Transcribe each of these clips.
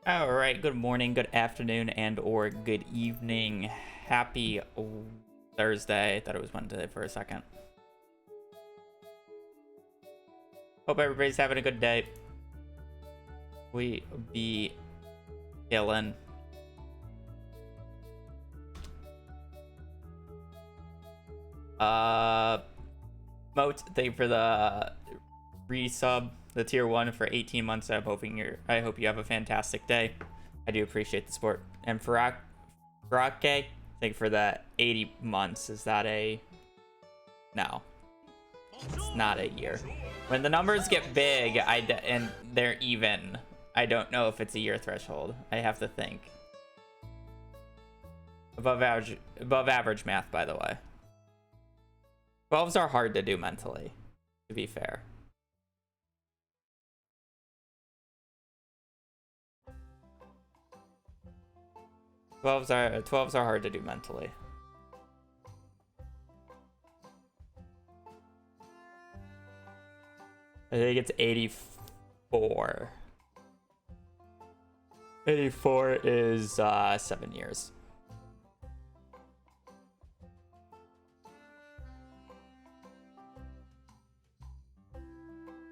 All right, good morning, good afternoon, and or good evening. Happy Thursday. I thought it was Wednesday for a second. Hope everybody's having a good day. We be killing. Moat, thank you for the resub, the tier 1 for 18 months. I hope you have a fantastic day. I do appreciate the support. And Farake, thank you for that 80 months. Is that a... No. It's not a year. When the numbers get big and they're even, I don't know if it's a year threshold. I have to think. Above average math, by the way. 12s are hard to do mentally, to be fair. Twelves are hard to do mentally. I think it's 84. 84 is 7 years.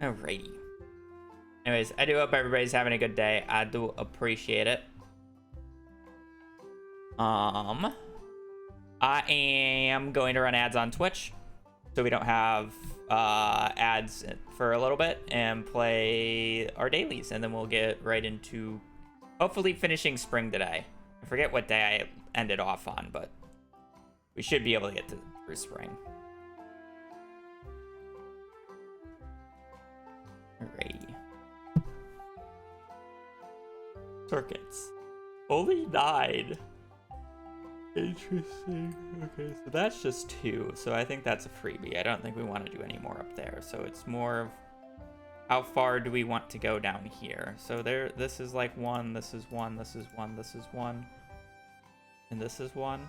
Alrighty. Anyways, I do hope everybody's having a good day. I do appreciate it. I am going to run ads on Twitch, so we don't have ads for a little bit, and play our dailies, and then we'll get right into hopefully finishing spring today. I forget what day I ended off on, but we should be able to get through spring. Alrighty. Crickets. Only 9. Interesting. Okay, so that's just 2. So I think that's a freebie. I don't think we want to do any more up there. So it's more of how far do we want to go down here. So this is like 1, this is 1, this is 1, this is 1. And this is 1.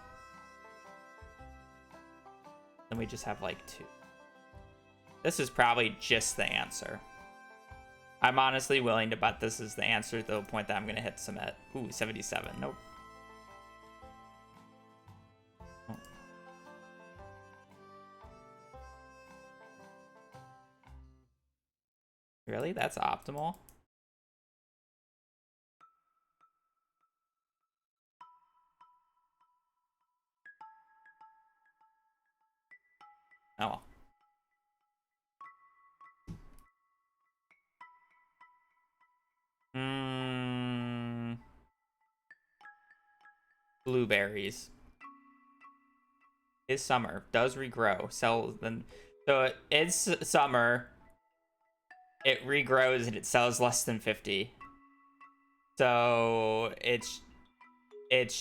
Then we just have like 2. This is probably just the answer. I'm honestly willing to bet this is the answer to the point that I'm going to hit submit. Ooh, 77. Nope. Oh. Really? That's optimal? Oh well. Blueberries. Is summer. Does regrow. Sells then. So it's summer. It regrows and it sells less than 50. So it's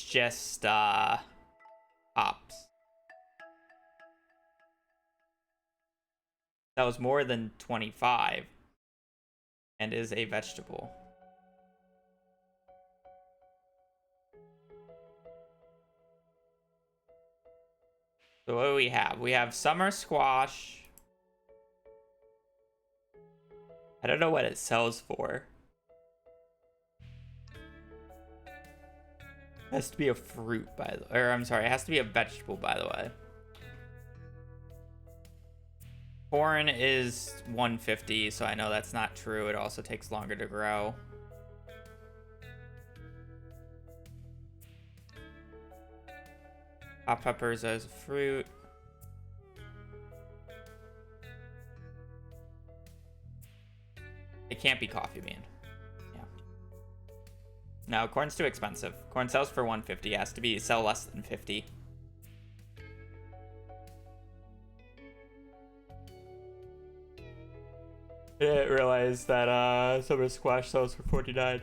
just hops. Sells more than 25 and is a vegetable. So what do we have? We have summer squash. I don't know what it sells for. It has to be a fruit, by the way. Or I'm sorry, it has to be a vegetable, by the way. Corn is 150, so I know that's not true. It also takes longer to grow. Hot peppers as a fruit. It can't be coffee bean. Yeah. No, corn's too expensive. Corn sells for 150. It has to be sell less than 50. I didn't realize that summer squash sells for 49.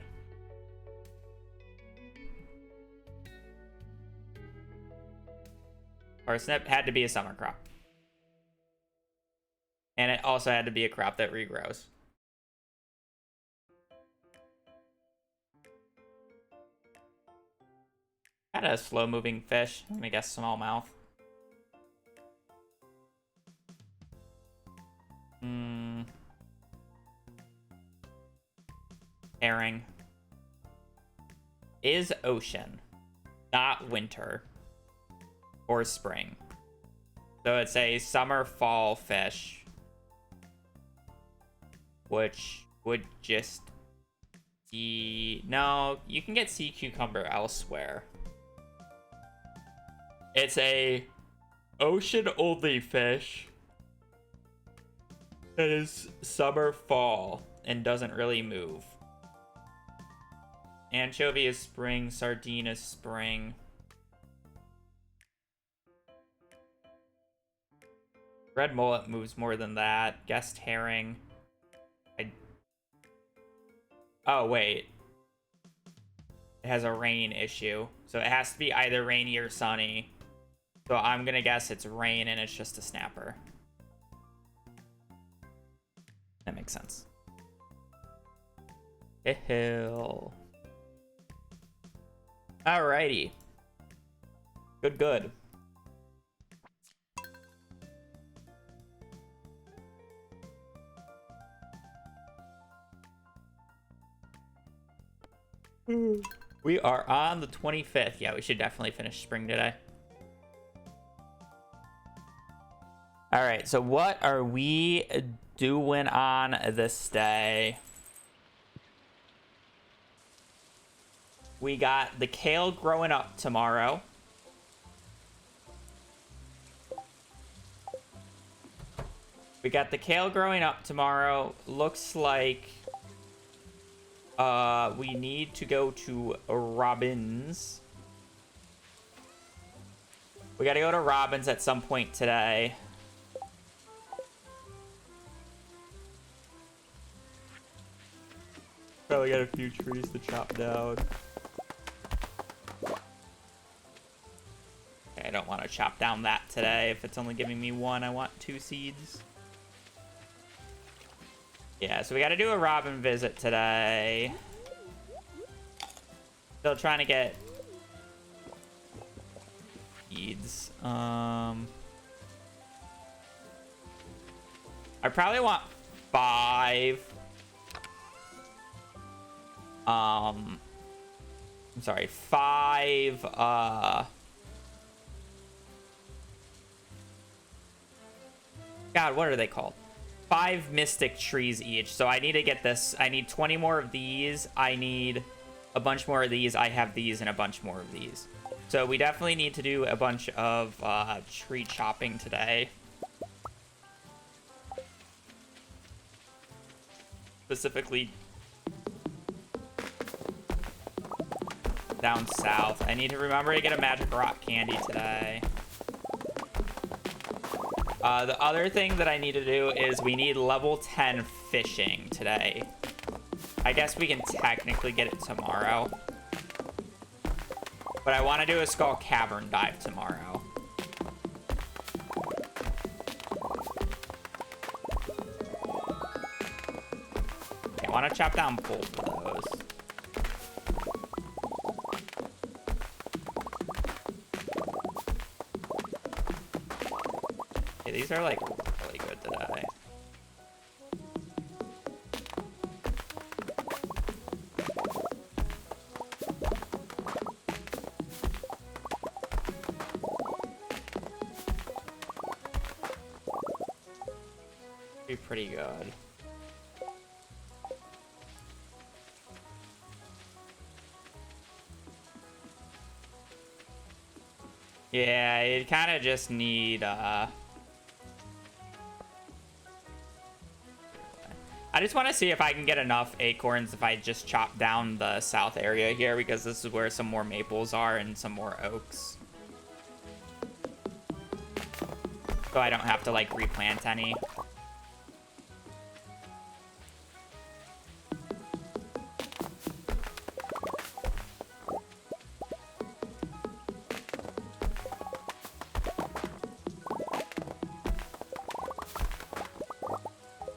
Parsnip had to be a summer crop. And it also had to be a crop that regrows. Kind of a slow-moving fish. Let me guess, smallmouth. Herring. Is ocean, not winter or spring. So it's a summer fall fish, which would just be... No, you can get sea cucumber elsewhere. It's a ocean-only fish that is summer fall and doesn't really move. Anchovy is spring, sardine is spring. Red mullet moves more than that. Guessed herring. Oh, wait. It has a rain issue. So it has to be either rainy or sunny. So I'm gonna guess it's rain and it's just a snapper. That makes sense. Hill. Alrighty. Good. We are on the 25th. Yeah, we should definitely finish spring today. Alright, so what are we doing on this day? We got the kale growing up tomorrow. Looks like we need to go to Robbins. We gotta go to Robbins at some point today. Probably got a few trees to chop down. Okay, I don't want to chop down that today. If it's only giving me one, I want 2 seeds. Yeah, so we got to do a robin visit today. Still trying to get seeds. I probably want 5. I'm sorry, 5, God, what are they called? 5 mystic trees each. So I need to get this. I need 20 more of these. I need a bunch more of these. I have these and a bunch more of these. So we definitely need to do a bunch of tree chopping today. Specifically down south. I need to remember to get a magic rock candy today. The other thing that I need to do is we need level 10 fishing today. I guess we can technically get it tomorrow. But I want to do a Skull Cavern dive tomorrow. Okay, I want to chop down both of those. Okay, these are like really good today. Be pretty good. Yeah, you kind of just need I just want to see if I can get enough acorns if I just chop down the south area here, because this is where some more maples are and some more oaks. So I don't have to like replant any.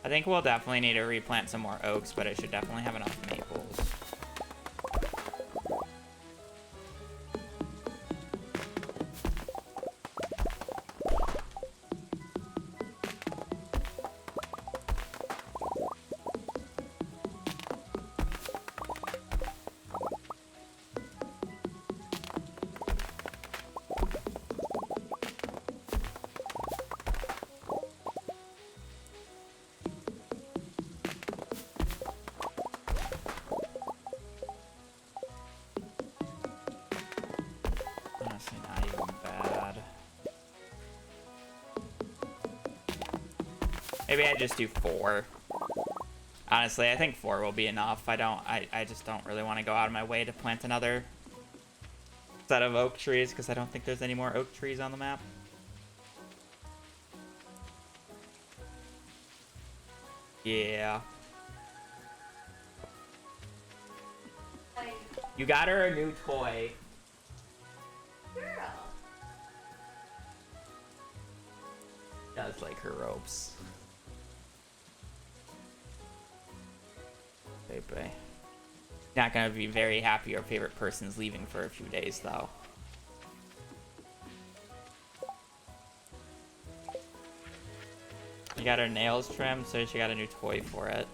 I think we'll definitely need to replant some more oaks, but I should definitely have enough maples. Honestly, not even bad. Maybe I just do 4. Honestly, I think 4 will be enough. I just don't really want to go out of my way to plant another set of oak trees, because I don't think there's any more oak trees on the map. Yeah. You got her a new toy. Girl. Does like her ropes. Baby. Not gonna be very happy our favorite person's leaving for a few days though. You got her nails trimmed, so she got a new toy for it.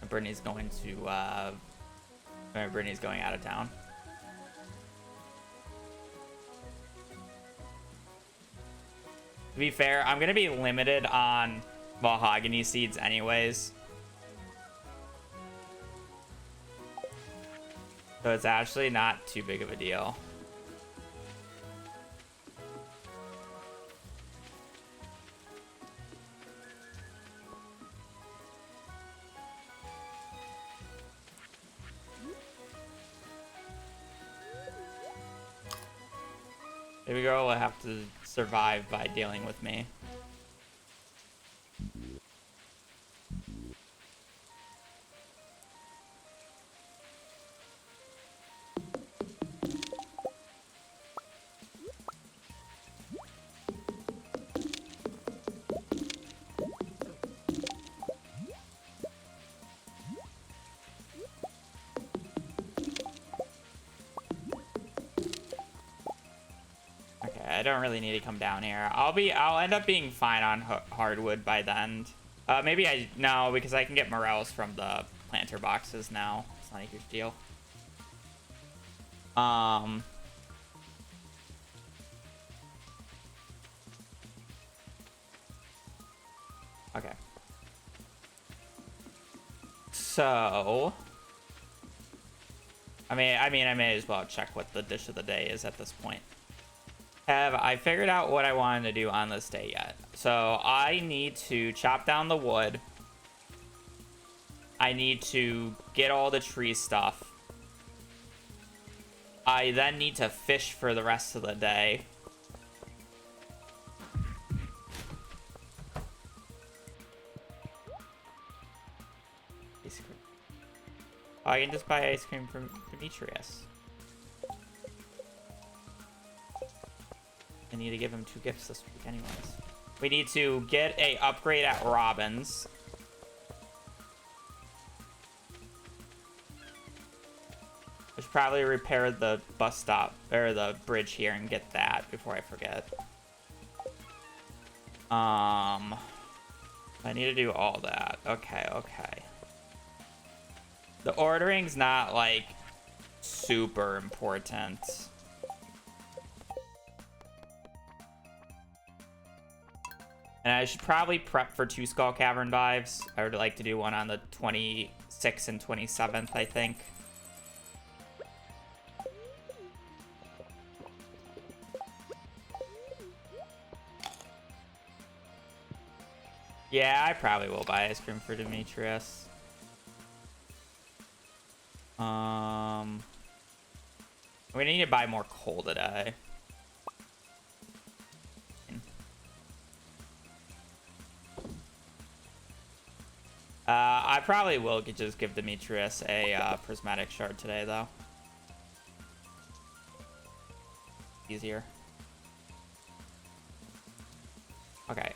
And Brittany's going to, Brittany's going out of town. To be fair, I'm gonna be limited on mahogany seeds anyways. So it's actually not too big of a deal. Baby girl will have to survive by dealing with me. I don't really need to come down here. I'll end up being fine on hardwood by the end. Maybe no, because I can get morels from the planter boxes now. It's not a huge deal. Okay. So, I may as well check what the dish of the day is at this point. Have I figured out what I wanted to do on this day yet? So I need to chop down the wood. I need to get all the tree stuff. I then need to fish for the rest of the day. Ice cream. Oh, I can just buy ice cream from Demetrius. I need to give him 2 gifts this week anyways. We need to get a upgrade at Robin's. I should probably repair the bus stop, or the bridge here, and get that before I forget. I need to do all that. Okay. The ordering's not, like, super important. And I should probably prep for 2 Skull Cavern dives. I would like to do one on the 26th and 27th, I think. Yeah, I probably will buy ice cream for Demetrius. We need to buy more coal today. I probably will just give Demetrius a prismatic shard today, though. Easier. Okay,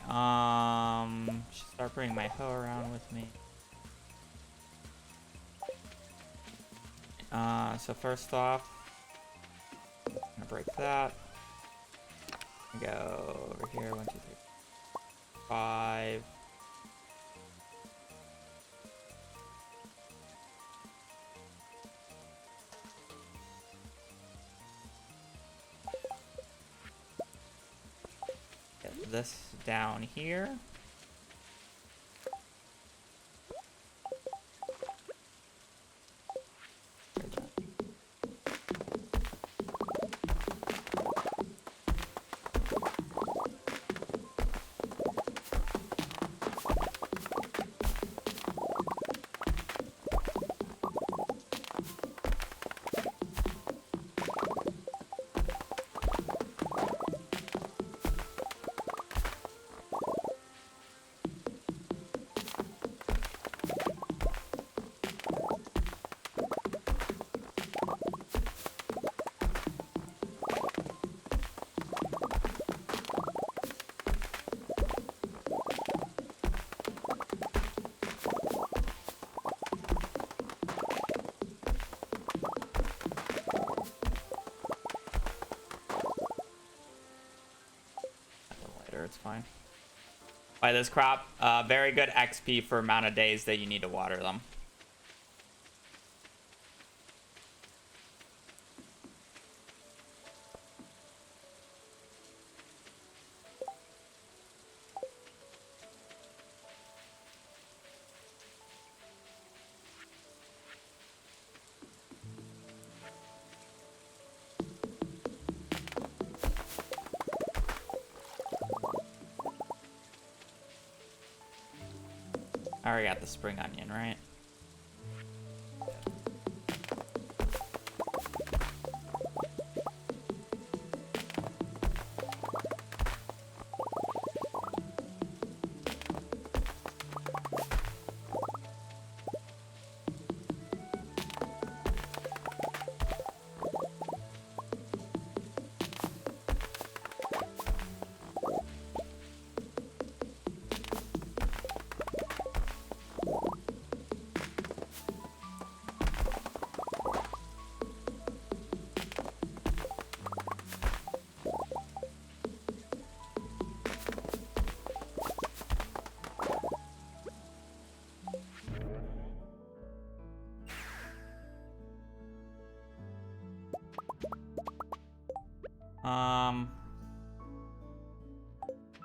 should start bringing my hoe around with me. So first off, I'm gonna break that. Go over here, 1, 2, 3, 5. Get this down here. It's fine. By this crop, very good XP for amount of days that you need to water them. I already got the spring onion, right?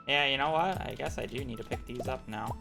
Yeah, you know what? I guess I do need to pick these up now.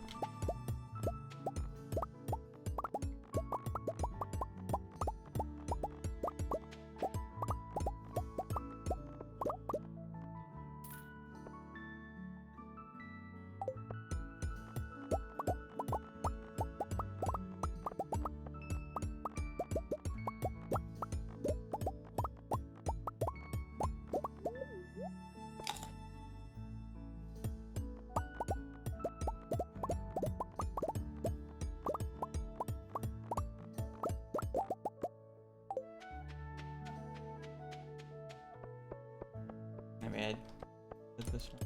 Maybe I did this one.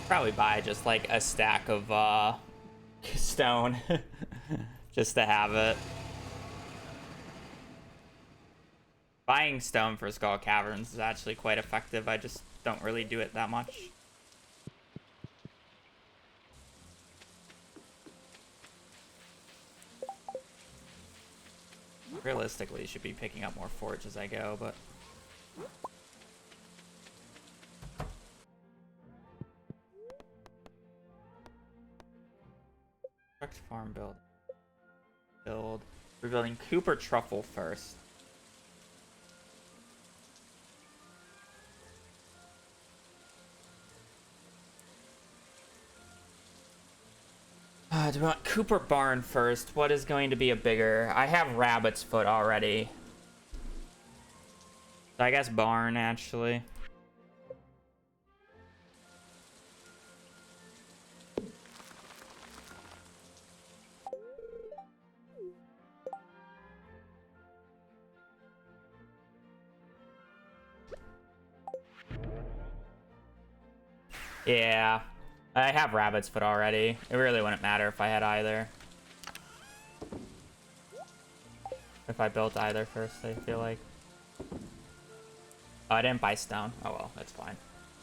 Probably buy just like a stack of stone just to have it. Buying stone for Skull Caverns is actually quite effective. I just don't really do it that much. Realistically, should be picking up more forge as I go, but Correct farm build. We're building Cooper Truffle first. Do we want Cooper Barn first? What is going to be a bigger? I have Rabbit's Foot already. So I guess Barn, actually. Yeah. I have Rabbit's Foot already. It really wouldn't matter if I had either. If I built either first, I feel like. Oh, I didn't buy stone. Oh well, that's fine.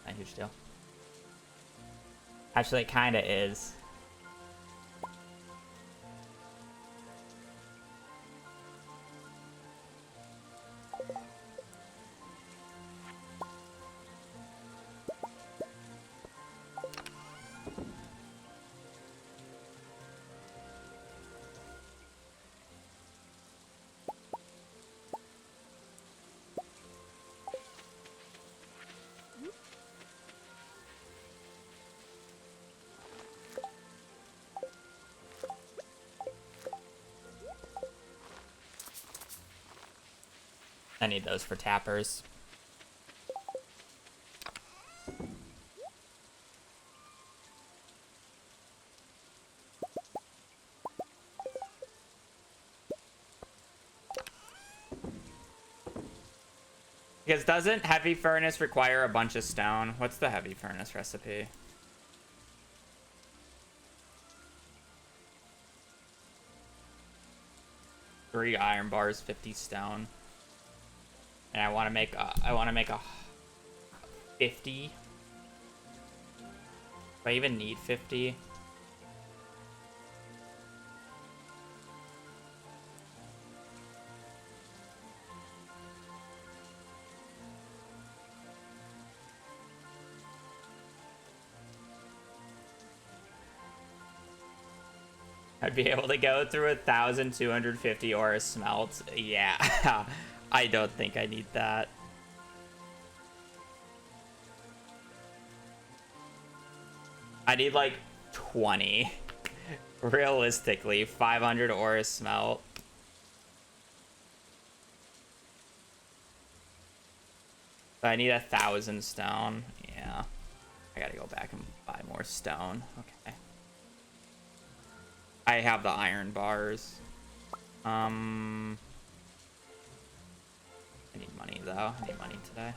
Not a huge deal. Actually, it kind of is. I need those for tappers. Because doesn't heavy furnace require a bunch of stone? What's the heavy furnace recipe? Three iron bars, 50 stone. And I want to make a 50. Do I even need 50? I'd be able to go through 1,250 ore smelt. Yeah, I don't think I need that. I need like 20. Realistically, 500 ore smelt. But I need 1,000 stone. Yeah, I gotta go back and buy more stone. Okay. I have the iron bars. I need money though. I need money today.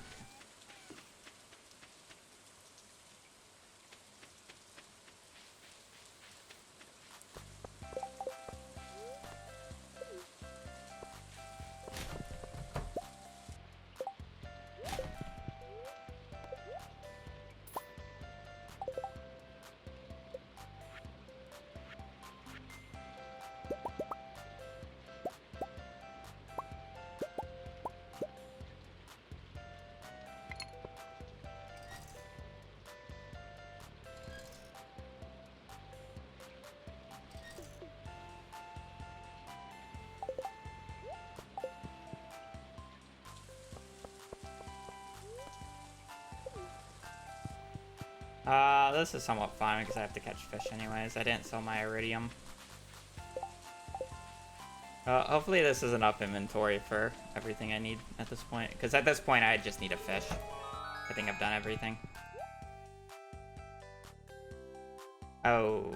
This is somewhat fun because I have to catch fish anyways. I didn't sell my iridium. Hopefully this is enough inventory for everything I need at this point. Because at this point, I just need a fish. I think I've done everything. Oh.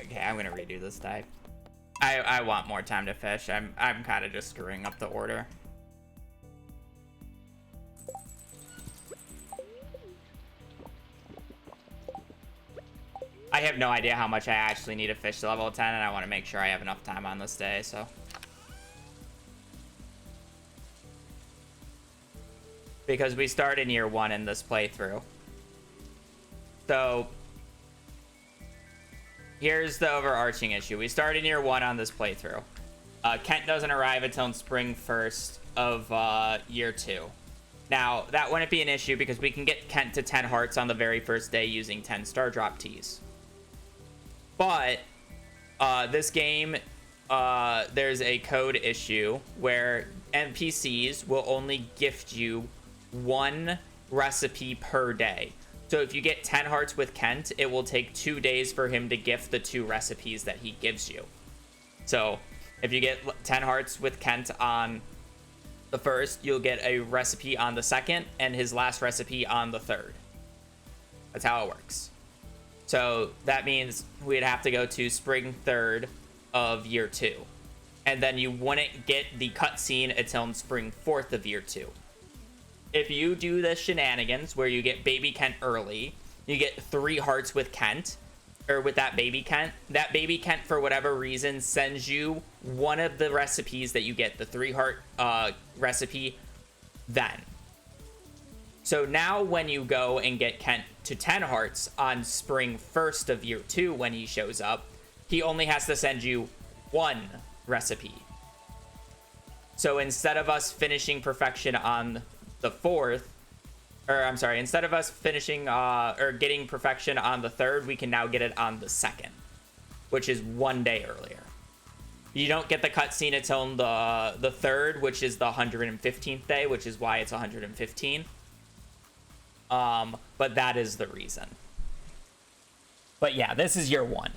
Okay, I'm gonna redo this dive. I want more time to fish. I'm kind of just screwing up the order. I have no idea how much I actually need to fish to level 10, and I want to make sure I have enough time on this day, so. Because we start in year 1 in this playthrough. So, here's the overarching issue. We start in year 1 on this playthrough. Kent doesn't arrive until in spring 1st of year 2. Now, that wouldn't be an issue because we can get Kent to 10 hearts on the very first day using 10 star drop teas. But this game, there's a code issue where NPCs will only gift you 1 recipe per day. So if you get 10 hearts with Kent, it will take 2 days for him to gift the 2 recipes that he gives you. So if you get 10 hearts with Kent on the 1st, you'll get a recipe on the 2nd and his last recipe on the 3rd. That's how it works. So that means we'd have to go to spring 3rd of year 2. And then you wouldn't get the cutscene until in spring 4th of year 2. If you do the shenanigans where you get baby Kent early, you get 3 hearts with Kent, or with that baby Kent for whatever reason sends you one of the recipes that you get, the 3 heart recipe, then. So now when you go and get Kent to 10 hearts on spring 1st of year 2 when he shows up, he only has to send you 1 recipe. So instead of us finishing perfection on the 4th, or I'm sorry, instead of us finishing or getting perfection on the 3rd, we can now get it on the 2nd, which is 1 day earlier. You don't get the cutscene until the 3rd, which is the 115th day, which is why it's 115. But that is the reason. But yeah, this is year 1.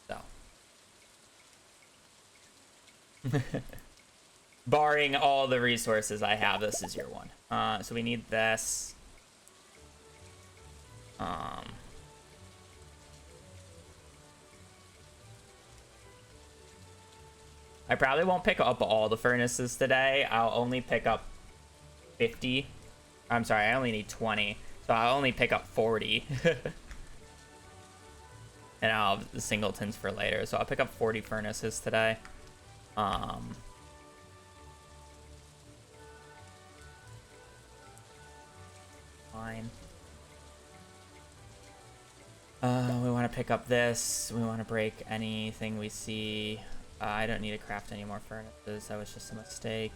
So. Barring all the resources I have, this is year 1. So we need this. I probably won't pick up all the furnaces today. I'll only pick up 50. I'm sorry, I only need 20. So I'll only pick up 40. And I'll have the singletons for later. So I'll pick up 40 furnaces today. Fine. We want to pick up this. We want to break anything we see. I don't need to craft any more furnaces. That was just a mistake.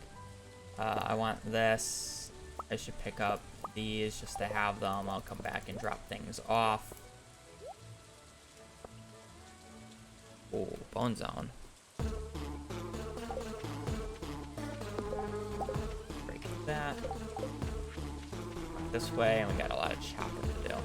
I want this. I should pick up these just to have them. I'll come back and drop things off. Oh, bone zone. Break that. This way, and we got a lot of chopping to do.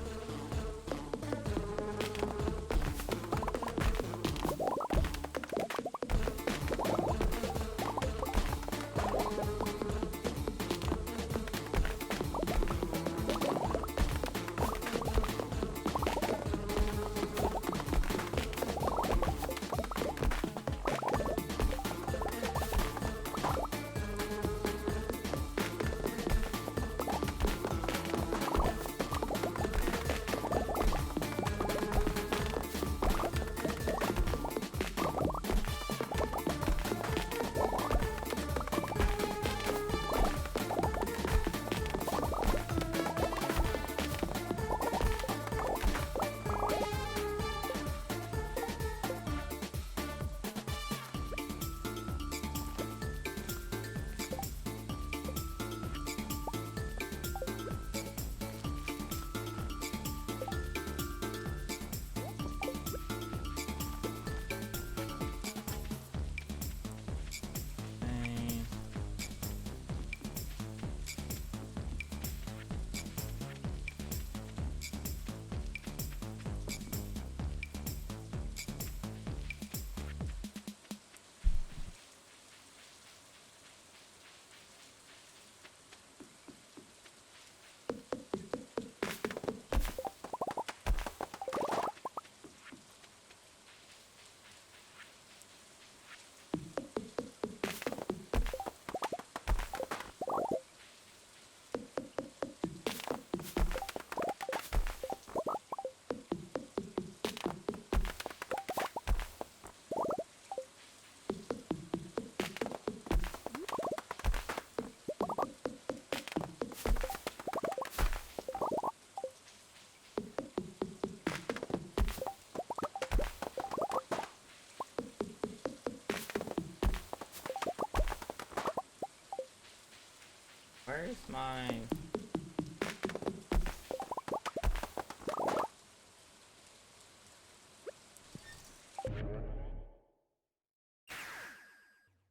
Where's my...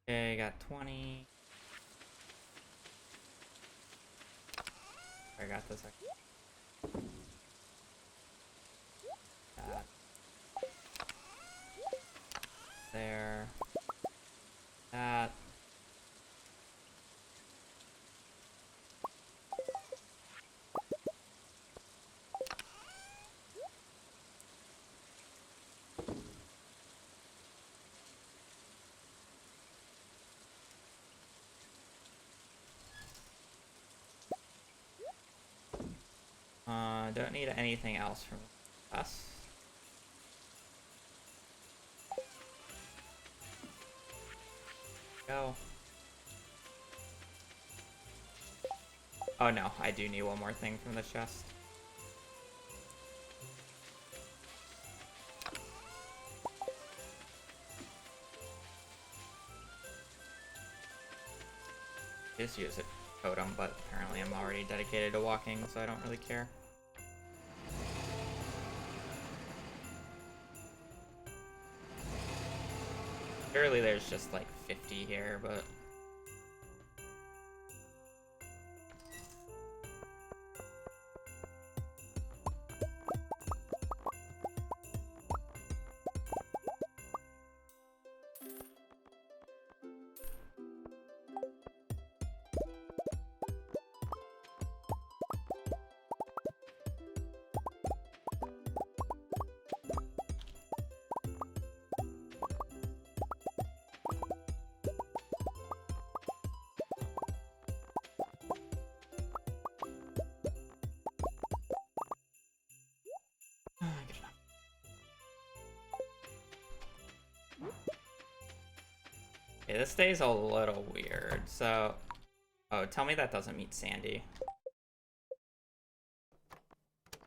Okay, got 20. I got this. That. There. That. Don't need anything else from us. Go. Oh no, I do need one more thing from the chest. Just use it totem, but apparently I'm already dedicated to walking, so I don't really care. Surely there's just like 50 here, but... Okay, this day's a little weird, so... Oh, tell me that doesn't meet Sandy.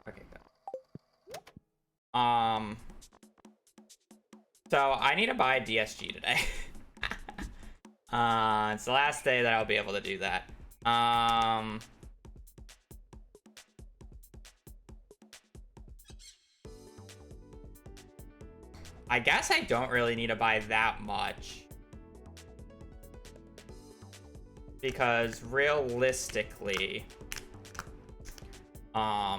Okay, good. So I need to buy DSG today. It's the last day that I'll be able to do that. I guess I don't really need to buy that much. Because realistically, I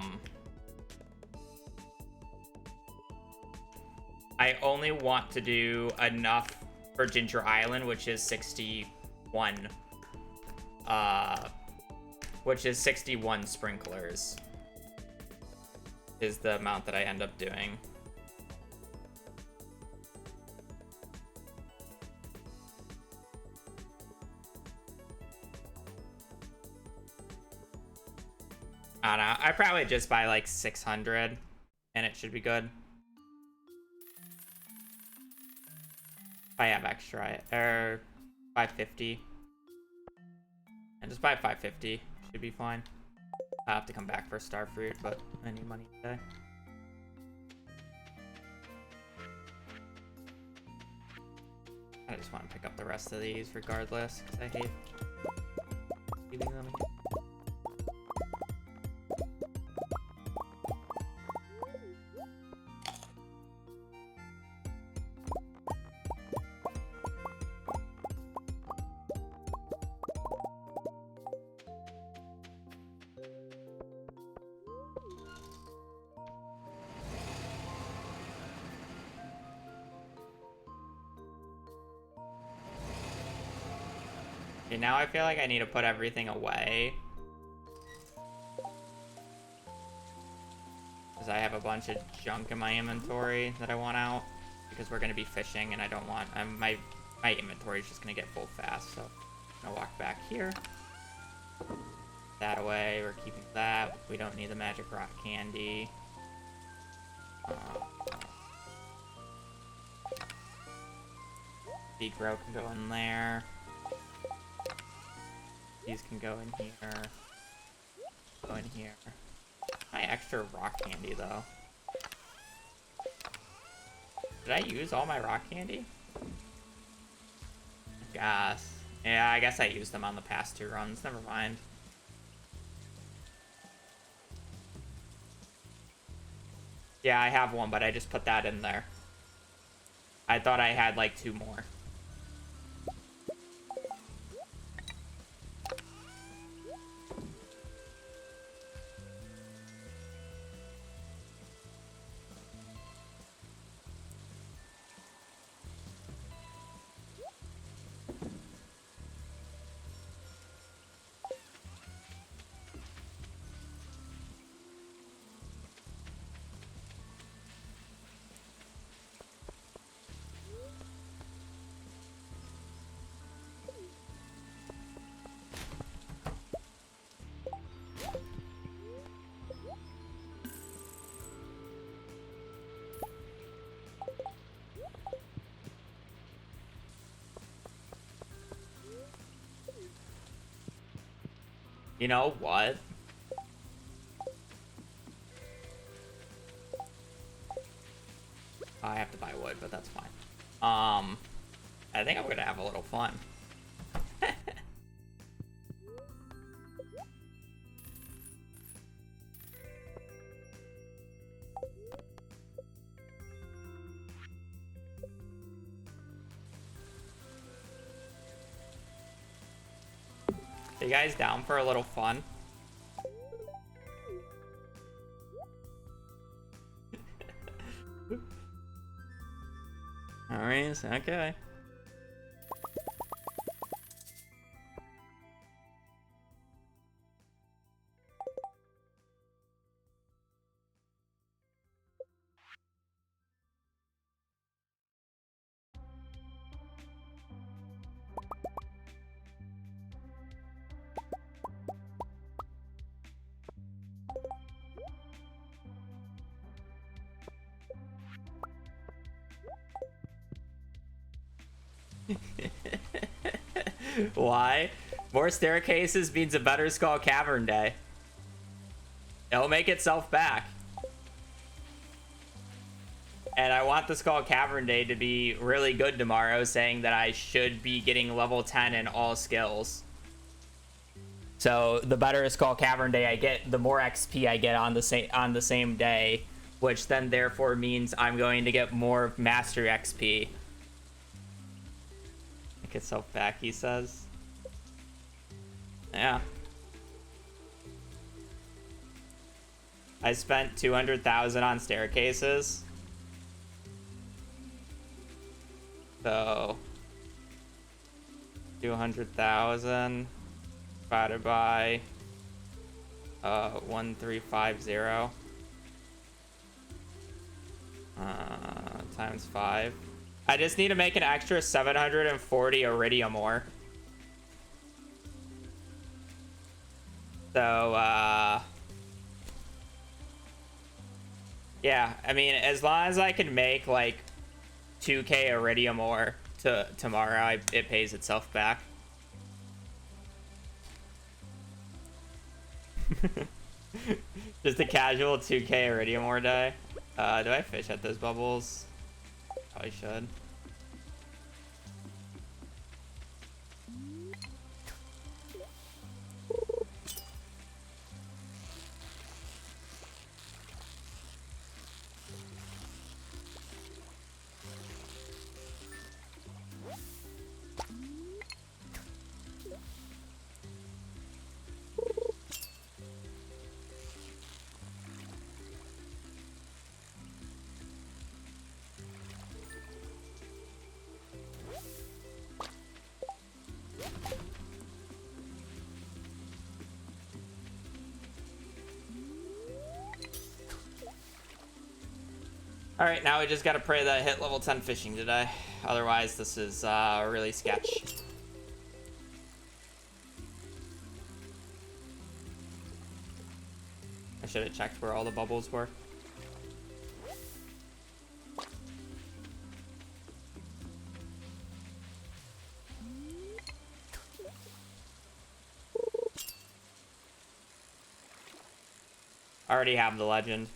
only want to do enough for Ginger Island, which is 61. Which is 61 sprinklers. Is the amount that I end up doing. I don't know. I probably just buy like 600 and it should be good. If I have extra, or 550. And just buy 550. Should be fine. I have to come back for Starfruit, but I need money today. I just want to pick up the rest of these regardless, because I hate leaving them here. Okay, now I feel like I need to put everything away. Because I have a bunch of junk in my inventory that I want out. Because we're going to be fishing and I don't want... my inventory is just going to get full fast. So I'm going to walk back here. That away. We're keeping that. We don't need the magic rock candy. Grow can go in there. These can go in here. Go in here. My extra rock candy, though. Did I use all my rock candy? I guess. Yeah, I guess I used them on the past 2 runs. Never mind. Yeah, I have one, but I just put that in there. I thought I had like 2 more. You know what? I have to buy wood, but that's fine. I think I'm gonna have a little fun. You guys down for a little fun? Alright, okay. Why? More staircases means a better Skull Cavern day. It'll make itself back. And I want the Skull Cavern day to be really good tomorrow, saying that I should be getting level 10 in all skills. So the better Skull Cavern day I get, the more XP I get on the same day, which then therefore means I'm going to get more Master XP. Make itself back, he says. Yeah. I spent 200,000 on staircases. So 200,000 divided by 1350 times 5. I just need to make an extra 740 iridium ore. So yeah, I mean, as long as I can make like 2k iridium ore to tomorrow, it pays itself back. Just a casual 2k iridium ore day. Do I fish at those bubbles? Probably should. All right, now we just gotta pray that I hit level 10 fishing today. Otherwise, this is really sketch. I should have checked where all the bubbles were. I already have the legend.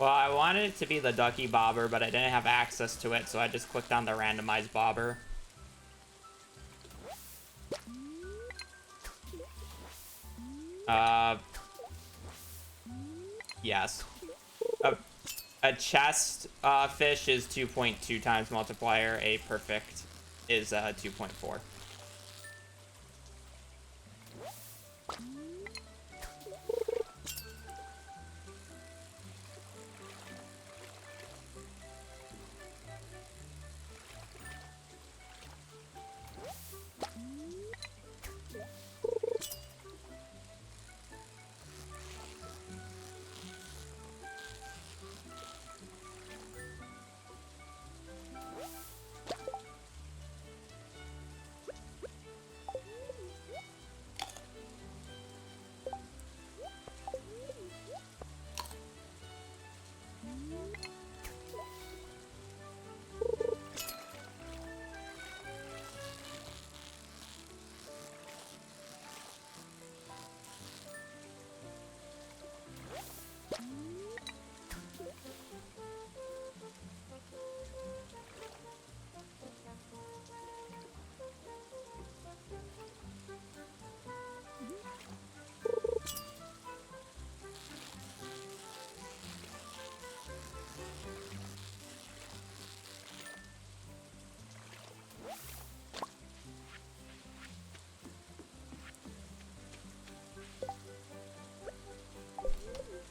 Well, I wanted it to be the Ducky Bobber, but I didn't have access to it, so I just clicked on the randomized bobber. Yes. A chest fish is 2.2 times multiplier. A perfect is 2.4.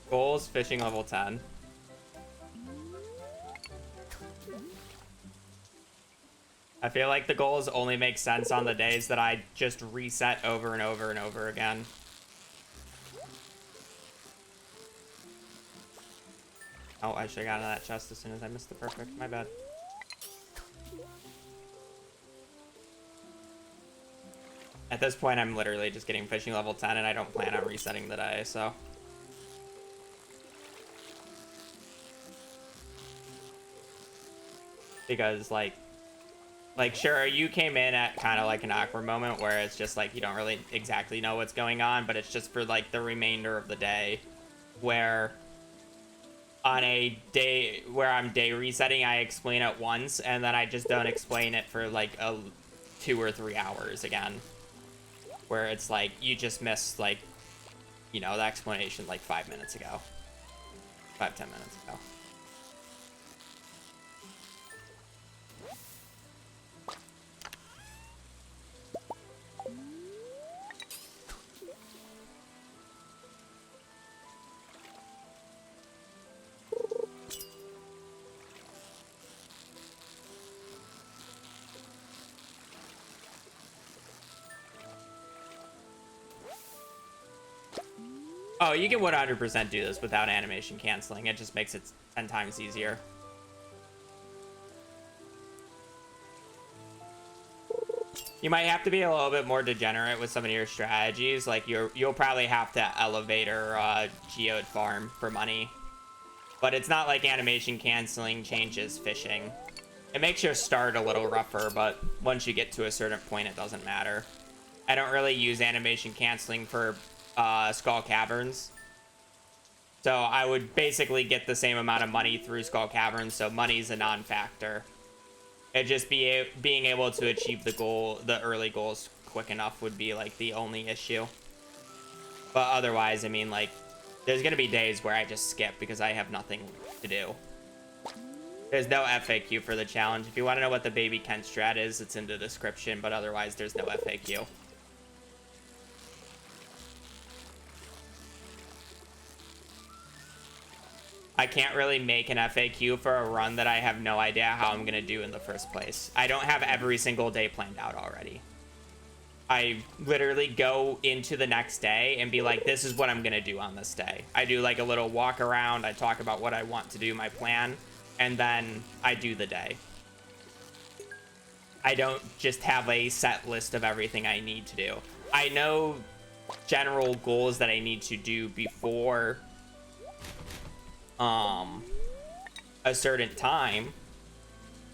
Goals, fishing level 10. I feel like the goals only make sense on the days that I just reset over and over and over again. Oh, I should have gotten that chest as soon as I missed the perfect. My bad. At this point, I'm literally just getting fishing level 10, and I don't plan on resetting the day, so... Because, like, sure, you came in at kind of like an awkward moment where it's just like you don't really exactly know what's going on, but it's just for like the remainder of the day where on a day where I'm day resetting, I explain it once and then I just don't explain it for like 2 or 3 hours again, where it's like you just missed like, you know, the explanation like 5 minutes ago, 5-10 minutes ago. Oh, you can 100% do this without animation canceling. It just makes it 10 times easier. You might have to be a little bit more degenerate with some of your strategies. Like you'll probably have to elevate or geode farm for money. But it's not like animation canceling changes fishing. It makes your start a little rougher, but once you get to a certain point, it doesn't matter. I don't really use animation canceling for Skull Caverns. So I would basically get the same amount of money through Skull Caverns, so money's a non-factor. It just being able to achieve the early goals quick enough would be like the only issue. But otherwise, I mean, like, there's gonna be days where I just skip because I have nothing to do. There's no FAQ for the challenge. If you want to know what the baby Kent strat is, it's in the description, but otherwise there's no FAQ. I can't really make an FAQ for a run that I have no idea how I'm gonna do in the first place. I don't have every single day planned out already. I literally go into the next day and be like, this is what I'm gonna do on this day. I do like a little walk around, I talk about what I want to do, my plan, and then I do the day. I don't just have a set list of everything I need to do. I know general goals that I need to do before a certain time,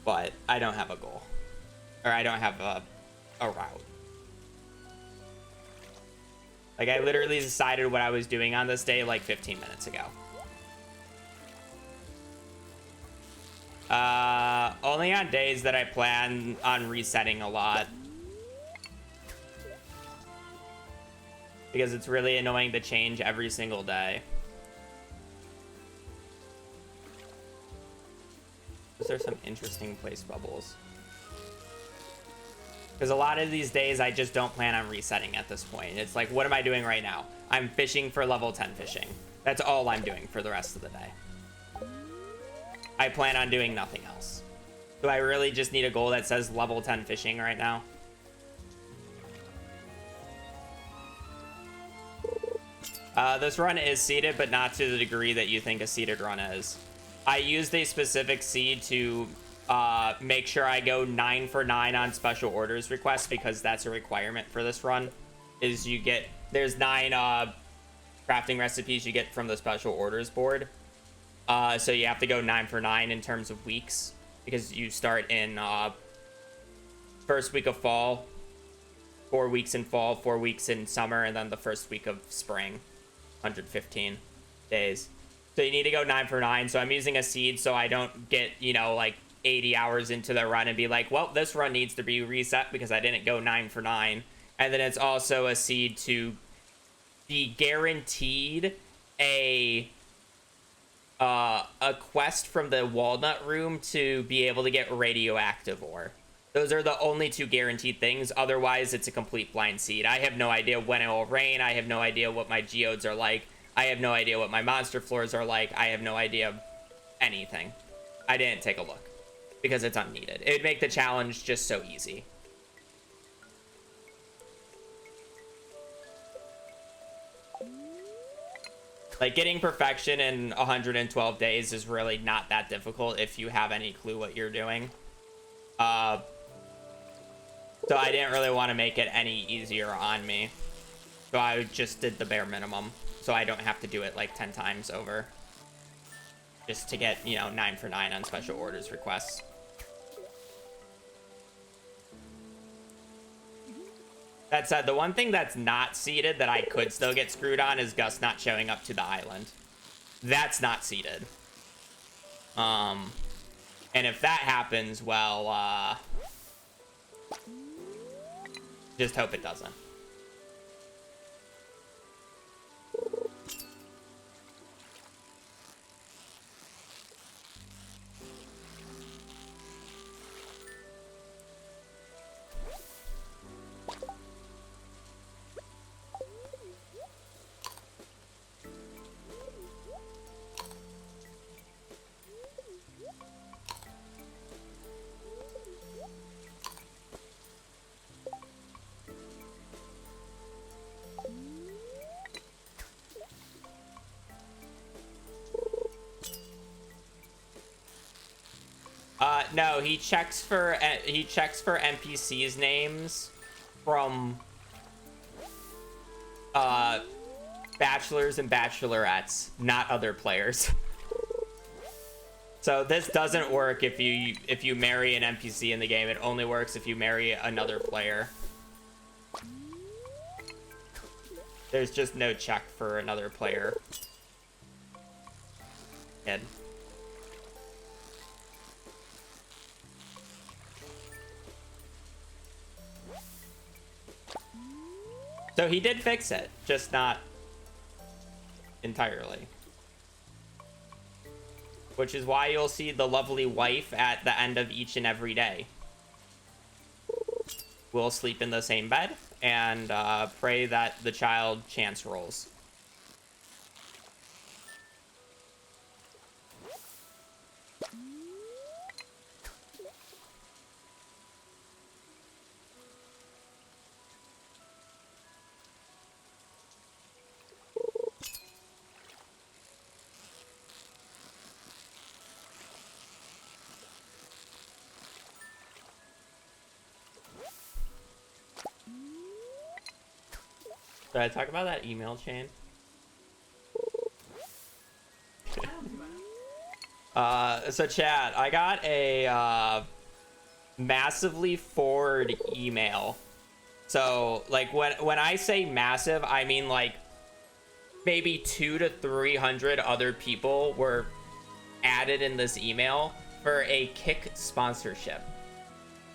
but I don't have a goal, or I don't have a route. Like, I literally decided what I was doing on this day like 15 minutes ago. only on days that I plan on resetting a lot. Because it's really annoying to change every single day. Those are some interesting place bubbles. Because a lot of these days, I just don't plan on resetting at this point. It's like, what am I doing right now? I'm fishing for level 10 fishing. That's all I'm doing for the rest of the day. I plan on doing nothing else. Do I really just need a goal that says level 10 fishing right now? This run is seeded, but not to the degree that you think a seeded run is. I used a specific seed to make sure I go 9 for 9 on special orders requests, because that's a requirement for this run. Is you get, there's 9 crafting recipes you get from the special orders board. So you have to go 9 for 9 in terms of weeks, because you start in first week of fall, 4 weeks in fall, 4 weeks in summer, and then the first week of spring, 115 days. So you need to go 9 for 9. So I'm using a seed so I don't get, you know, like 80 hours into the run and be like, well, this run needs to be reset because I didn't go 9 for 9. And then it's also a seed to be guaranteed a quest from the walnut room to be able to get radioactive ore. Those are the only 2 guaranteed things. Otherwise, it's a complete blind seed. I have no idea when it will rain. I have no idea what my geodes are like. I have no idea what my monster floors are like. I have no idea anything. I didn't take a look because it's unneeded. It would make the challenge just so easy. Like, getting perfection in 112 days is really not that difficult if you have any clue what you're doing. So I didn't really want to make it any easier on me. So I just did the bare minimum, so I don't have to do it like 10 times over. Just to get, you know, 9 for 9 on special orders requests. That said, the one thing that's not seeded that I could still get screwed on is Gus not showing up to the island. That's not seeded. And if that happens, well, just hope it doesn't. No, he checks for NPCs names from bachelors and bachelorettes, not other players. So this doesn't work if you marry an NPC in the game. It only works if you marry another player. There's just no check for another player. Kid. So he did fix it, just not entirely. Which is why you'll see the lovely wife at the end of each and every day. We'll sleep in the same bed and pray that the child chance rolls. Did I talk about that email chain? So chat, I got a massively forward email. So like when I say massive, I mean like maybe 200 to 300 other people were added in this email for a Kick sponsorship.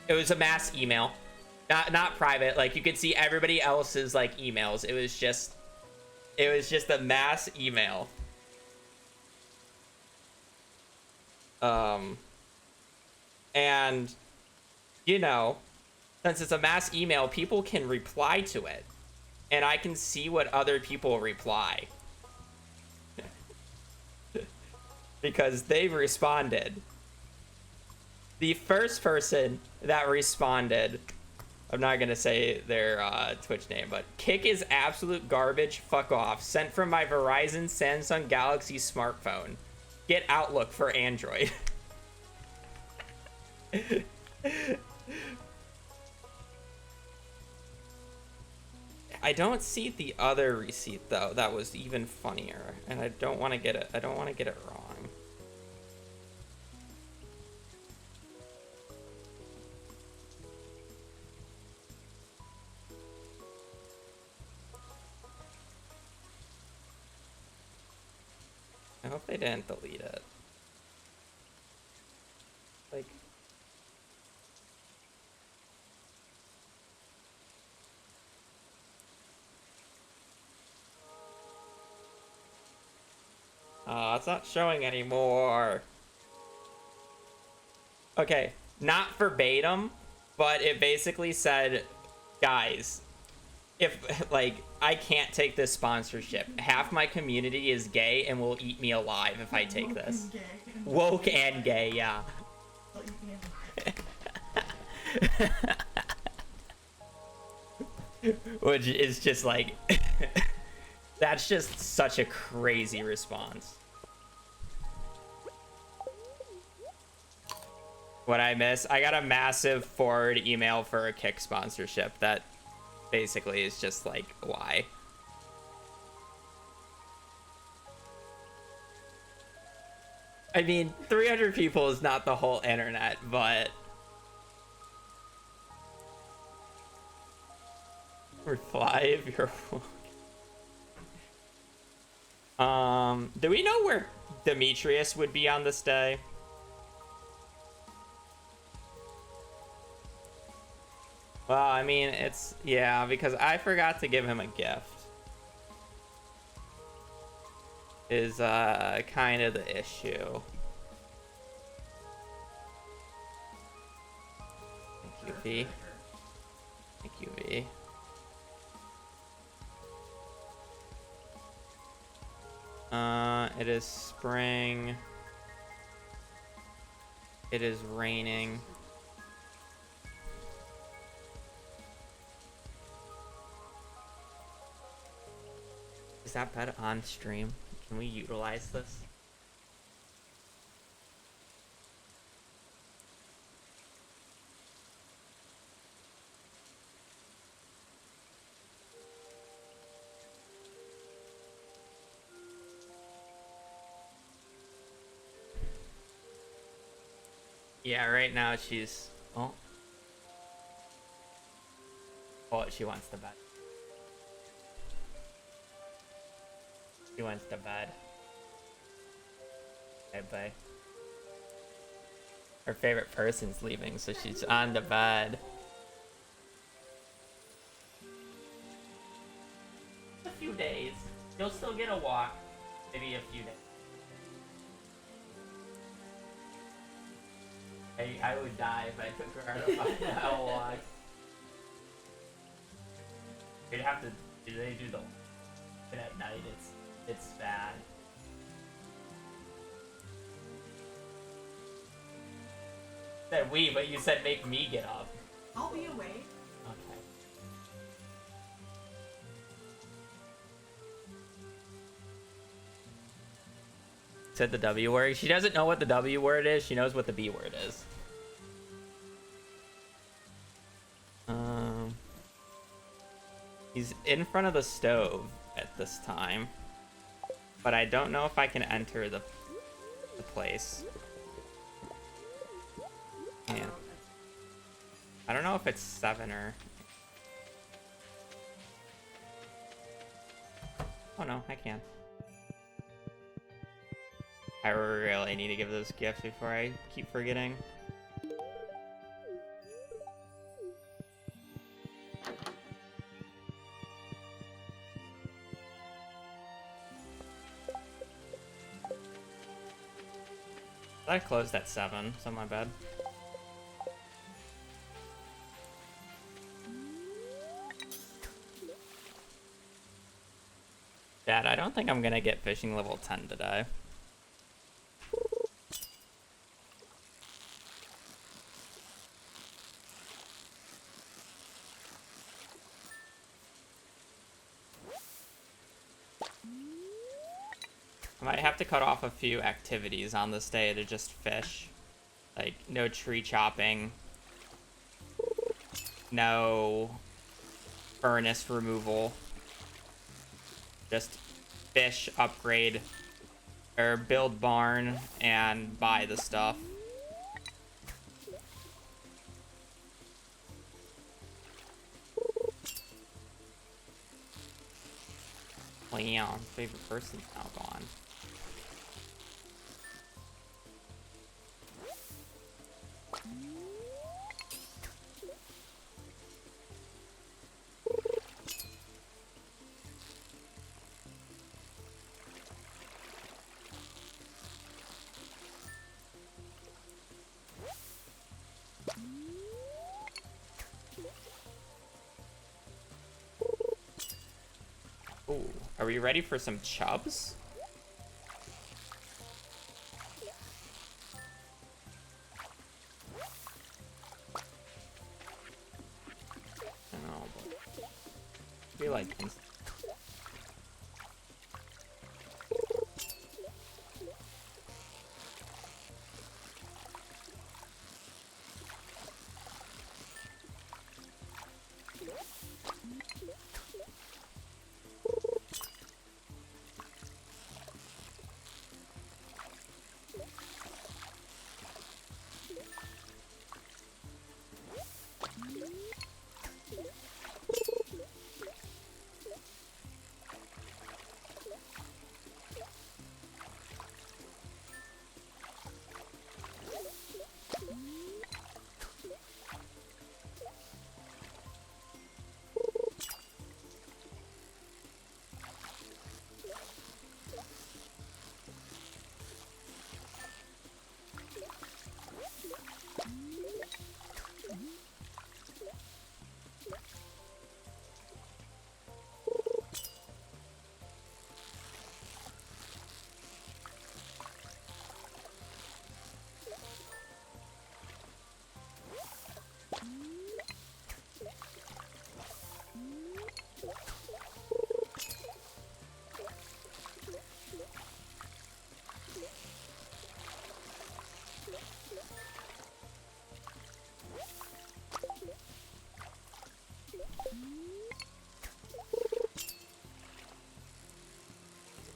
It was a mass email, not private. Like, you could see everybody else's like emails. It was just a mass email. And you know, since it's a mass email, people can reply to it, and I can see what other people reply because they've responded. The first person that responded, I'm not gonna say their Twitch name, but Kick is absolute garbage, fuck off. Sent from my Verizon Samsung Galaxy smartphone. Get Outlook for Android. I don't see the other receipt though. That was even funnier, and I don't want to get it. I don't want to get it wrong. I hope they didn't delete it. Like, oh, it's not showing anymore. Okay, not verbatim, but it basically said, guys, if, like, I can't take this sponsorship. Half my community is gay and will eat me alive if I take this. Woke and gay, yeah. Which is just like, that's just such a crazy response. What I miss? I got a massive forward email for a Kick sponsorship that basically is just like, why? I mean, 300 people is not the whole internet, but reply if you're do we know where Demetrius would be on this day? Well, I mean, it's, yeah, because I forgot to give him a gift. Is kind of the issue. Thank you, V. Thank you, V. It is spring. It is raining. Is that bed on stream? Can we utilize this? Yeah, right now she's... Oh. Oh, she wants to bed. She wants to bed. Okay, bye. Her favorite person's leaving, so she's on the bed. A few days. You'll still get a walk. Maybe a few days. I would die if I took her on a 5-mile walk. You'd have to... They do the... But at night, it's bad. Said we, but you said make me get up. I'll be awake. Okay. Said the W word. She doesn't know what the W word is. She knows what the B word is. He's in front of the stove at this time, but I don't know if I can enter the place. Yeah. I don't know if it's 7 or... Oh no, I can. I really need to give those gifts before I keep forgetting. I closed at 7, so my bad. Dad, I don't think I'm gonna get fishing level 10 today. I might have to cut off a few activities on this day to just fish. Like, no tree chopping. No furnace removal. Just fish, upgrade, or build barn, and buy the stuff. Leon, favorite person's now gone. Ooh, are we ready for some chubs? I don't know, but I feel like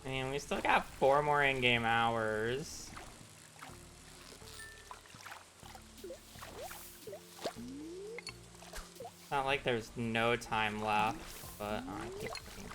man, we still got 4 more in-game hours. It's not like there's no time left, but I keep thinking.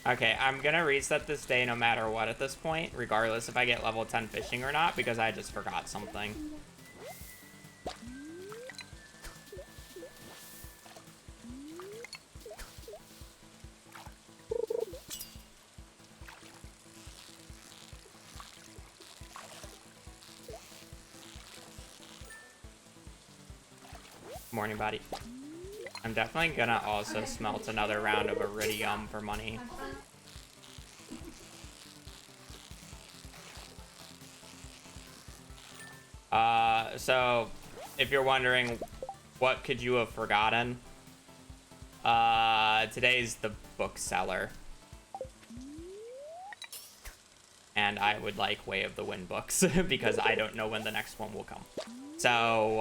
Okay, I'm gonna reset this day no matter what at this point, regardless if I get level 10 fishing or not, because I just forgot something. Morning, buddy. I'm definitely gonna also smelt another round of iridium for money. So if you're wondering what could you have forgotten, today's the bookseller. And I would like Way of the Wind books because I don't know when the next one will come. So,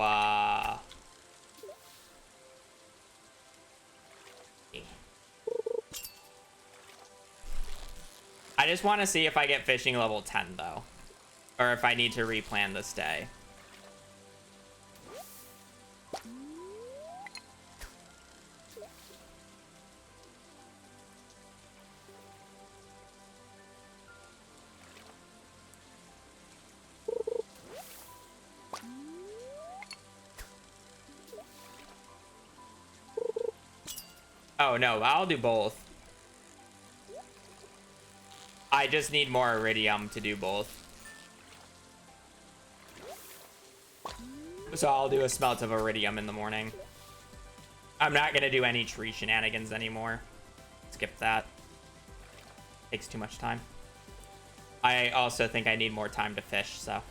I just want to see if I get fishing level 10 though. Or if I need to replan this day. Oh no, I'll do both. I just need more iridium to do both. So I'll do a smelt of iridium in the morning. I'm not gonna do any tree shenanigans anymore. Skip that. Takes too much time. I also think I need more time to fish, so.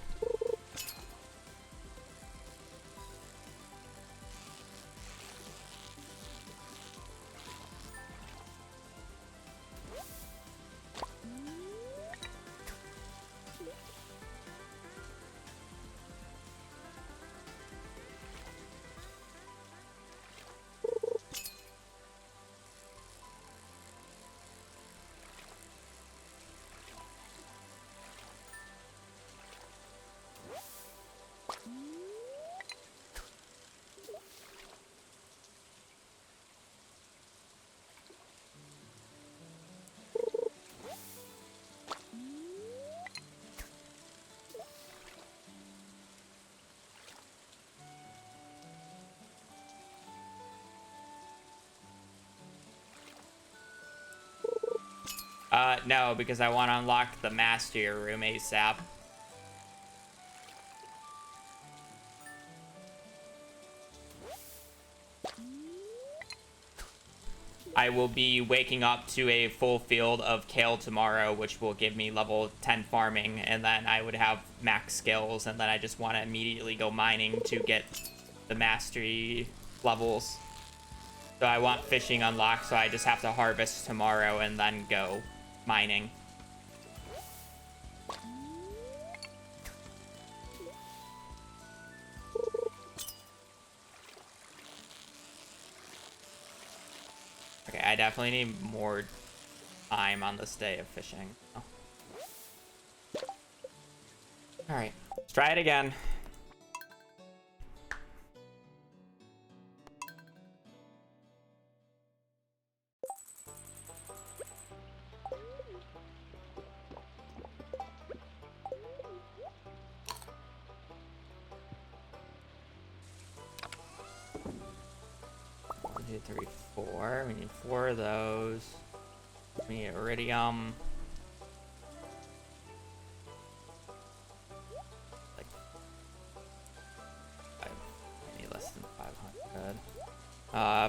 No, because I want to unlock the mastery room ASAP. I will be waking up to a full field of kale tomorrow, which will give me level 10 farming, and then I would have max skills, and then I just want to immediately go mining to get the mastery levels. So I want fishing unlocked, so I just have to harvest tomorrow and then go mining. Okay, I definitely need more time on this day of fishing. Oh. Alright, let's try it again. One, two, three, four. We need 4 of those. We need iridium. Like, I need less than 500.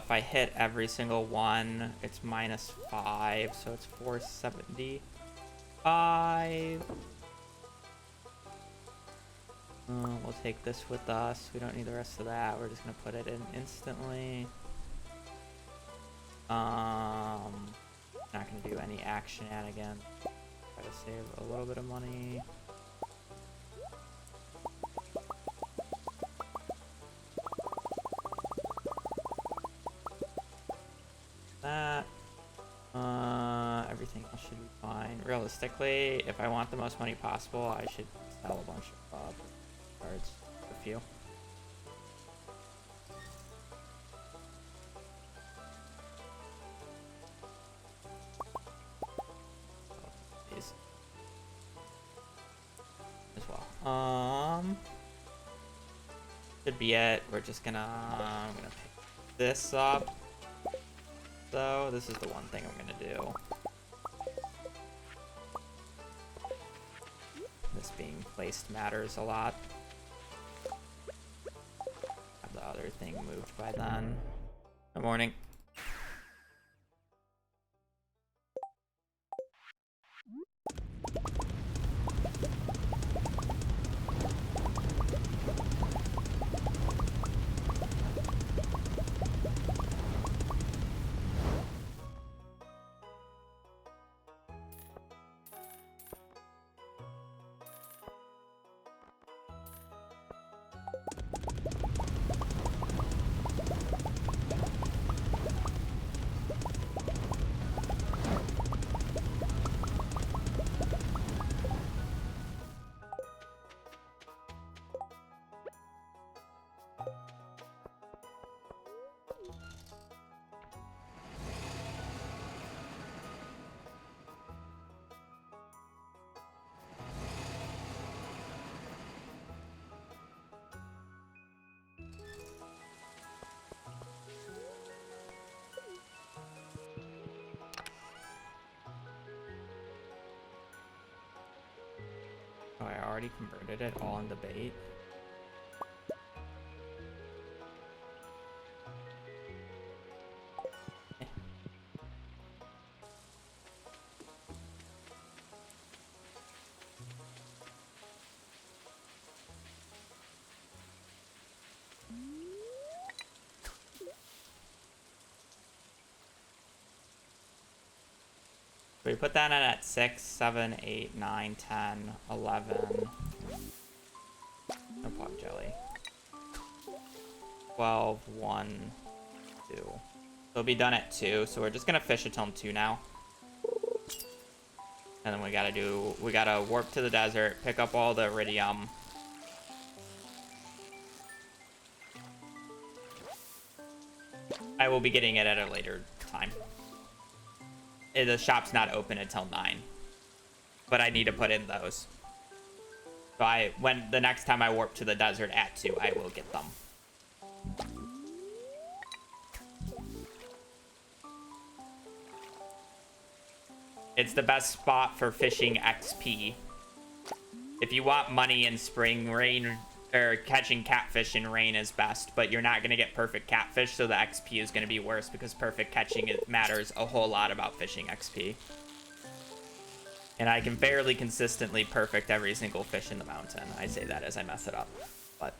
If I hit every single one, it's -5, so it's 475. We'll take this with us. We don't need the rest of that. We're just gonna put it in instantly. Not gonna do any action shenanigans. Try to save a little bit of money. That. Everything else should be fine. Realistically, if I want the most money possible, I should sell a bunch of cards. A few. These as well. Should be it. We're just gonna I'm gonna pick this up. So this is the one thing I'm gonna do. This being placed matters a lot. Have the other thing moved by then. Good morning. Oh, I already converted it all into bait. So we put that in at 6, 7, 8, 9, 10, 11. No pog jelly. 12, 1, 2. So it'll be done at 2. So we're just gonna fish until 2 now. And then we gotta warp to the desert, pick up all the iridium. I will be getting it at a later time. The shop's not open until 9. But I need to put in those. So when the next time I warp to the desert at 2, I will get them. It's the best spot for fishing XP. If you want money in spring, rain, or catching catfish in rain is best, but you're not going to get perfect catfish, so the XP is going to be worse because perfect catching matters a whole lot about fishing XP. And I can fairly consistently perfect every single fish in the mountain. I say that as I mess it up, but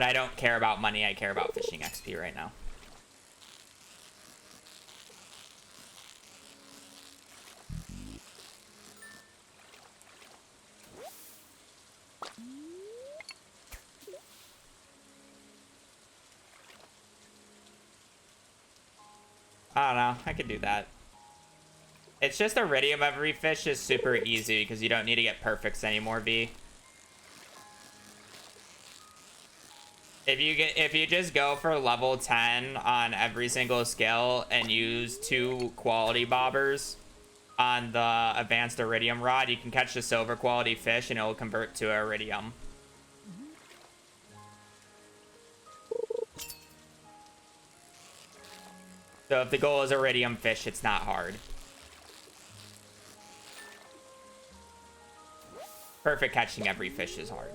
I don't care about money, I care about fishing XP right now. I don't know, I could do that. It's just iridium every fish is super easy because you don't need to get perfects anymore, V. If you just go for level 10 on every single skill and use 2 quality bobbers on the advanced iridium rod, you can catch the silver quality fish and it will convert to iridium. So if the goal is iridium fish, it's not hard. Perfect catching every fish is hard.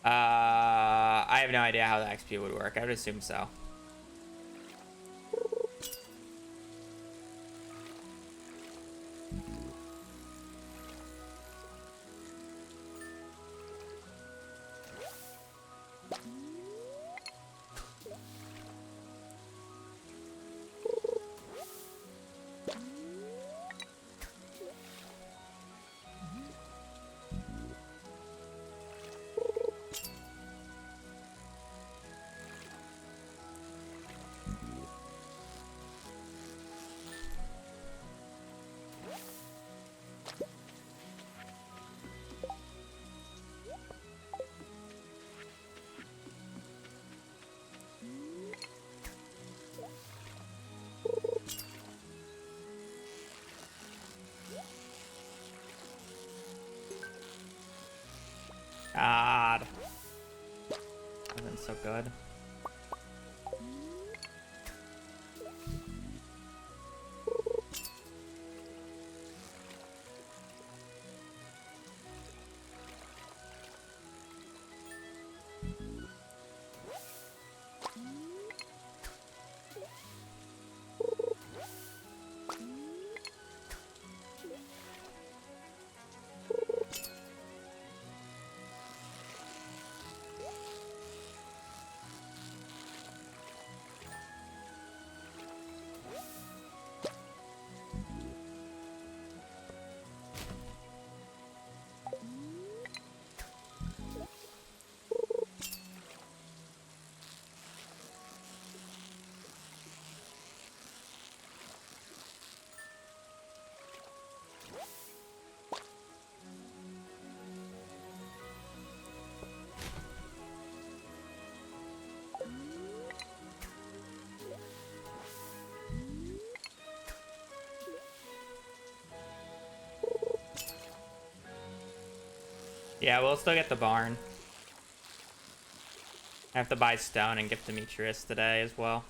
I have no idea how the XP would work. I would assume so. God. That been so good. Yeah, we'll still get the barn. I have to buy stone and gift Demetrius today as well.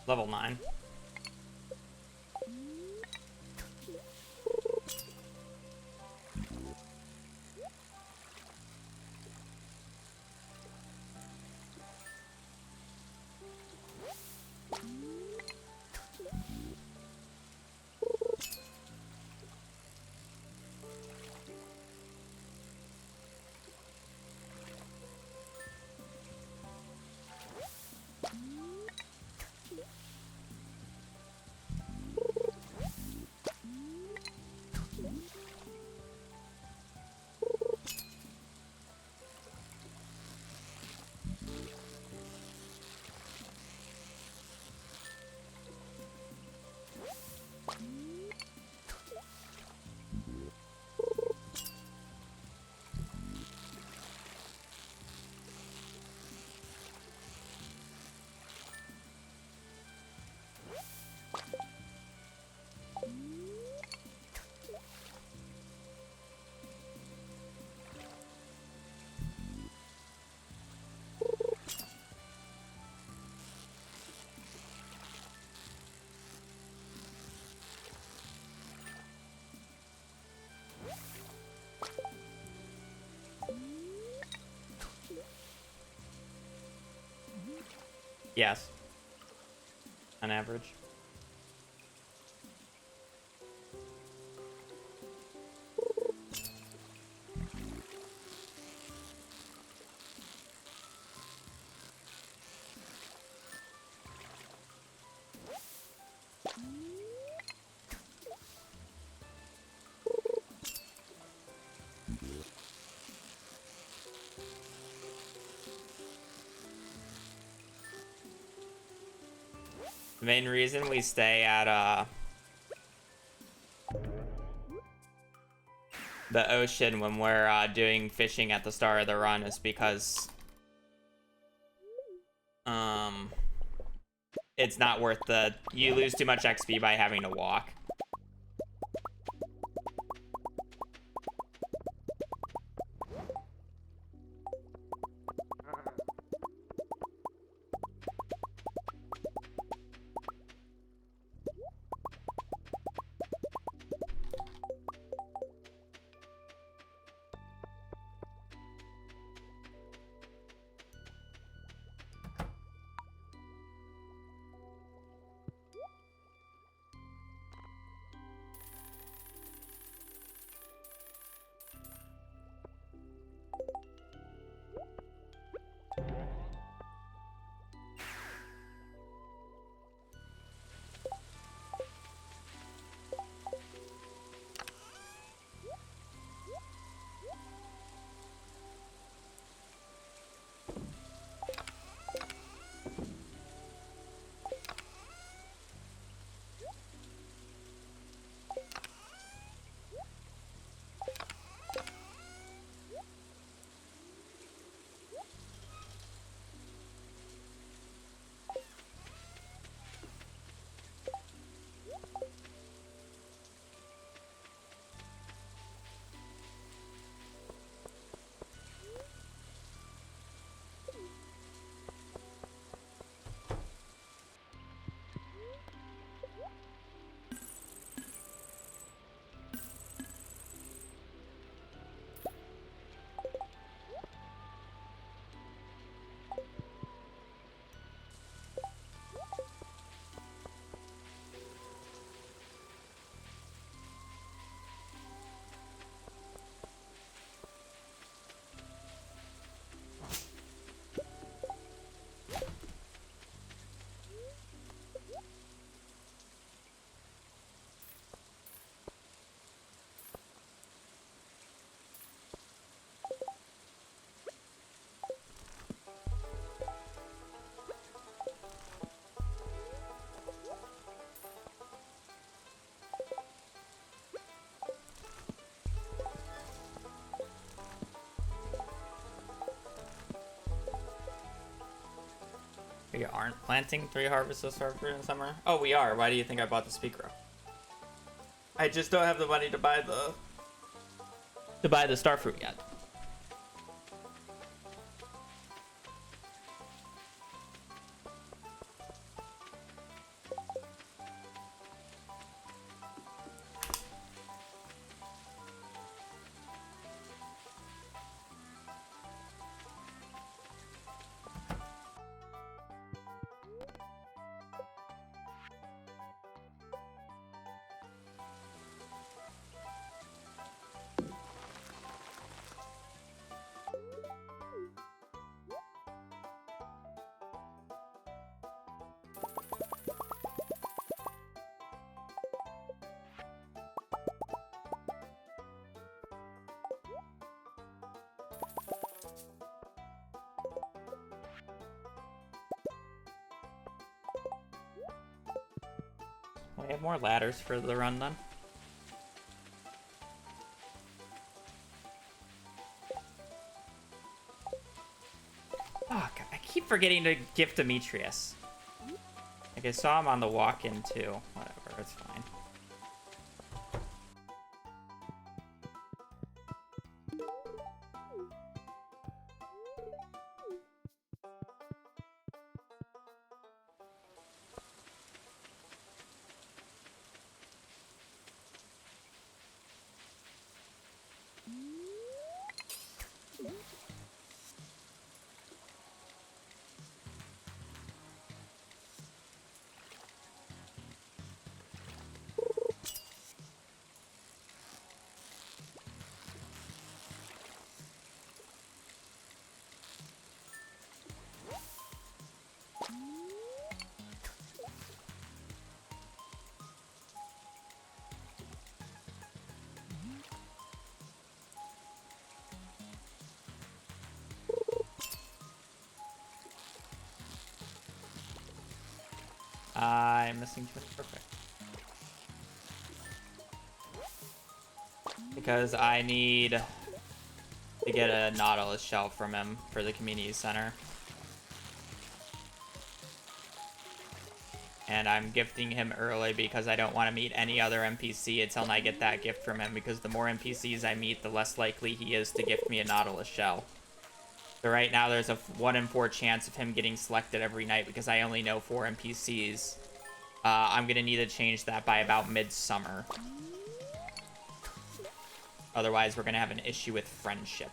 Level 9. Yes. On average. The main reason we stay at the ocean when we're doing fishing at the start of the run is because it's not worth you lose too much XP by having to walk. We aren't planting 3 harvests of starfruit in summer? Oh, we are. Why do you think I bought the speaker? I just don't have the money to buy the starfruit yet. We have more ladders for the run then. Fuck, I keep forgetting to gift Demetrius. Like I saw him on the walk-in too. Whatever, it's fine. I'm missing 2. Perfect. Because I need to get a Nautilus shell from him for the community center. And I'm gifting him early because I don't want to meet any other NPC until I get that gift from him, because the more NPCs I meet, the less likely he is to gift me a Nautilus shell. So right now there's a 1 in 4 chance of him getting selected every night because I only know 4 NPCs. I'm going to need to change that by about midsummer. Otherwise, we're going to have an issue with friendship.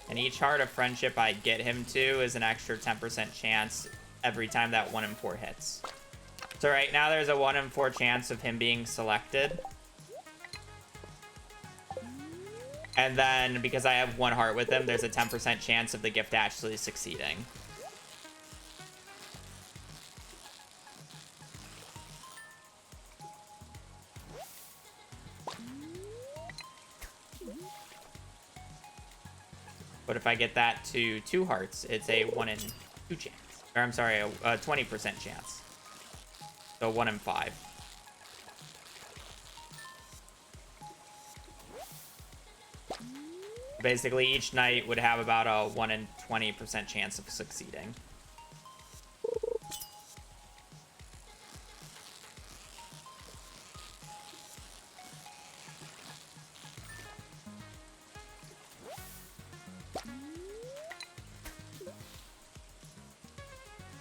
And each heart of friendship I get him to is an extra 10% chance every time that 1 in 4 hits. So right now there's a 1 in 4 chance of him being selected. And then because I have 1 heart with him, there's a 10% chance of the gift actually succeeding. But if I get that to 2 hearts, it's a 1 in 2 chance. Or I'm sorry, a 20% chance. So 1 in 5. Basically, each night would have about a 1 in 20% chance of succeeding.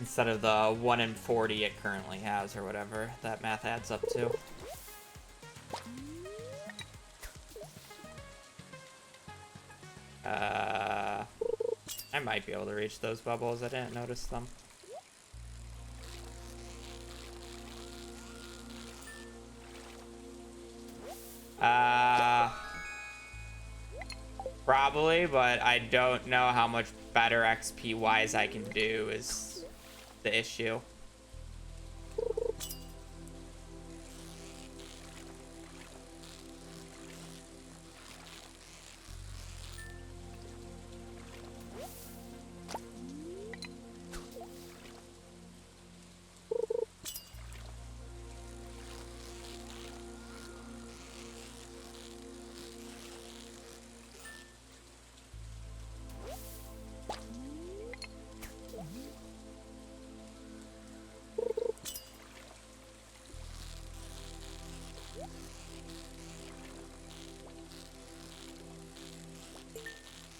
Instead of the 1 in 40 it currently has, or whatever that math adds up to. I might be able to reach those bubbles. I didn't notice them. Probably, but I don't know how much better XP-wise I can do is the issue.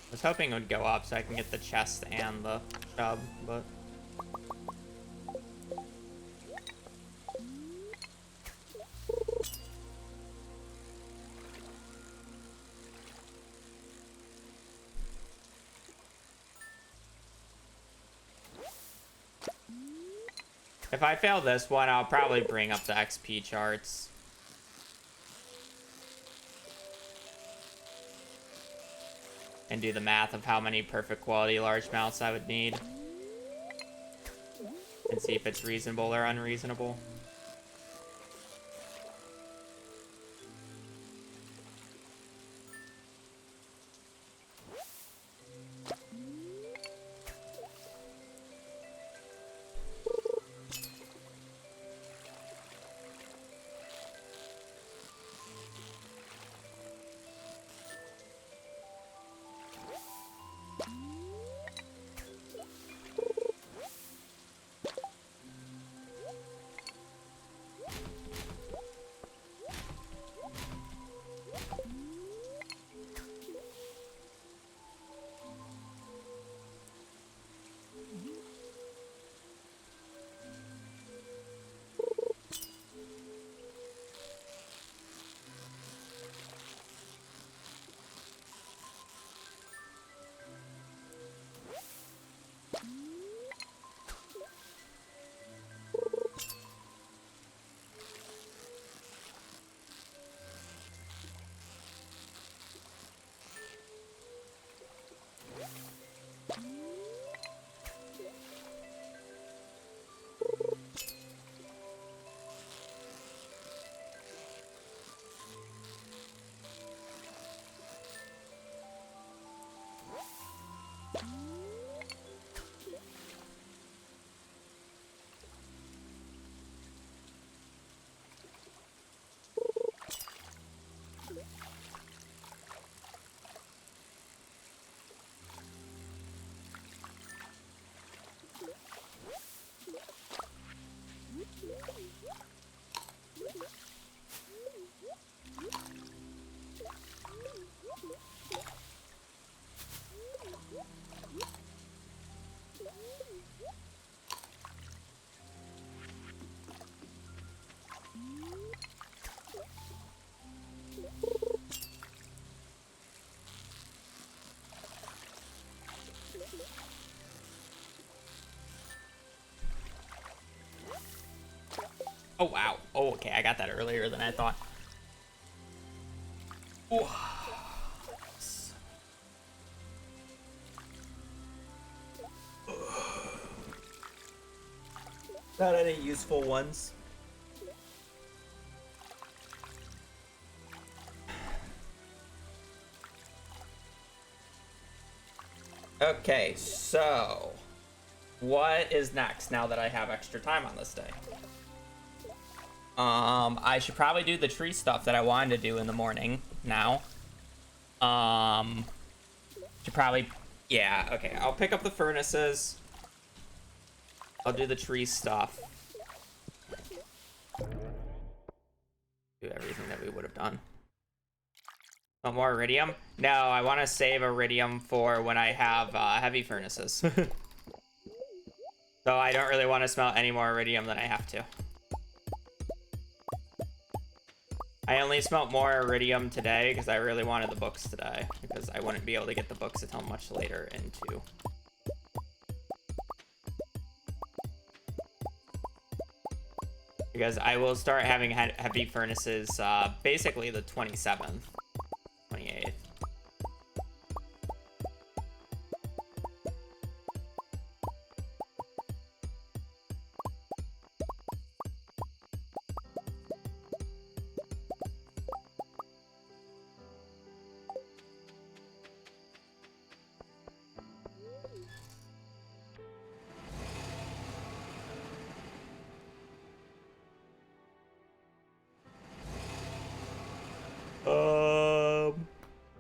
I was hoping it would go up so I can get the chest and the chub, but... If I fail this one, I'll probably bring up the XP charts. And do the math of how many perfect quality large mounts I would need. And see if it's reasonable or unreasonable. Oh, wow. Oh, okay. I got that earlier than I thought. Ooh. Not any useful ones. Okay, so what is next now that I have extra time on this day? I should probably do the tree stuff that I wanted to do in the morning now. Should probably, yeah, okay. I'll pick up the furnaces. I'll do the tree stuff. Do everything that we would have done. Want more iridium? No, I want to save iridium for when I have heavy furnaces. So I don't really want to smelt any more iridium than I have to. I only smelt more iridium today because I really wanted the books today. Because I wouldn't be able to get the books until much later into. Because I will start having heavy furnaces basically the 27th, 28th.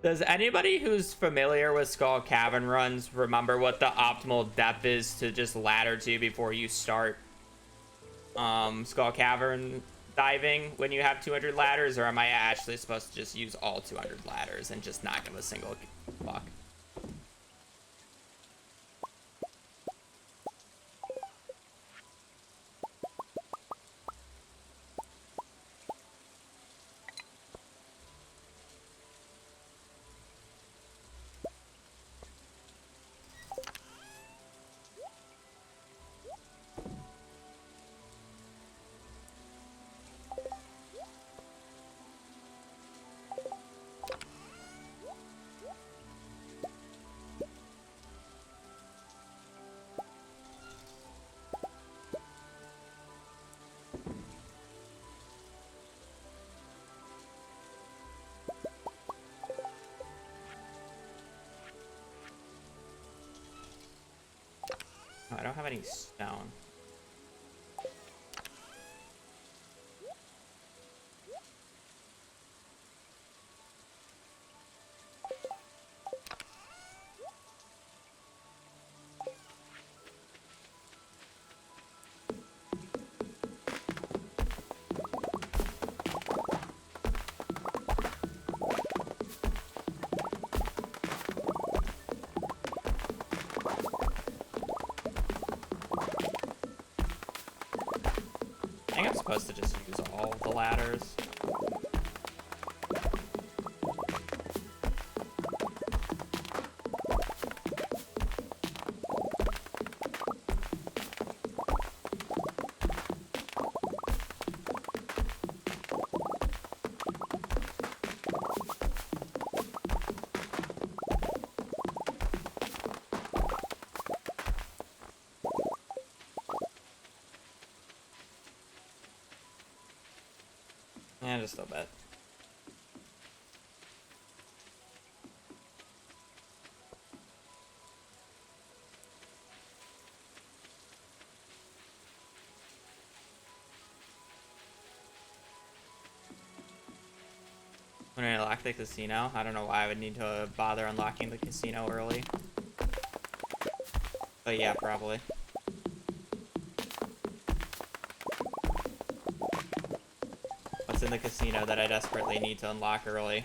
Does anybody who's familiar with Skull Cavern runs remember what the optimal depth is to just ladder to before you start Skull Cavern diving when you have 200 ladders, or am I actually supposed to just use all 200 ladders and just not give a single fuck? Oh, I don't have any stone. I think I'm supposed to just use all the ladders. Yeah, just a bit. When I unlock the casino, I don't know why I would need to bother unlocking the casino early. But yeah, probably. What's in the casino that I desperately need to unlock early?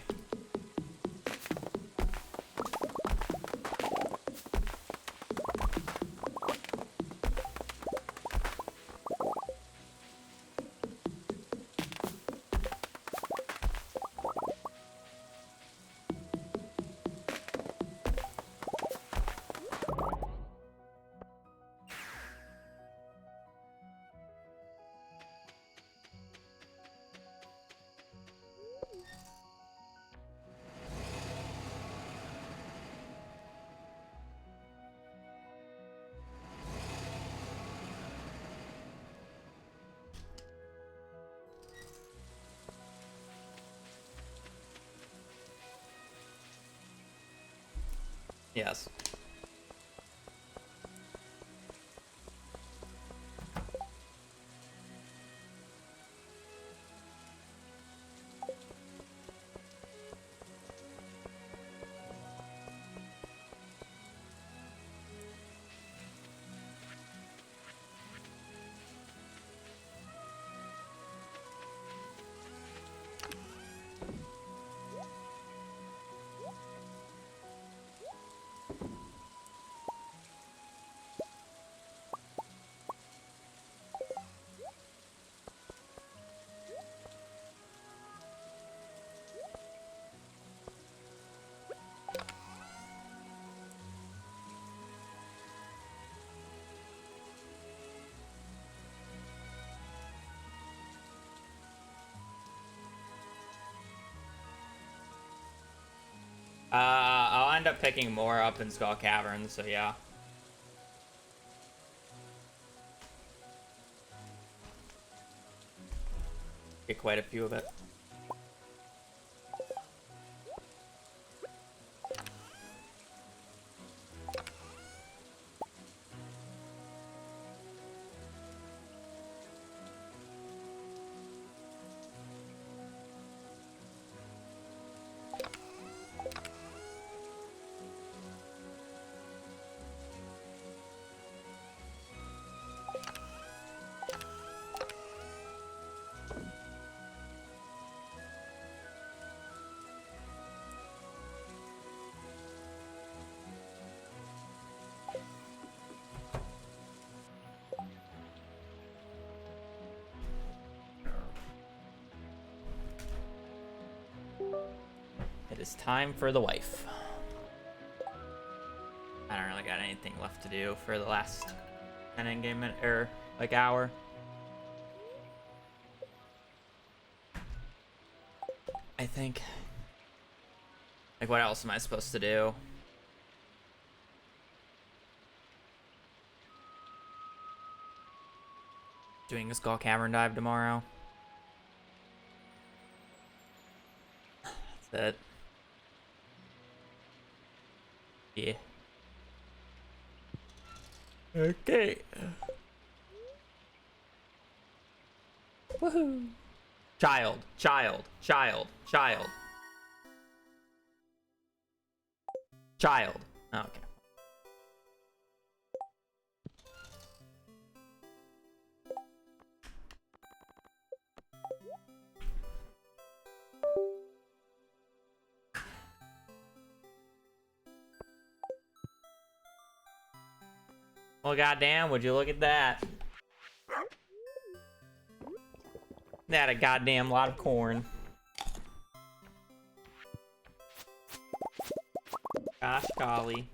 Yes. I'll end up picking more up in Skull Cavern, so yeah. Get quite a few of it. It is time for the wife. I don't really got anything left to do for the last 10 in-game minute, or like hour. I think. Like, what else am I supposed to do? Doing a Skull Cavern dive tomorrow. That's it. Yeah. Okay. Woohoo. Child, child, child, child. Child. Oh, okay. Well, goddamn, would you look at that? That a goddamn lot of corn. Gosh golly.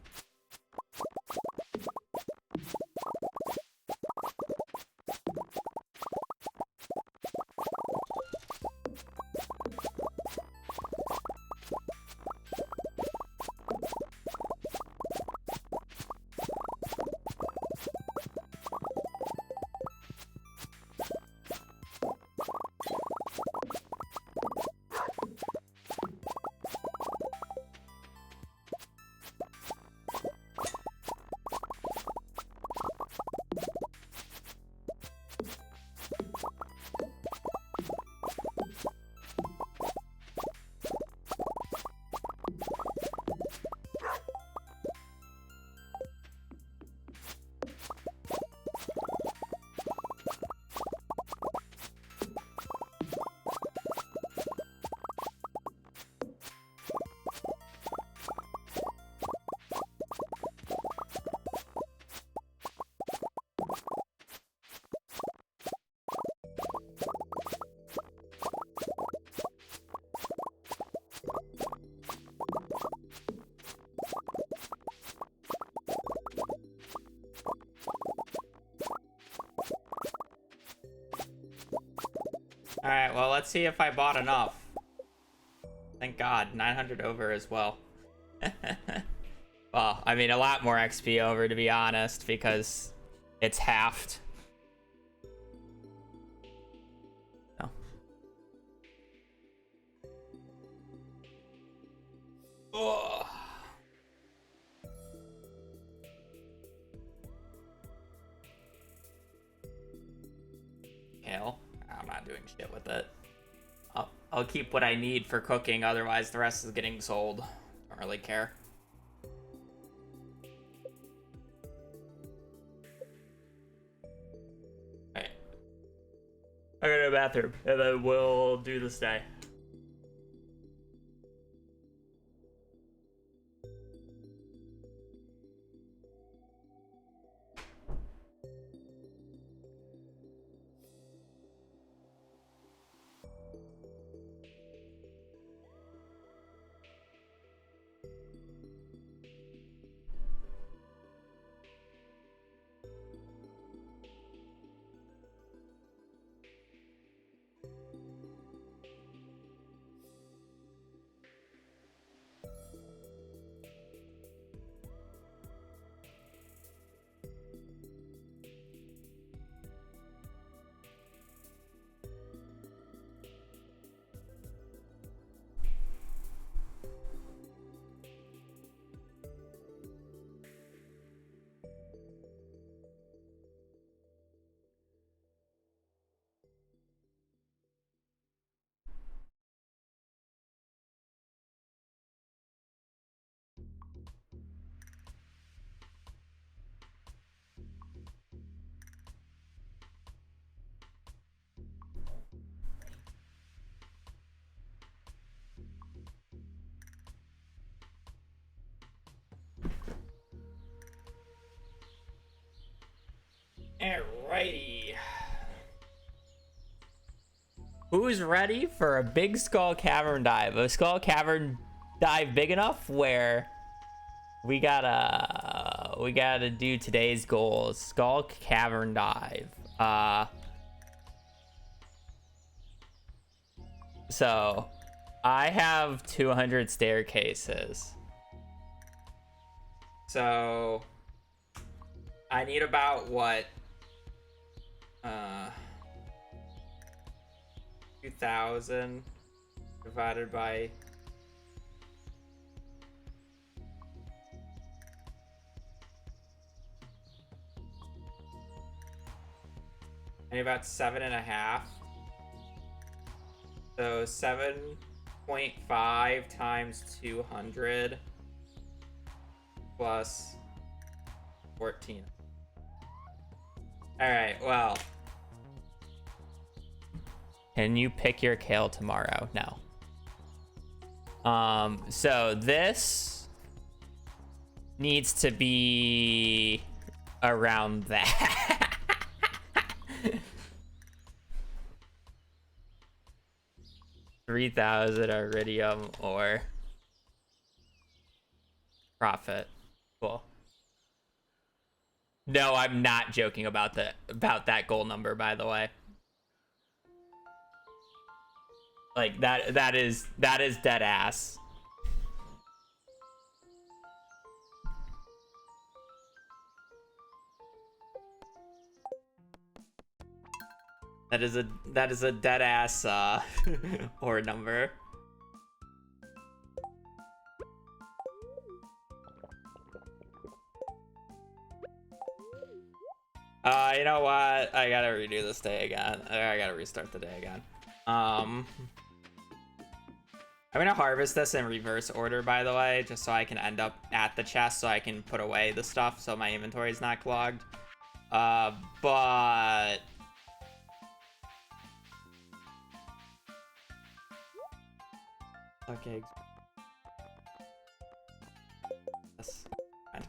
Alright, well, let's see if I bought enough. Thank God, 900 over as well. Well, I mean, a lot more XP over, to be honest, because it's halved. No. Oh. doing shit with it. I'll keep what I need for cooking, otherwise the rest is getting sold. Don't really care. Alright. I go to the bathroom, and then we'll do this day. Alrighty. Who's ready for a big skull cavern dive? A skull cavern dive big enough where we gotta do today's goals. Skull cavern dive. So I have 200 staircases. So I need about what? 2,000 divided by I need about 7.5. So 7.5 times 200 plus 14. All right, well. Can you pick your kale tomorrow? No. So this needs to be around that. 3,000 iridium or profit. Cool. No, I'm not joking about that goal number, by the way. Like that is dead ass. That is a dead ass or number. You know what? I gotta redo this day again. I gotta restart the day again. I'm gonna harvest this in reverse order, by the way, just so I can end up at the chest so I can put away the stuff so my inventory is not clogged. But okay. Yes. Fine.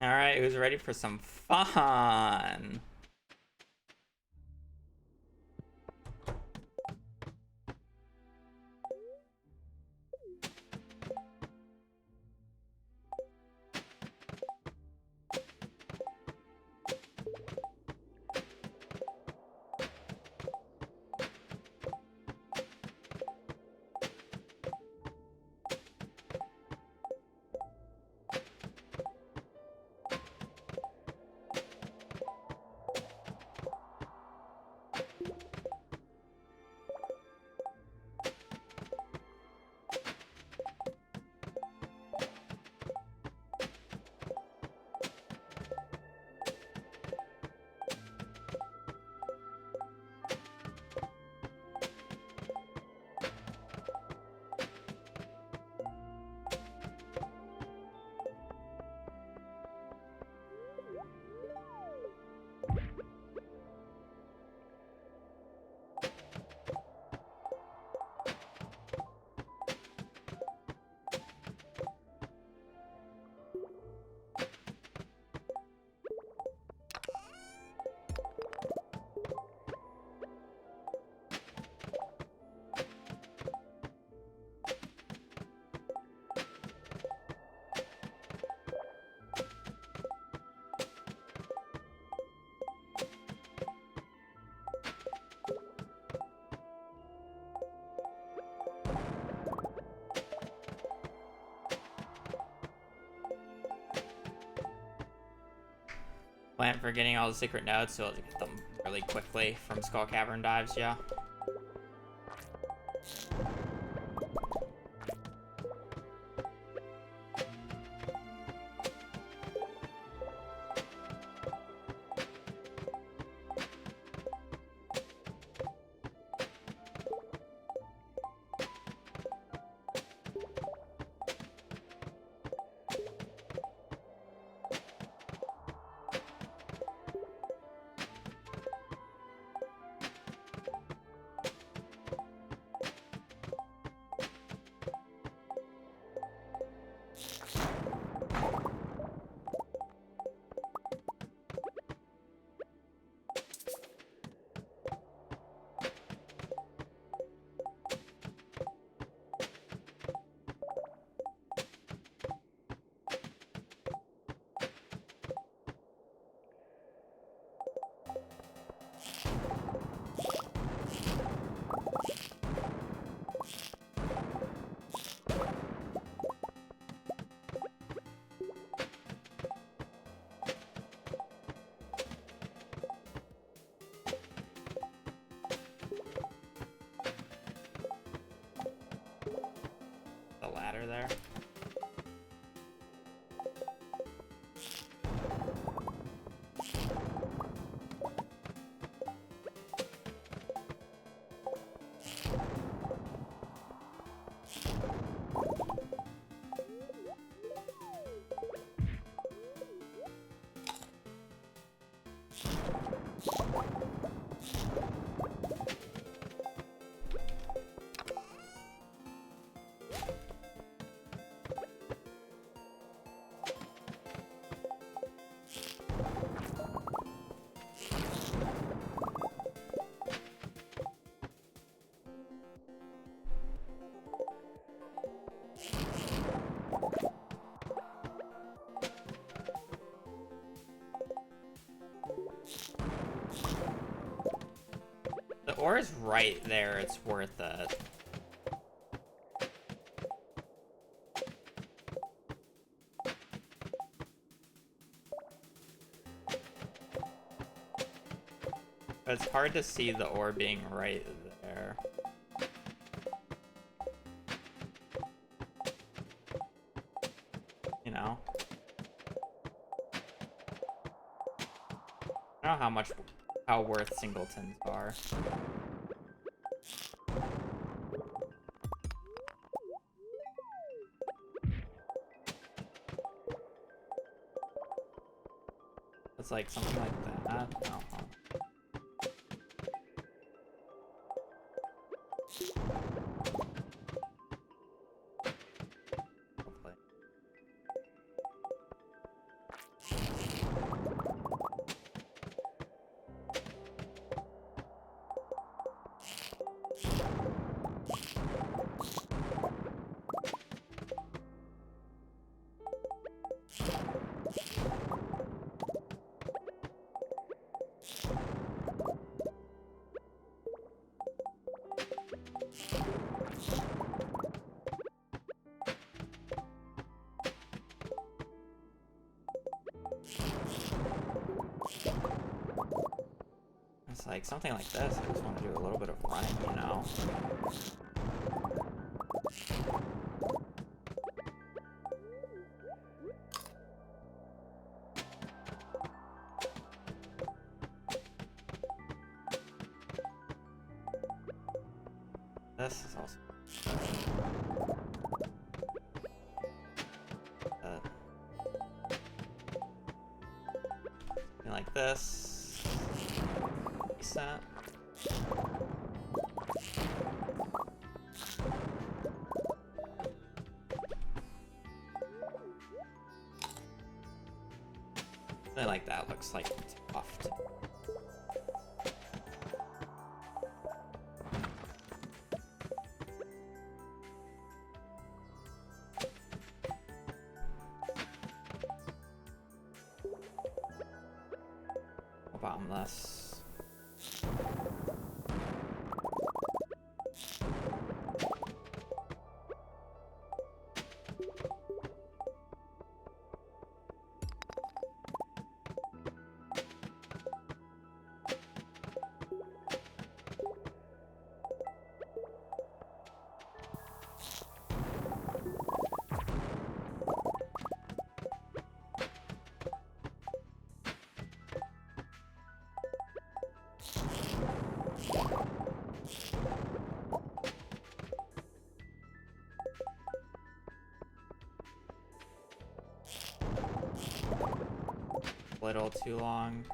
All right, who's ready for some fun? Plan for getting all the secret notes, so I'll get them really quickly from Skull Cavern dives, yeah. The ladder there. The ore is right there, it's worth it. But it's hard to see the ore being right there. You know? I don't know how worth singletons are. It's like something like that. Oh. Hopefully. like something like this. I just want to do a little bit of running, you know? This is also something like this. Decent. Something like that looks like tough. Bottomless. Little too long.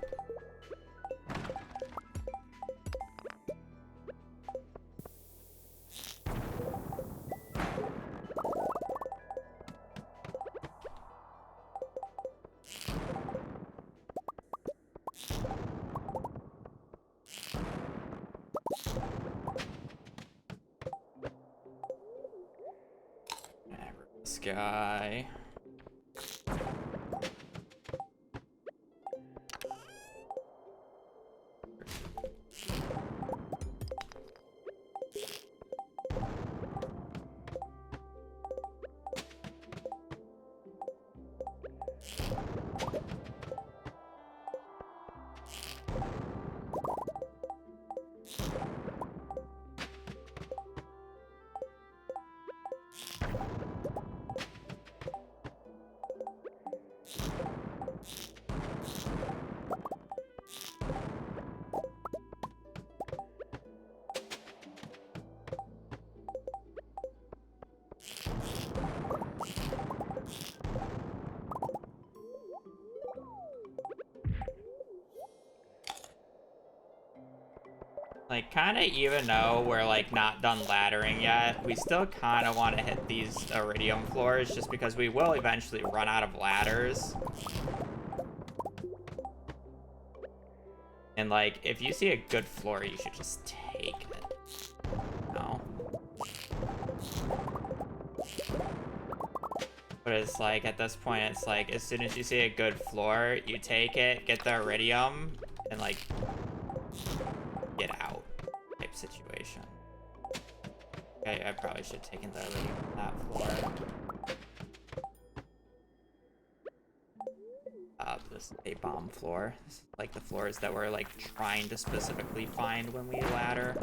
This guy. Like, kind of even though we're, like, not done laddering yet, we still kind of want to hit these iridium floors just because we will eventually run out of ladders. And, like, if you see a good floor, you should just take it. No. But it's like, at this point, it's like, as soon as you see a good floor, you take it, get the iridium, and, like, get out type situation. Okay, I probably should have taken the iridium from that floor. This is a bomb floor. This is like the floors that we're like trying to specifically find when we ladder.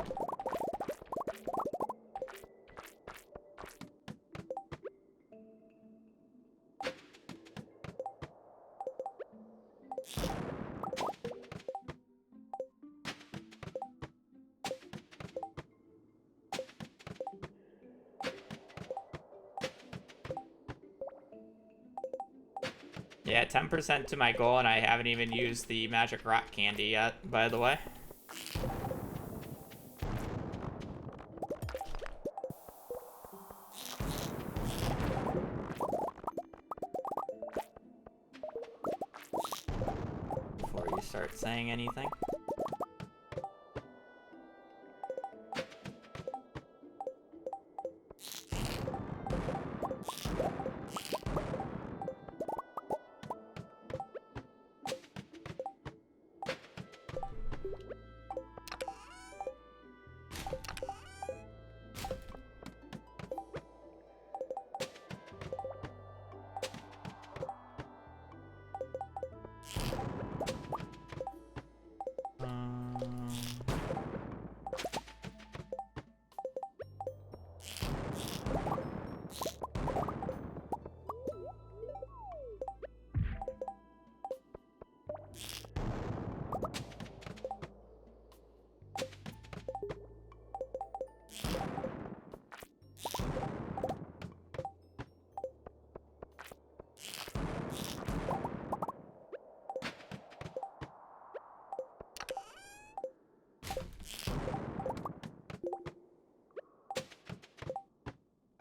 Yeah, 10% to my goal, and I haven't even used the magic rock candy yet, by the way. Before you start saying anything.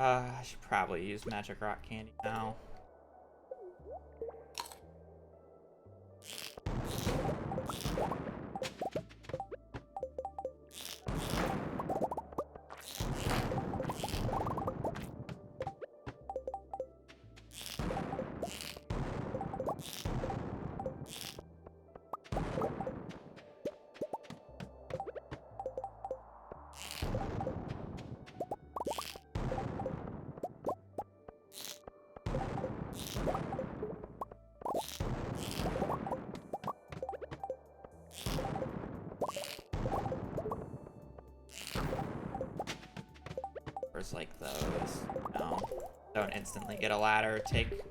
I should probably use magic rock candy now. Like those. No. Don't instantly get a ladder. Take.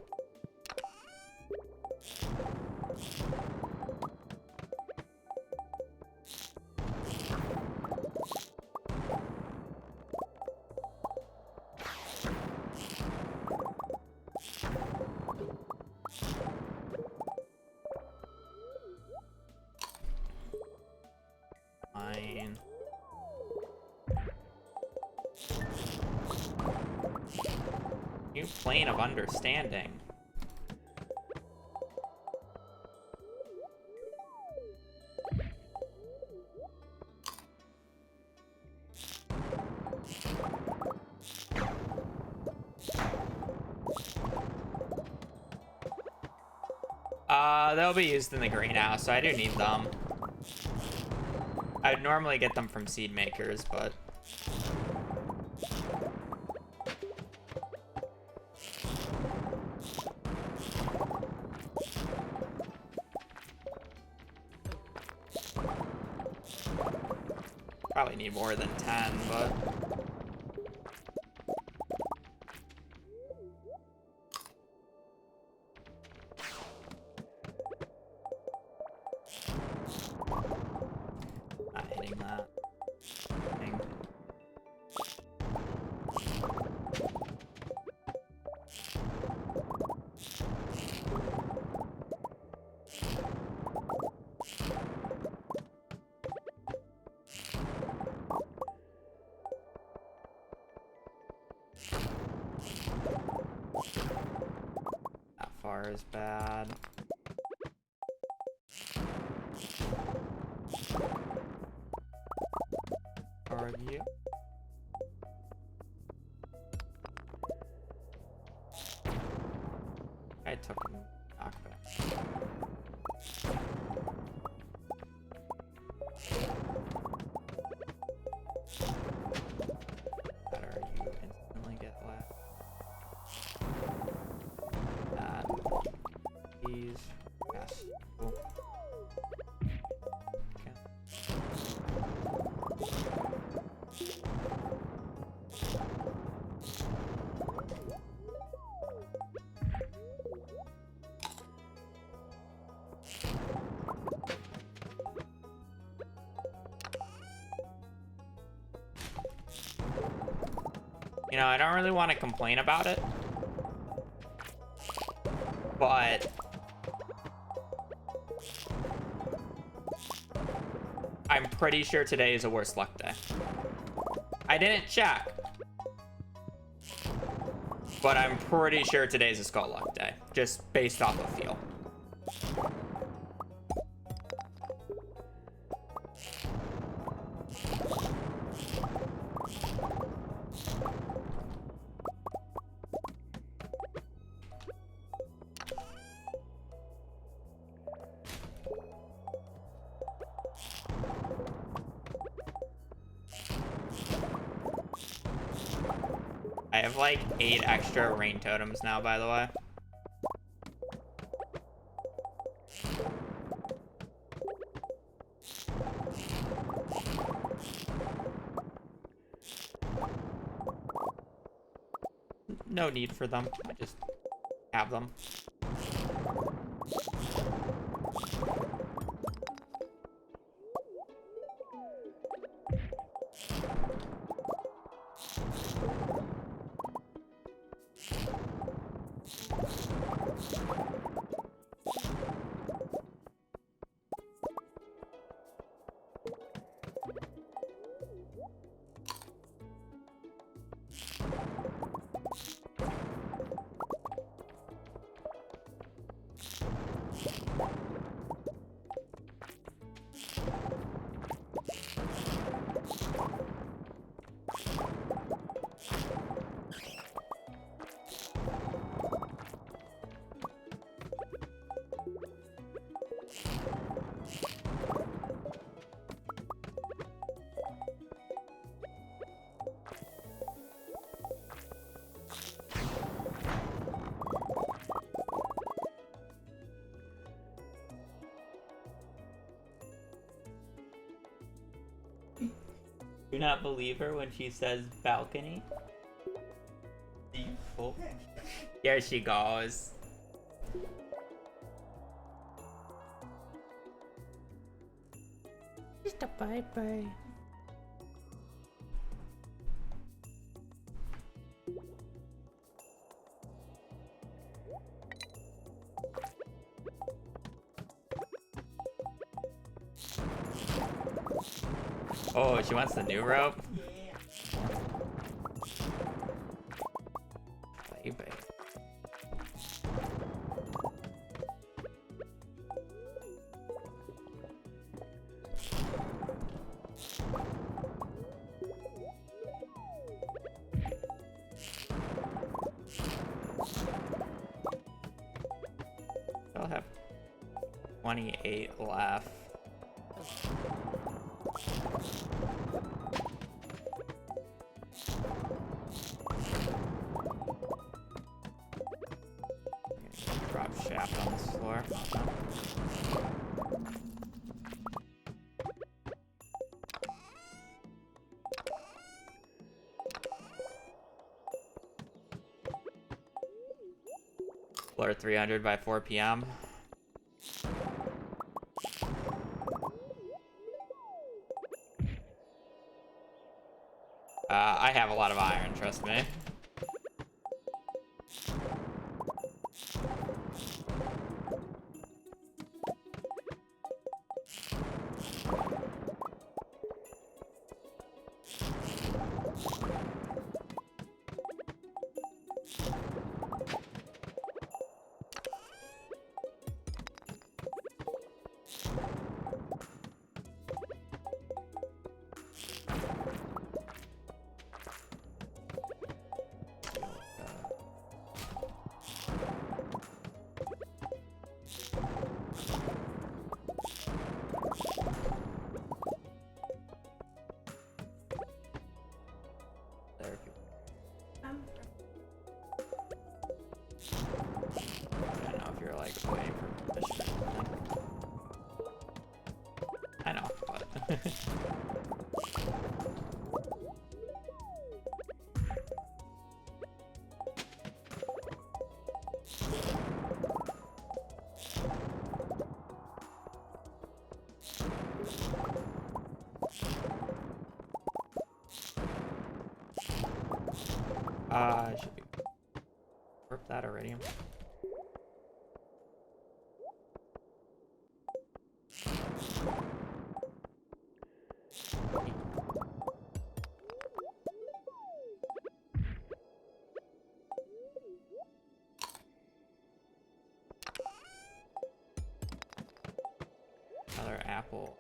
Fine. New plane of understanding. They'll be used in the greenhouse, so I do need them. I'd normally get them from seed makers, but probably need more than 10, but not hitting that. Dang. That far is bad. Are you? I took a knockback. Better you instantly get left. That. These. Yes. Cool. Okay. You know, I don't really want to complain about it, but I'm pretty sure today is a worse luck day. I didn't check, but I'm pretty sure today's a skull luck day, just based off of feel. I have like 8 extra rain totems now, by the way. No need for them. I just have them. not believe her when she says balcony? Default. Here she goes. Just a bye-bye. Oh, she wants the new rope? Baby. I'll have 28 left. Drop shaft on this floor. Floor 300 by 4 p.m. I have a lot of iron, trust me. I don't know if you're like waiting for permission or something. I know, but I should be rip that iridium. Another apple.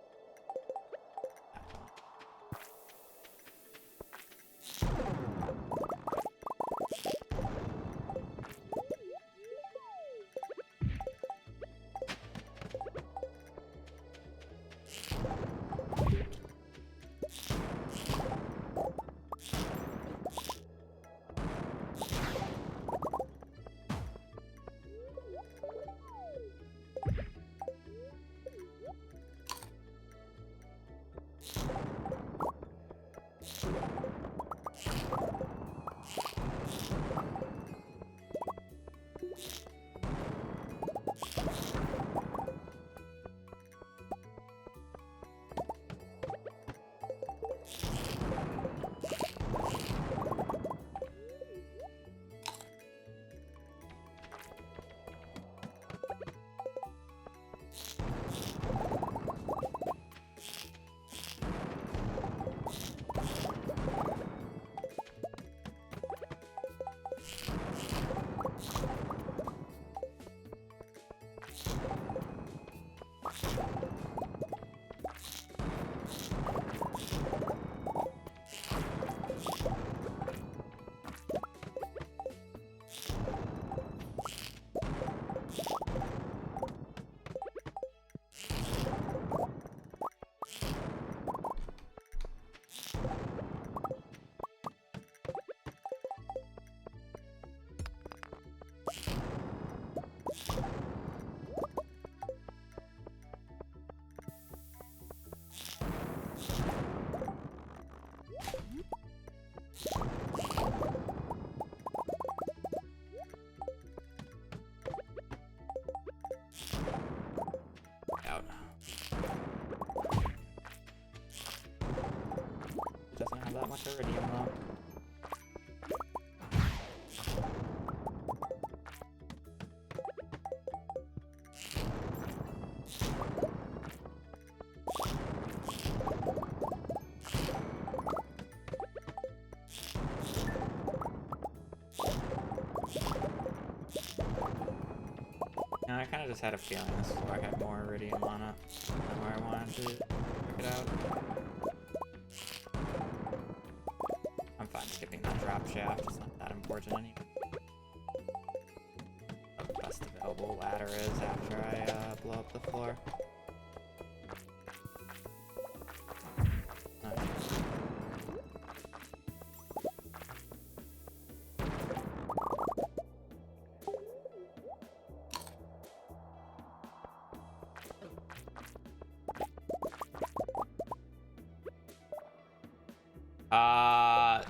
with Iridium though. No, I kind of just had a feeling this floor had more Iridium on it than where I wanted to check it out. I'm fine skipping that drop shaft, it's not that important anymore. What the best available ladder is after I blow up the floor. Nice.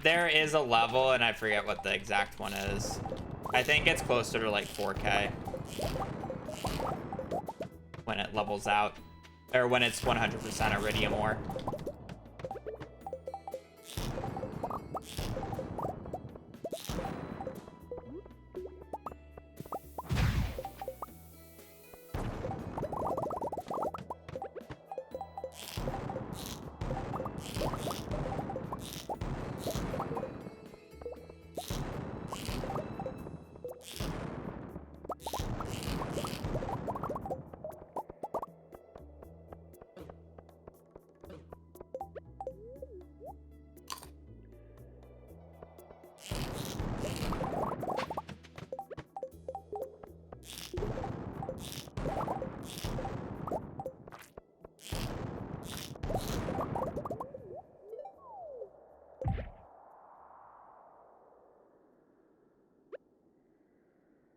There is a level, and I forget what the exact one is. I think it's closer to like 4K when it levels out, or when it's 100% Iridium ore.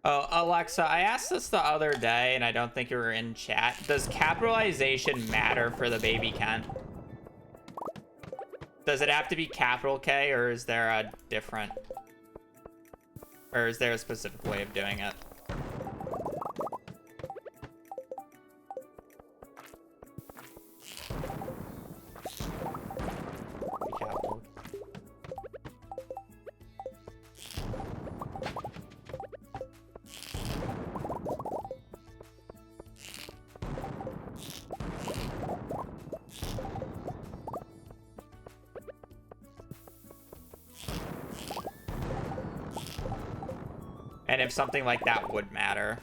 Oh, Alexa, I asked this the other day, and I don't think you were in chat. Does capitalization matter for the baby Ken? Does it have to be capital K, or is there a different... Or is there a specific way of doing it? Capital. And if something like that would matter.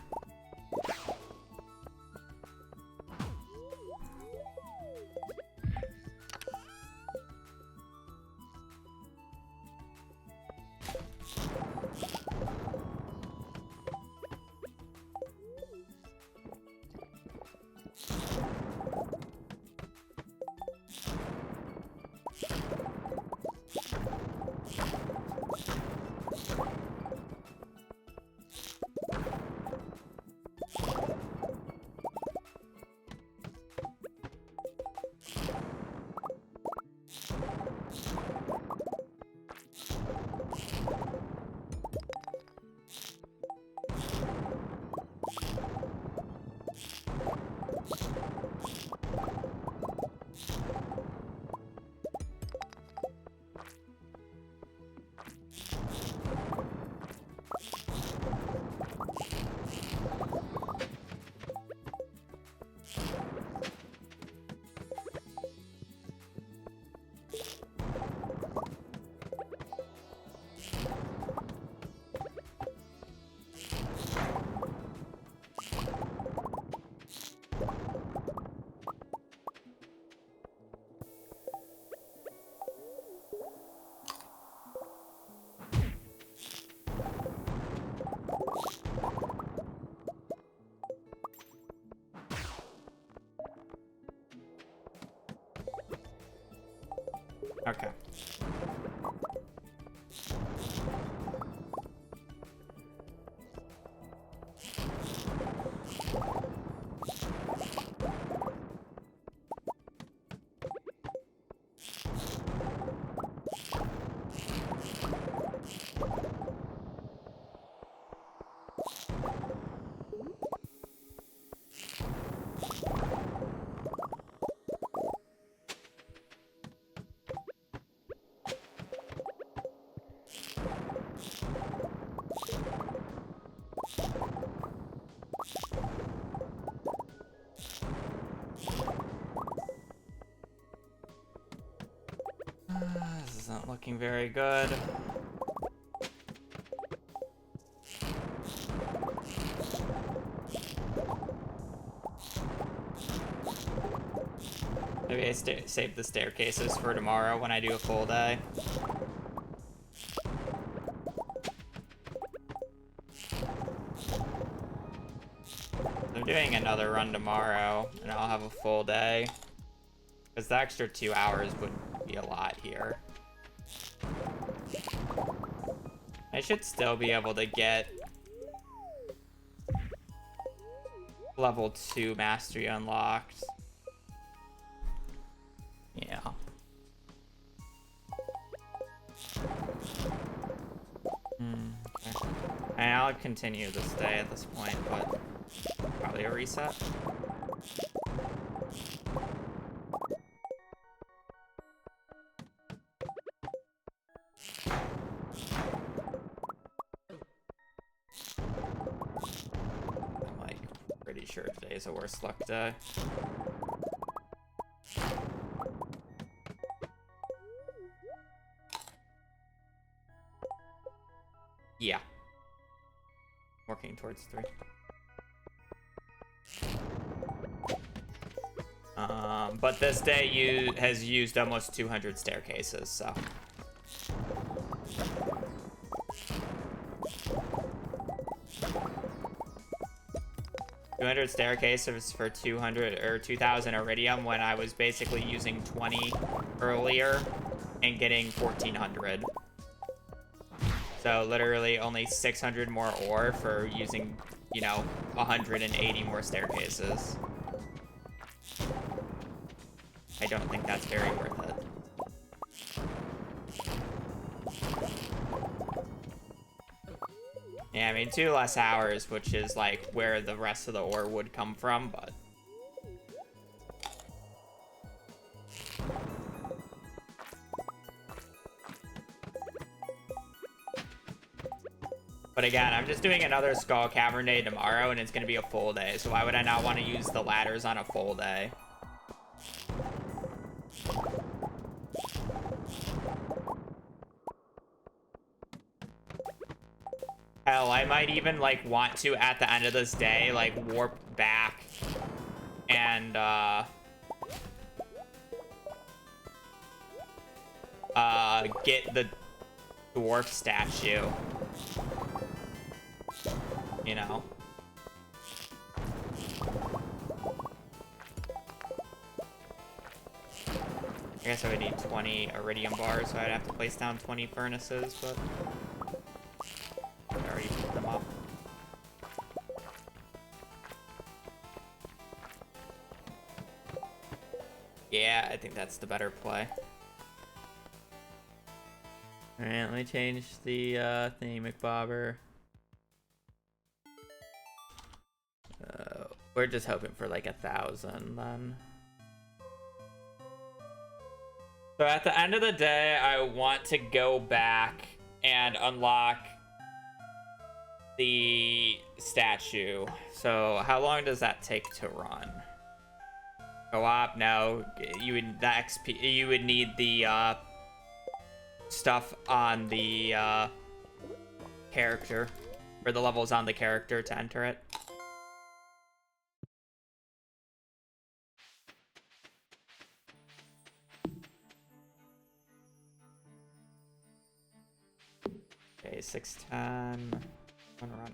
Okay. looking very good. Maybe I save the staircases for tomorrow when I do a full day. I'm doing another run tomorrow, and I'll have a full day. Because the extra 2 hours would be a lot here. I should still be able to get level 2 mastery unlocked. Yeah. Okay. And I'll continue this day at this point, but probably a reset. I'm like pretty sure today's a worse luck day. Yeah. Working towards 3. But this day has used almost 200 staircases, so. $200 staircases for 200 or 2,000 iridium when I was basically using 20 earlier and getting 1,400. So literally only 600 more ore for using, you know, 180 more staircases. I don't think that's very worth it. Yeah, I mean, 2 less hours, which is like where the rest of the ore would come from, but. But again, I'm just doing another Skull Cavern day tomorrow, and it's going to be a full day, so why would I not want to use the ladders on a full day? Hell, I might even, like, want to, at the end of this day, like, warp back and, get the dwarf statue. You know? I guess I would need 20 iridium bars, so I'd have to place down 20 furnaces, but I already put them up. Yeah, I think that's the better play. Alright, let me change the thingy McBobber. We're just hoping for like 1,000 then. So at the end of the day, I want to go back and unlock the statue. So how long does that take to run? Go up? No. You would the XP. You would need the stuff on the character, or the levels on the character to enter it. Okay, 610. One run.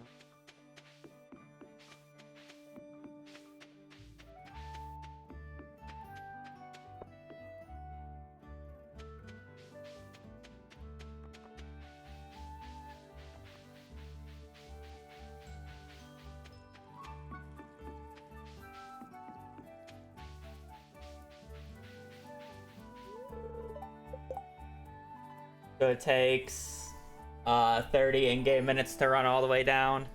So it takes 30 in-game minutes to run all the way down.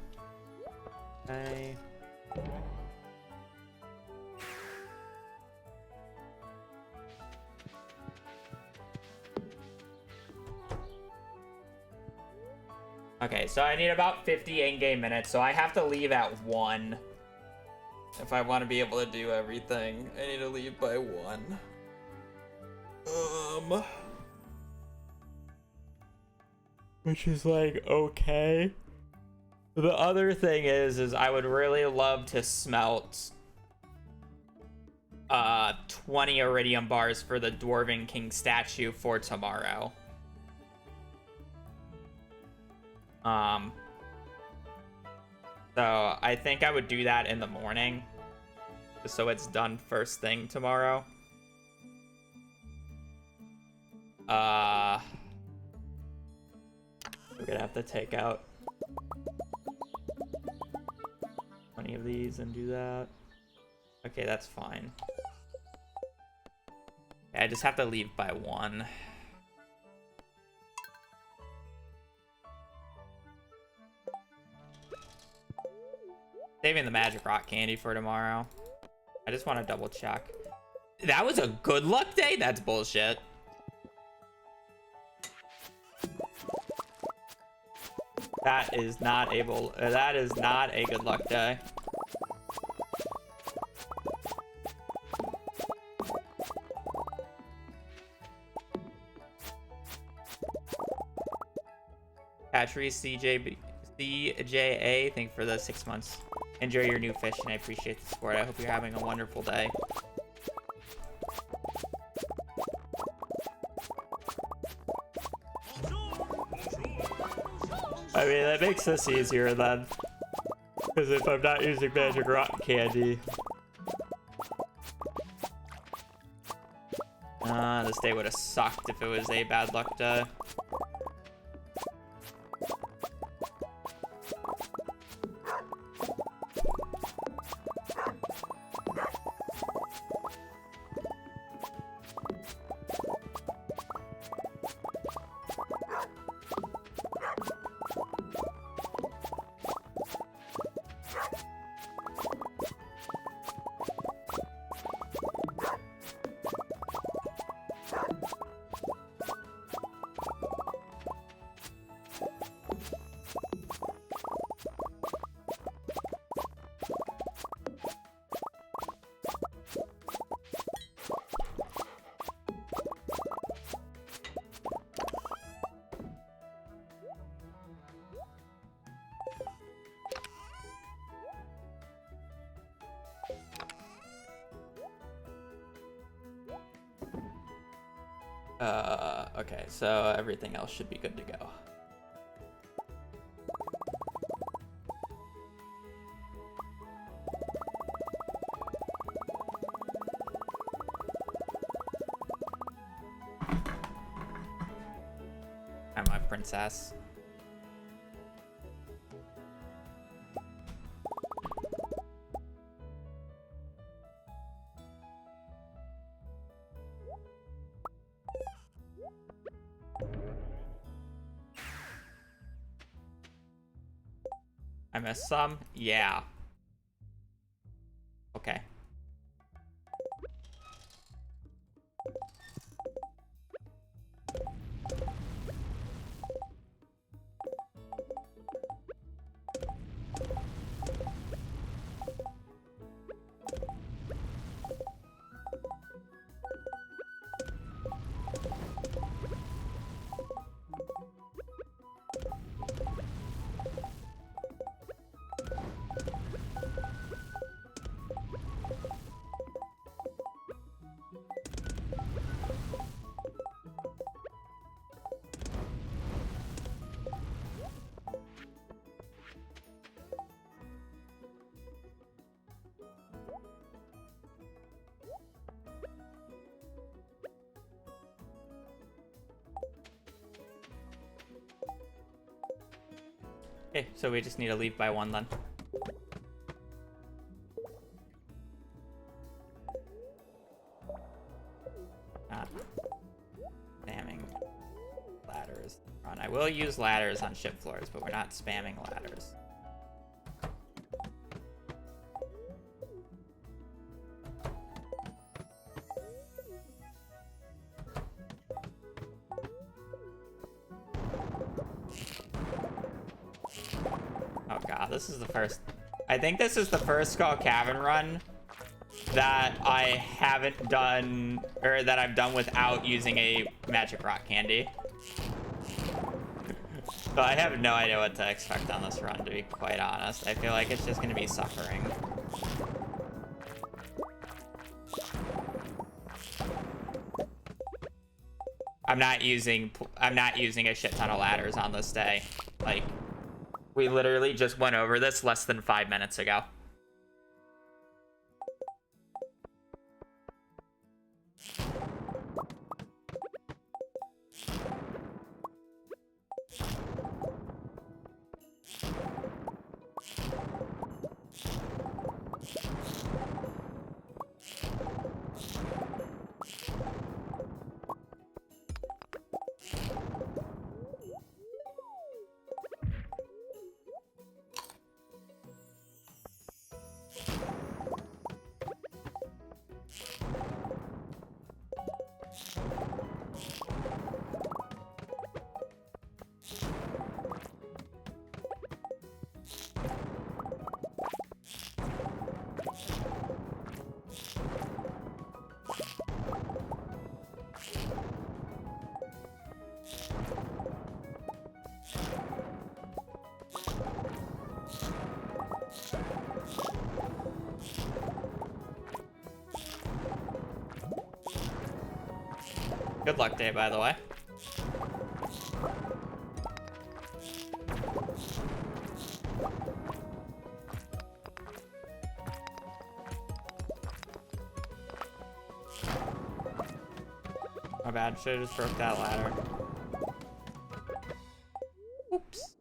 Okay. Okay, so I need about 50 in-game minutes, so I have to leave at 1. If I want to be able to do everything, I need to leave by 1. which is like okay. The other thing is I would really love to smelt 20 iridium bars for the Dwarven King statue for tomorrow. So I think I would do that in the morning, just so it's done first thing tomorrow. We're gonna have to take out 20 of these and do that. Okay, that's fine. I just have to leave by 1. Saving the magic rock candy for tomorrow. I just want to double check. That was a good luck day? That's bullshit. That is not a good luck day. Patrice CJA, thank you for the 6 months. Enjoy your new fish, and I appreciate the support. I hope you're having a wonderful day. I mean, that makes this easier then. Because if I'm not using magic rock candy. This day would have sucked if it was a bad luck day. Okay, so everything else should be good to go. I'm a princess. I missed some? Yeah. Okay. Okay, so we just need to leave by 1 then. Not spamming ladders. I will use ladders on ship floors, but we're not spamming ladders. This is the first. I think this is the first Skull Cavern run that I haven't done, or that I've done without using a magic rock candy. So I have no idea what to expect on this run, to be quite honest. I feel like it's just going to be suffering. I'm not using a shit ton of ladders on this day. Like, we literally just went over this less than 5 minutes ago. Good luck day, by the way. My bad, should've just broke that ladder. Oops.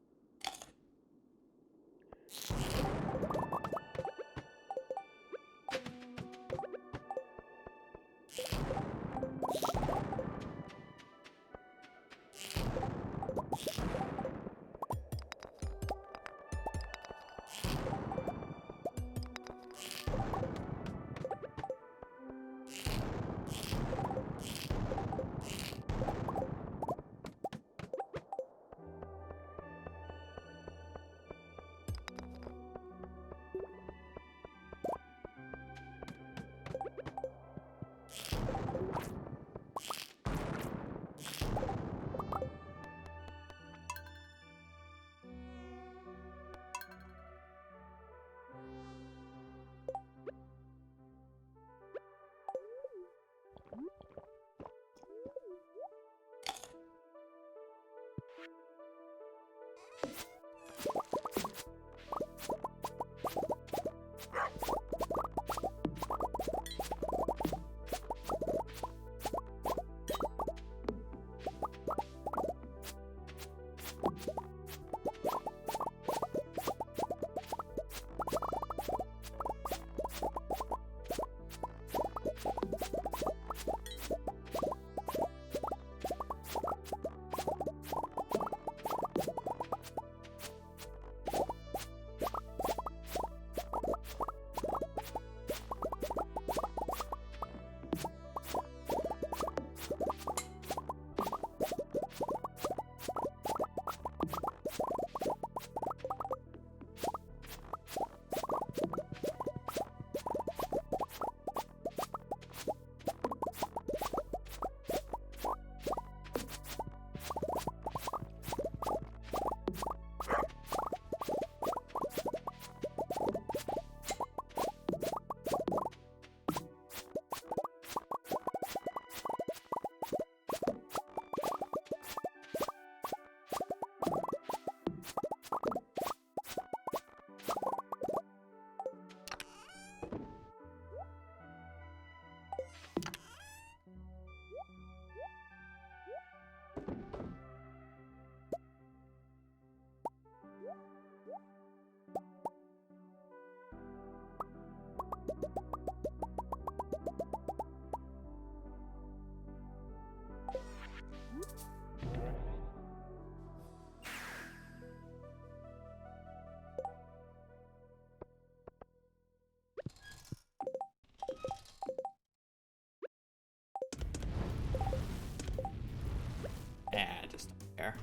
Yeah, I just don't care.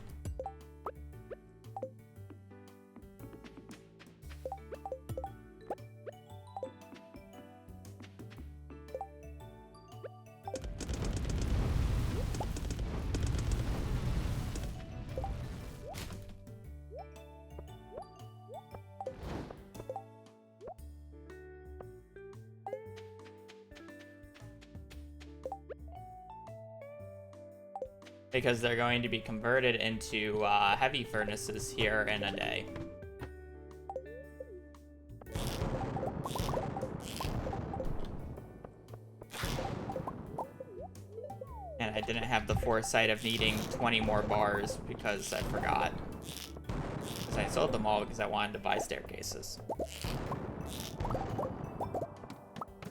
because they're going to be converted into heavy furnaces here in a day. And I didn't have the foresight of needing 20 more bars because I forgot. Because I sold them all because I wanted to buy staircases.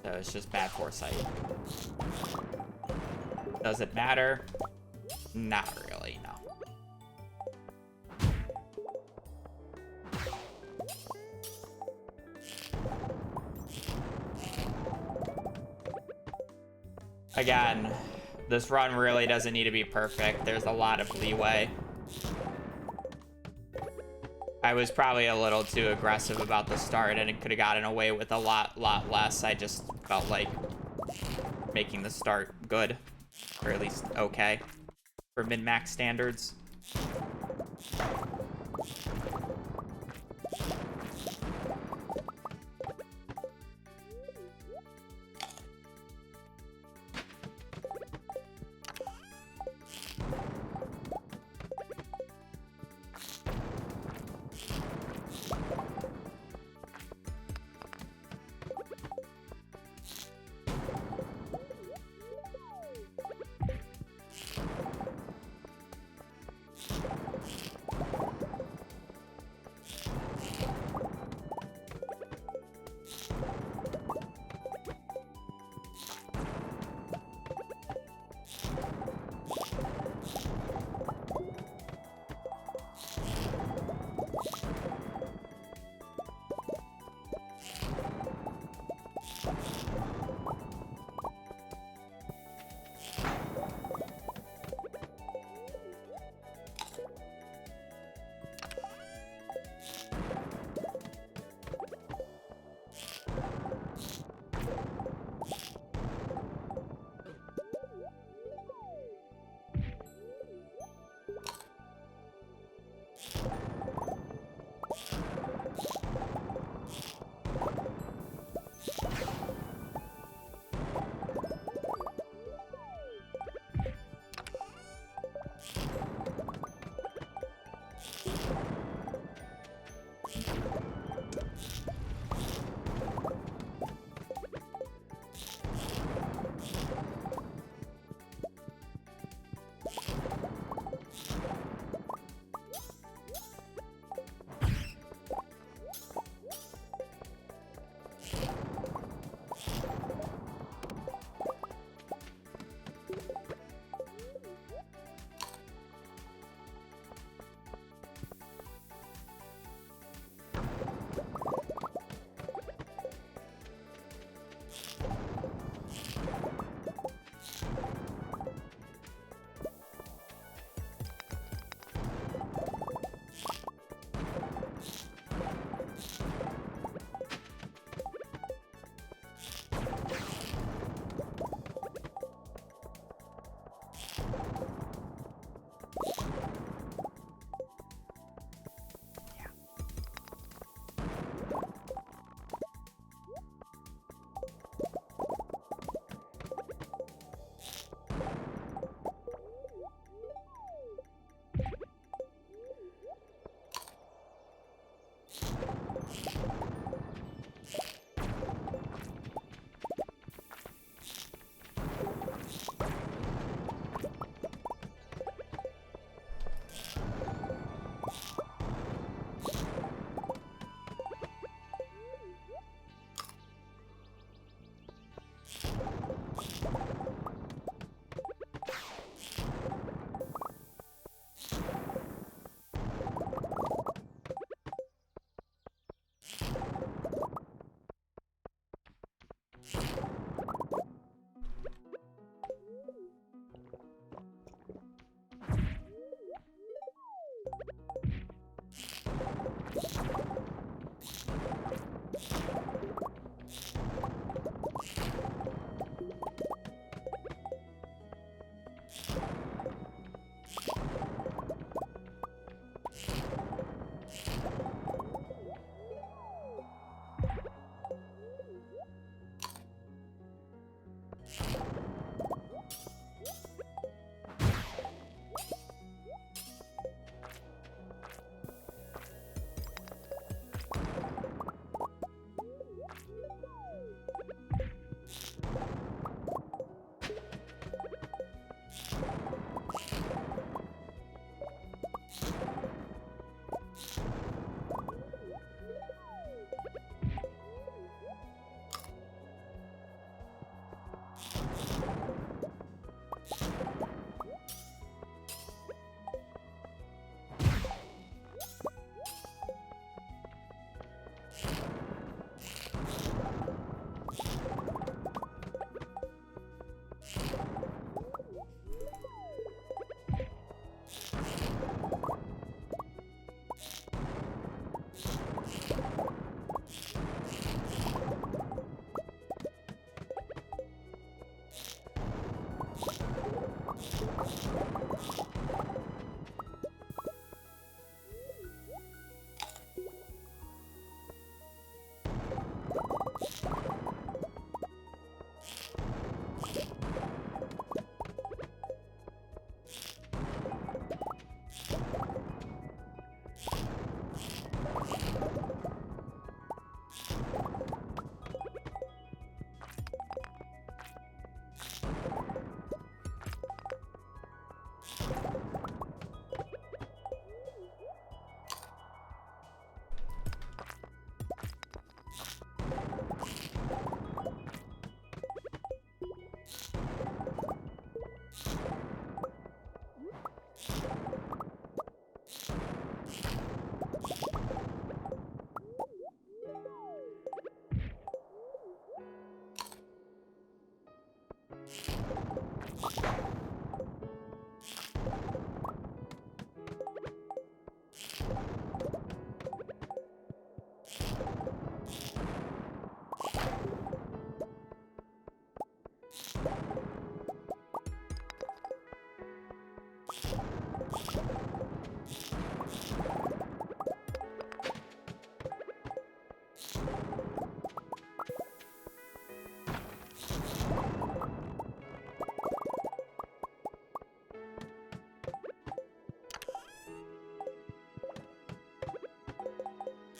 So it's just bad foresight. Does it matter? Not really, no. Again, this run really doesn't need to be perfect. There's a lot of leeway. I was probably a little too aggressive about the start, and it could have gotten away with a lot less. I just felt like making the start good, or at least okay, for min-max standards.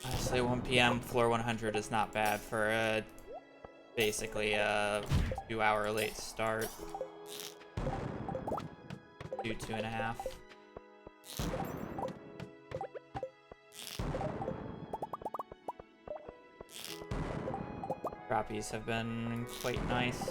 Honestly, 1 p.m. floor 100 is not bad for basically a 2-hour late start. 2.5. Crappies have been quite nice.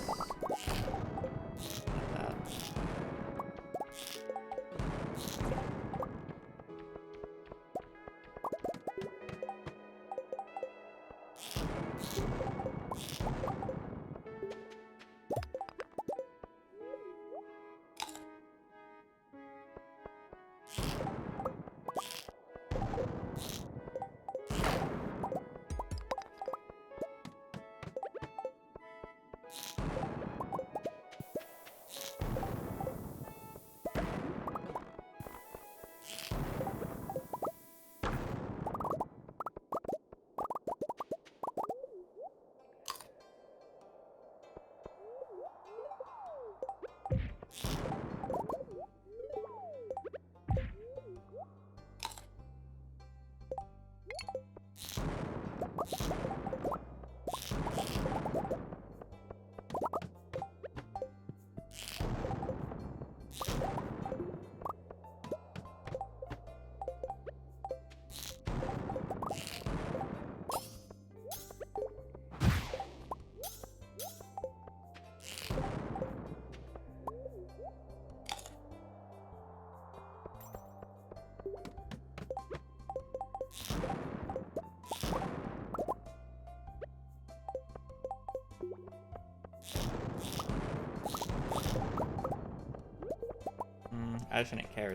I shouldn't care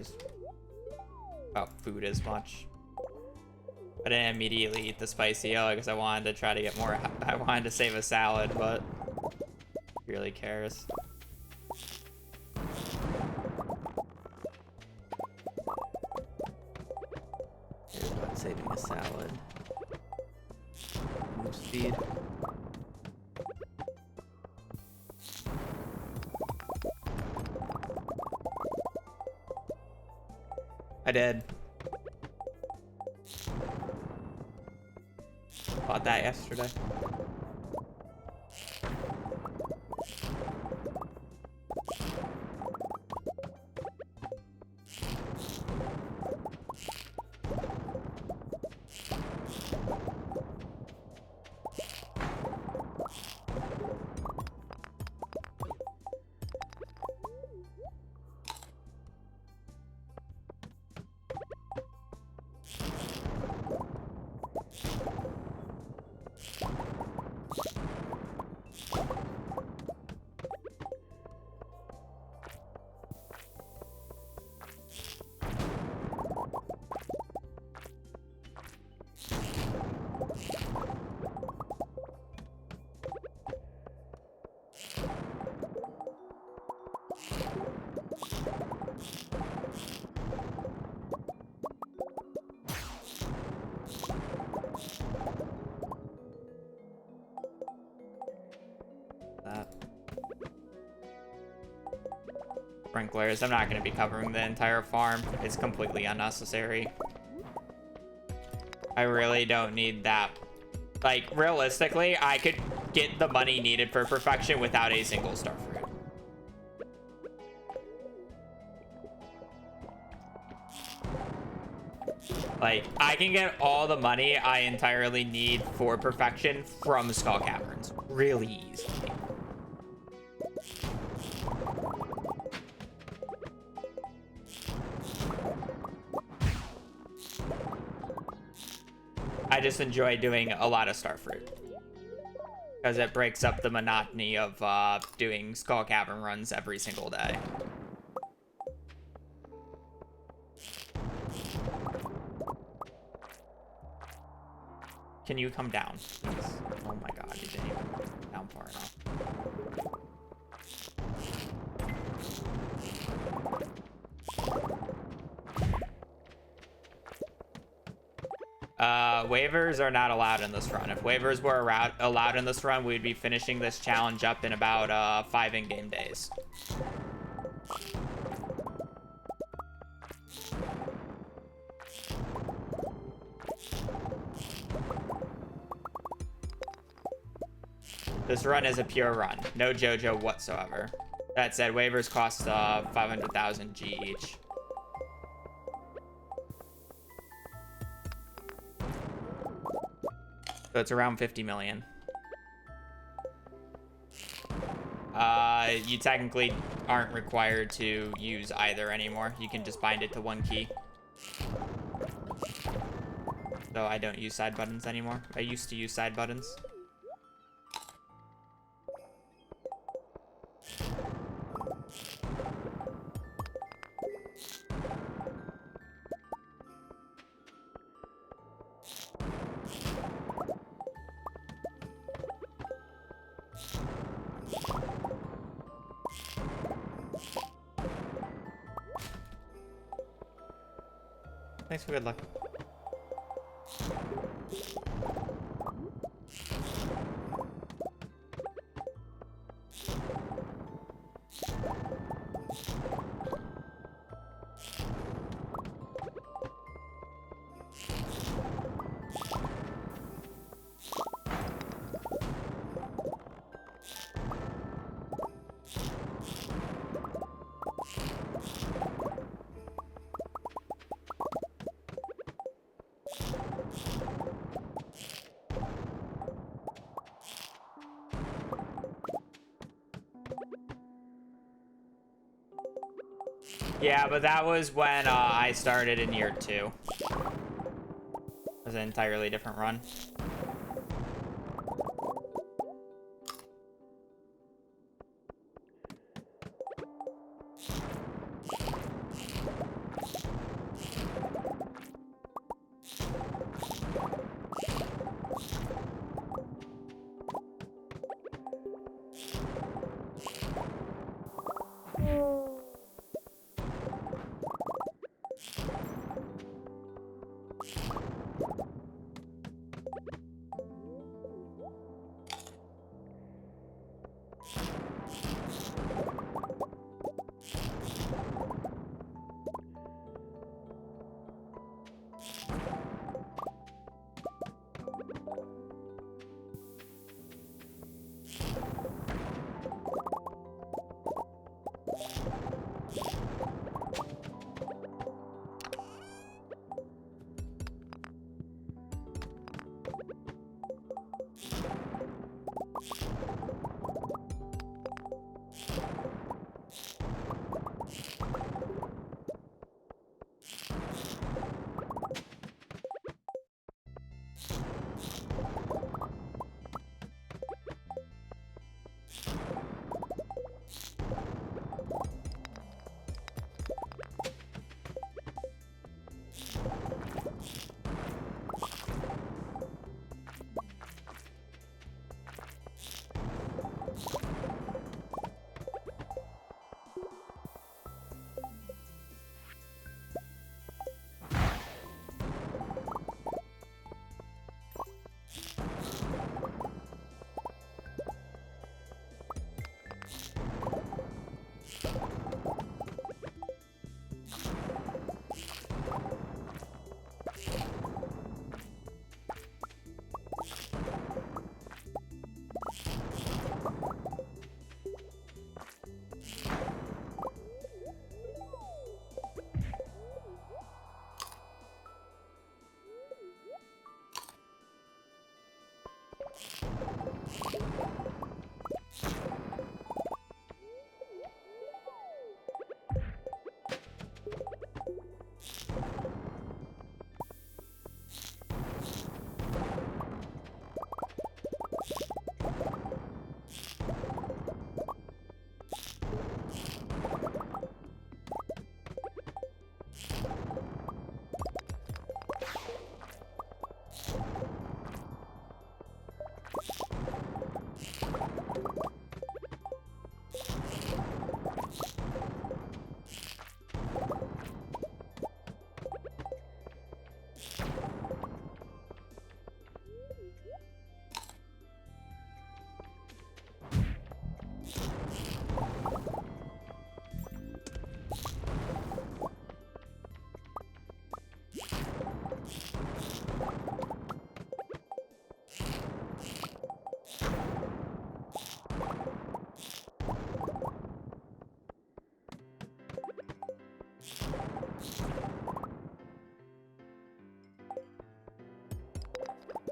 about food as much. I didn't immediately eat the spicy yellow because I wanted to try to get more. I wanted to save a salad, but who really cares? Here's what saving a salad. Move speed. I did. Bought that yesterday. sprinklers. I'm not going to be covering the entire farm. It's completely unnecessary. I really don't need that. Like, realistically, I could get the money needed for perfection without a single starfruit. Like, I can get all the money I entirely need for perfection from Skull Caverns. Really easily. I just enjoy doing a lot of starfruit. Because it breaks up the monotony of doing Skull Cavern runs every single day. Can you come down, please? Oh my god, you didn't even come down far enough. Waivers are not allowed in this run. If waivers were allowed in this run, we'd be finishing this challenge up in about 5 in-game days. This run is a pure run. No JoJo whatsoever. That said, waivers cost 500,000 G each. So it's around 50 million. You technically aren't required to use either anymore. You can just bind it to one key. So I don't use side buttons anymore. I used to use side buttons. Thanks for good luck. Yeah, but that was when I started in year 2. It was an entirely different run.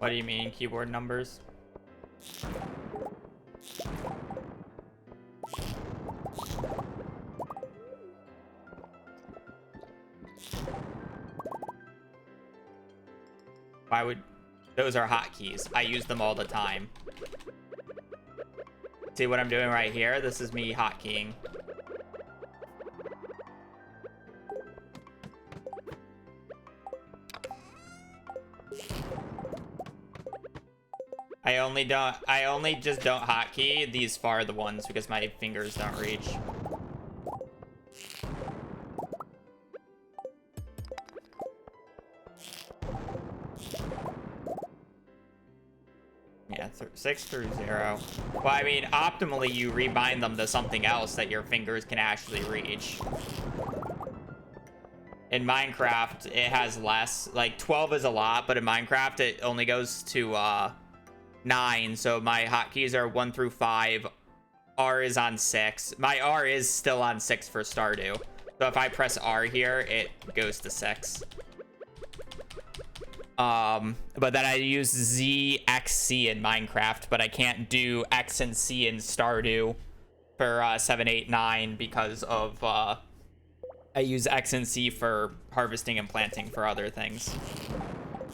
What do you mean, keyboard numbers? Why would... Those are hotkeys. I use them all the time. See what I'm doing right here? This is me hotkeying. I only just don't hotkey these farther ones because my fingers don't reach. Yeah, 6 through 0. Well, I mean, optimally, you rebind them to something else that your fingers can actually reach. In Minecraft, it has less. Like, 12 is a lot, but in Minecraft, it only goes to 9. So my hotkeys are 1 through 5. R is on 6. My R is still on 6 for Stardew. So if I press R here, it goes to 6. But then I use Z, X, C in Minecraft, but I can't do X and C in Stardew for 7, 8, 9 because of I use X and C for harvesting and planting for other things.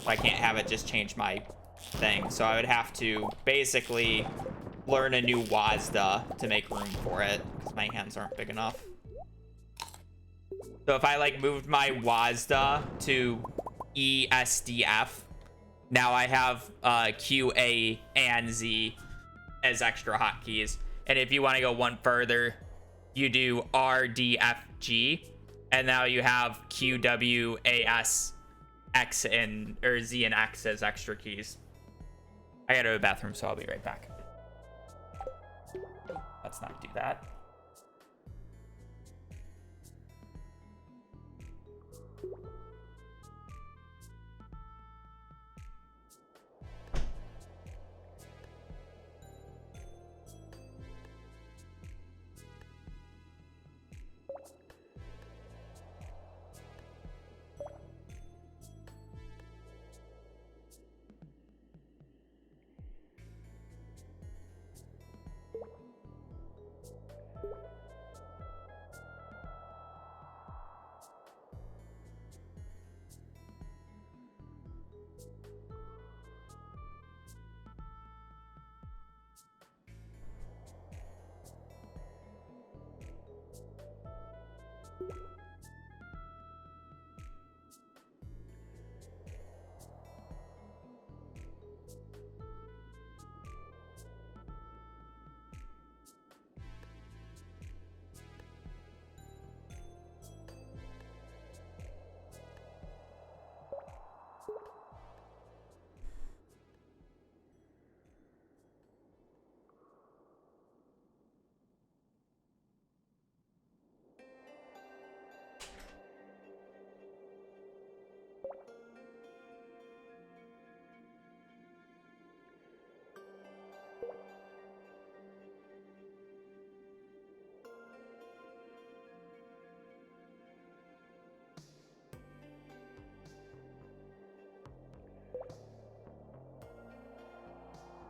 So I can't have it just change my thing. So I would have to basically learn a new WASD to make room for it because my hands aren't big enough. So if I like moved my WASD to ESDF, now I have Q, A, and Z as extra hotkeys. And if you want to go one further, you do R, D, F, G, and now you have Q, W, A, S, X, and or Z and X as extra keys. I gotta go to the bathroom, so I'll be right back. Let's not do that.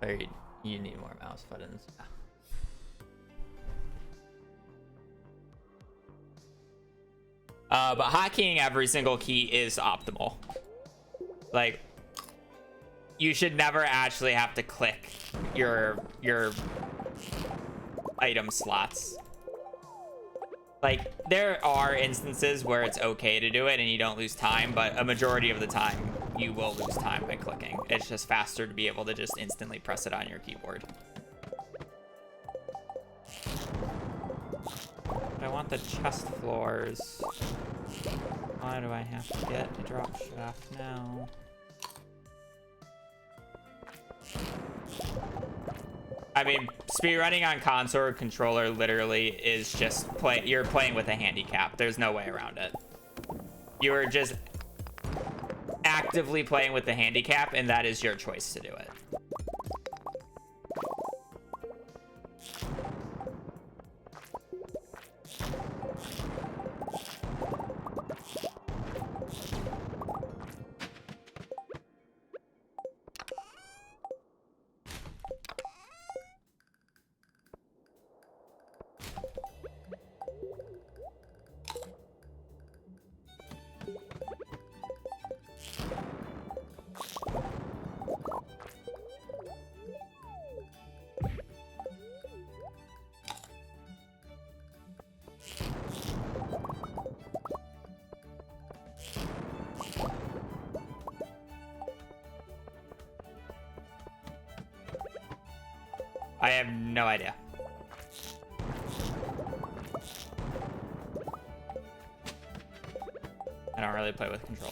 Or you need more mouse buttons. But hotkeying every single key is optimal. Like, you should never actually have to click your item slots. Like, there are instances where it's okay to do it and you don't lose time, but a majority of the time you will lose time by clicking. It's just faster to be able to just instantly press it on your keyboard. I want the chest floors. Why do I have to get a drop shaft now? I mean, speedrunning on console or controller literally is just you're playing with a handicap. There's no way around it. You are just actively playing with the handicap, and that is your choice to do it. I have no idea. I don't really play with controller.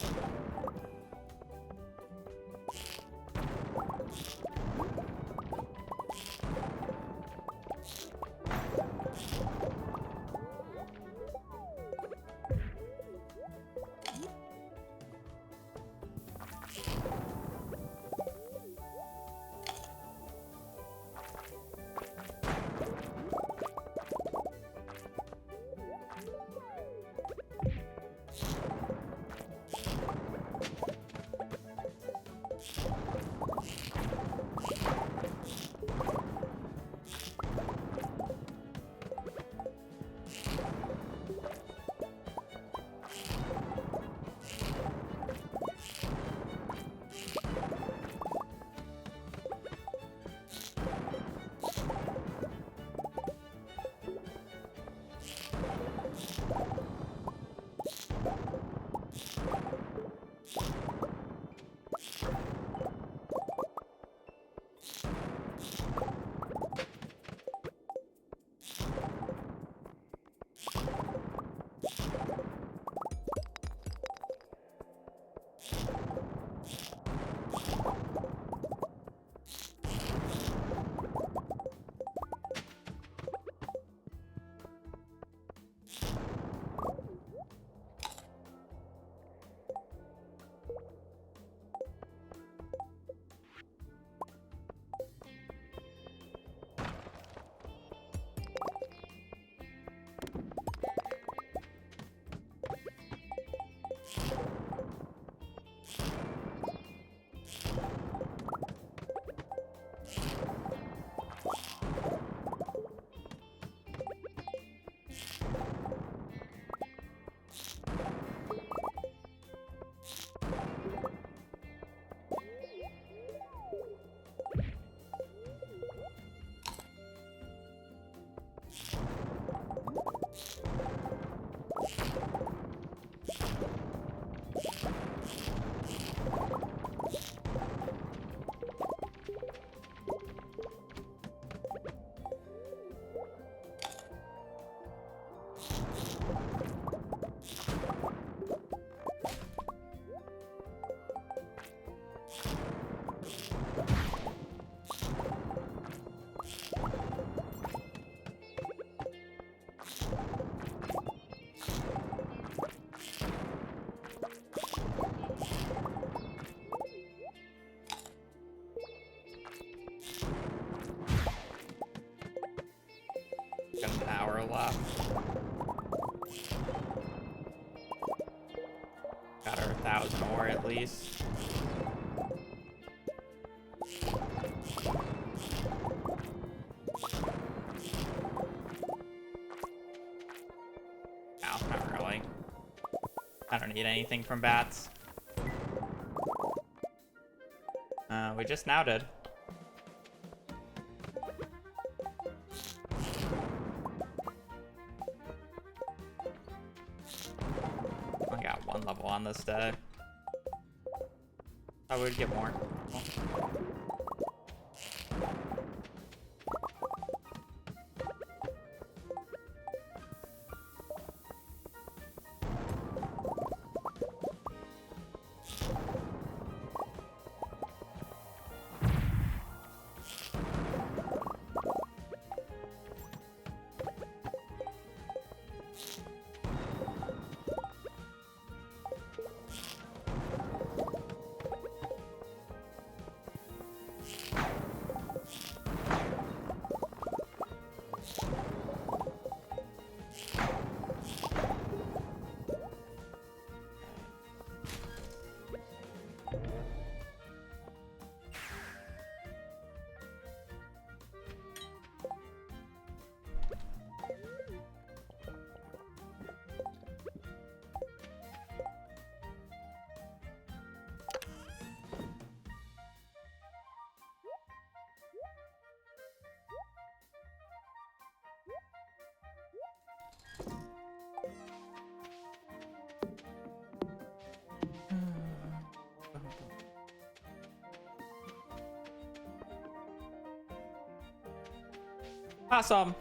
Got an hour left. Got her 1,000 more at least. No, not really. I don't need anything from bats. We just now did. I got one level on this day. I would get more. Awesome.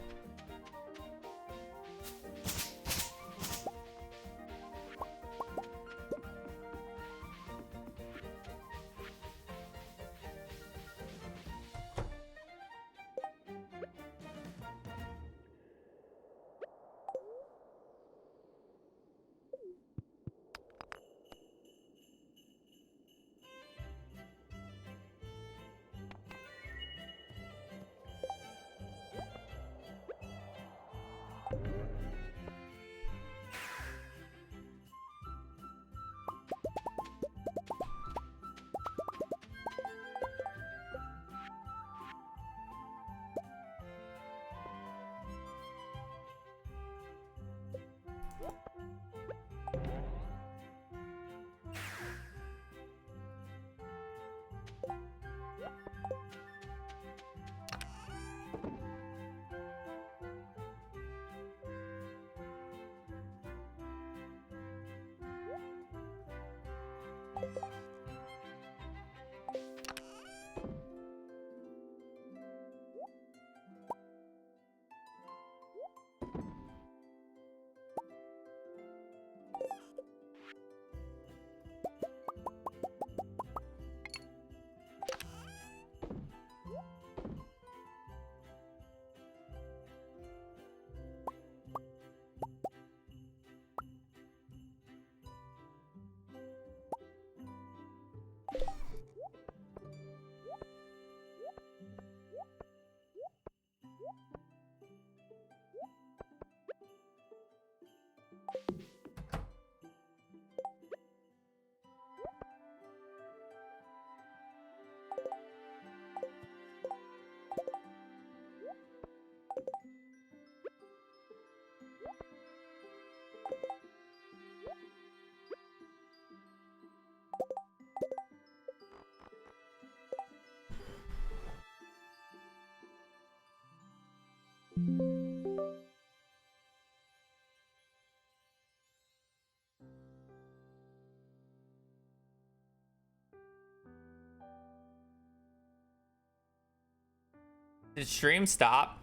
Did stream stop?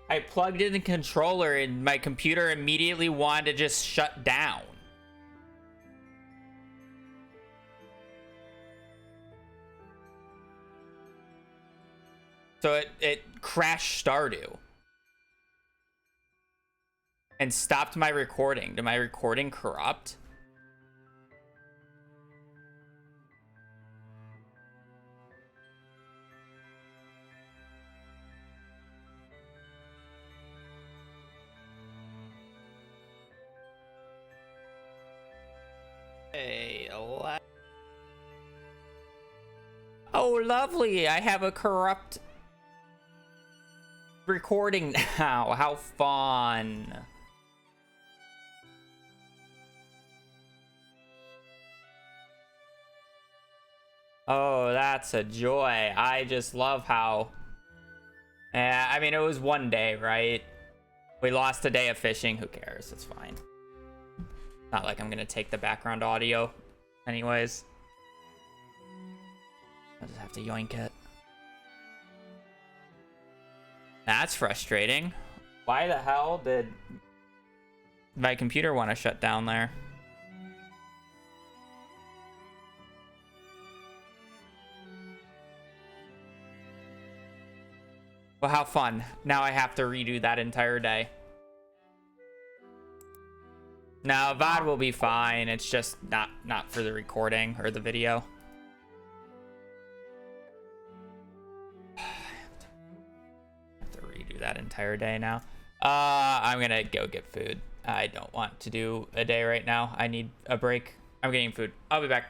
I plugged in the controller and my computer immediately wanted to just shut down. So it crashed Stardew. And stopped my recording. Did my recording corrupt? Hey, oh, lovely. I have a corrupt recording now. How fun. Oh, that's a joy. I just love how... I mean, it was one day, right? We lost a day of fishing. Who cares? It's fine. Not like I'm gonna take the background audio. Anyways. I'll just have to yoink it. That's frustrating. Why the hell did my computer want to shut down there? Well, how fun. Now I have to redo that entire day. No, VOD will be fine. It's just not for the recording or the video. I have to redo that entire day now. I'm gonna go get food. I don't want to do a day right now. I need a break. I'm getting food. I'll be back.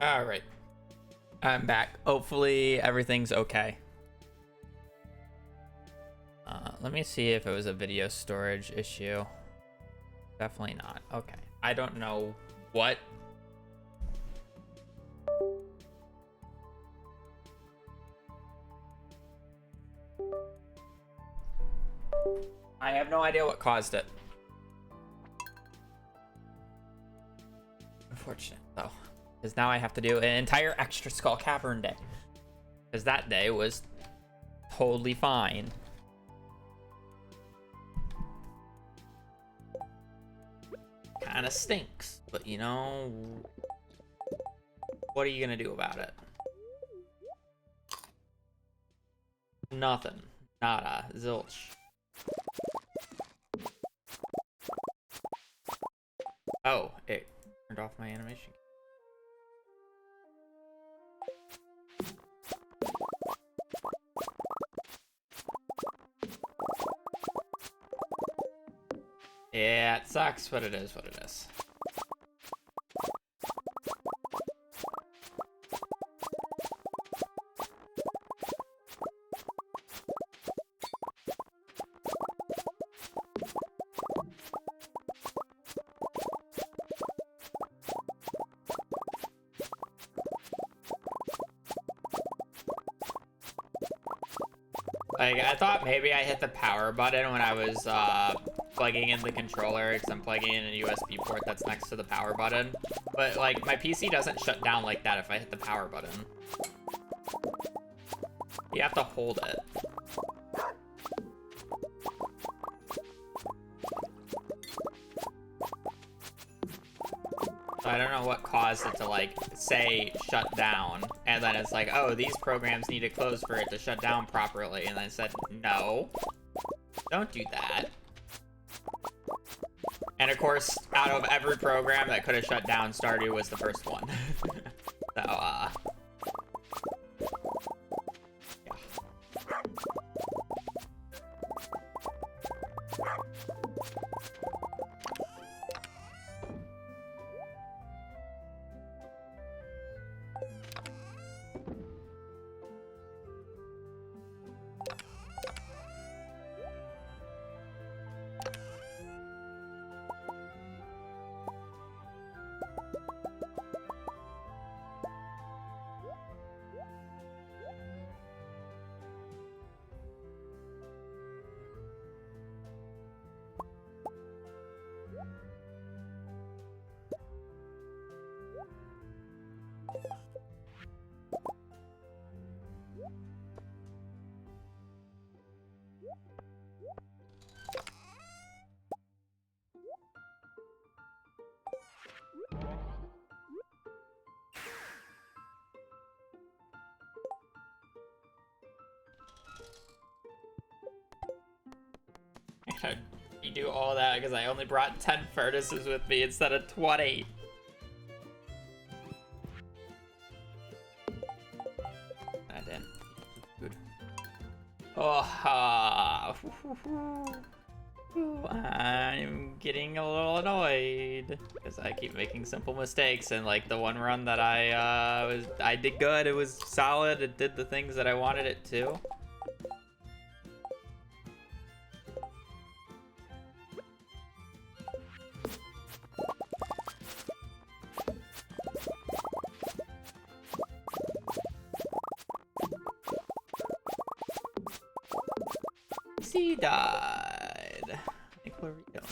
All right, I'm back. Hopefully everything's okay. Let me see if it was a video storage issue. Definitely not. Okay. I don't know what. I have no idea what caused it. Unfortunate, though. Because now I have to do an entire extra Skull Cavern day. Because that day was totally fine. Kind of stinks, but you know, what are you gonna do about it? Nothing. Nada. Zilch. Oh, it turned off my animation. Yeah, it sucks, but it is what it is. Like, I thought maybe I hit the power button when I was plugging in the controller, because I'm plugging in a USB port that's next to the power button. But, like, my PC doesn't shut down like that if I hit the power button. You have to hold it. So I don't know what caused it to, like, say shut down, and then it's like, oh, these programs need to close for it to shut down properly, and then it said, no, don't do that. And of course, out of every program that could have shut down, Stardew was the first one. So, yeah. You do all that because I only brought 10 furnaces with me instead of 20. I didn't. Good. Oh, I'm getting a little annoyed because I keep making simple mistakes, and like the one run that I did good. It was solid. It did the things that I wanted it to. He died. I think where are we going?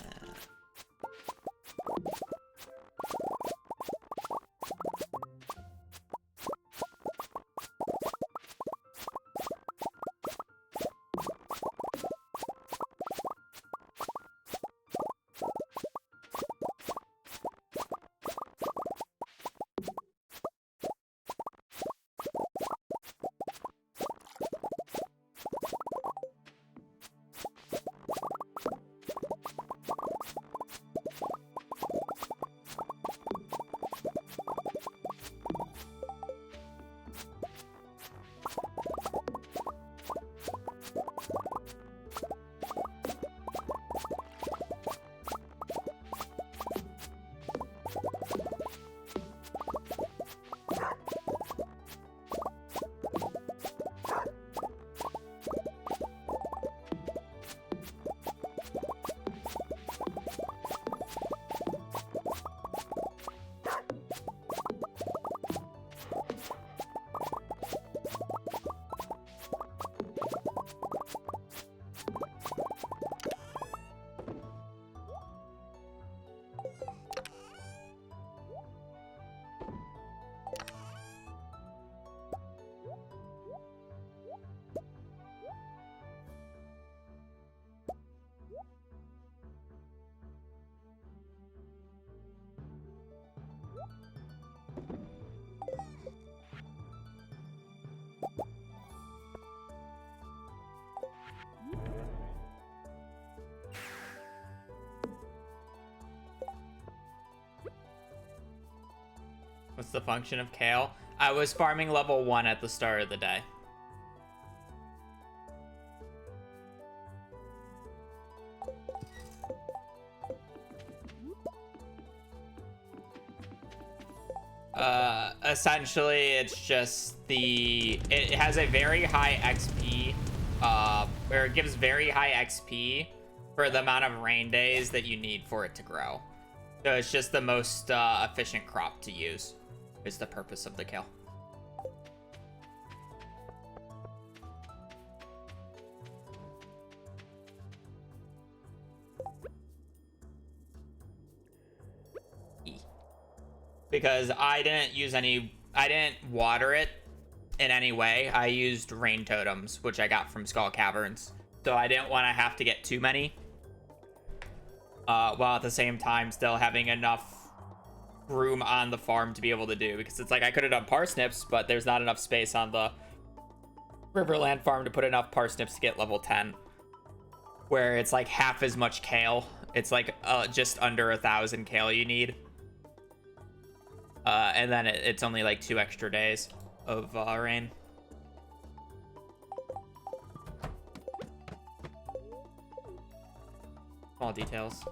What's the function of kale? I was farming level 1 at the start of the day. Essentially, it's just it has a very high XP, or it gives very high XP for the amount of rain days that you need for it to grow. So it's just the most efficient crop to use, is the purpose of the kale. Because I didn't water it in any way. I used rain totems, which I got from Skull Caverns. So I didn't want to have to get too many. While at the same time still having enough room on the farm to be able to do. Because it's like I could have done parsnips, but there's not enough space on the Riverland farm to put enough parsnips to get level 10. Where it's like half as much kale. It's like just under 1,000 kale you need. And then it's only like 2 extra days of rain. Small details.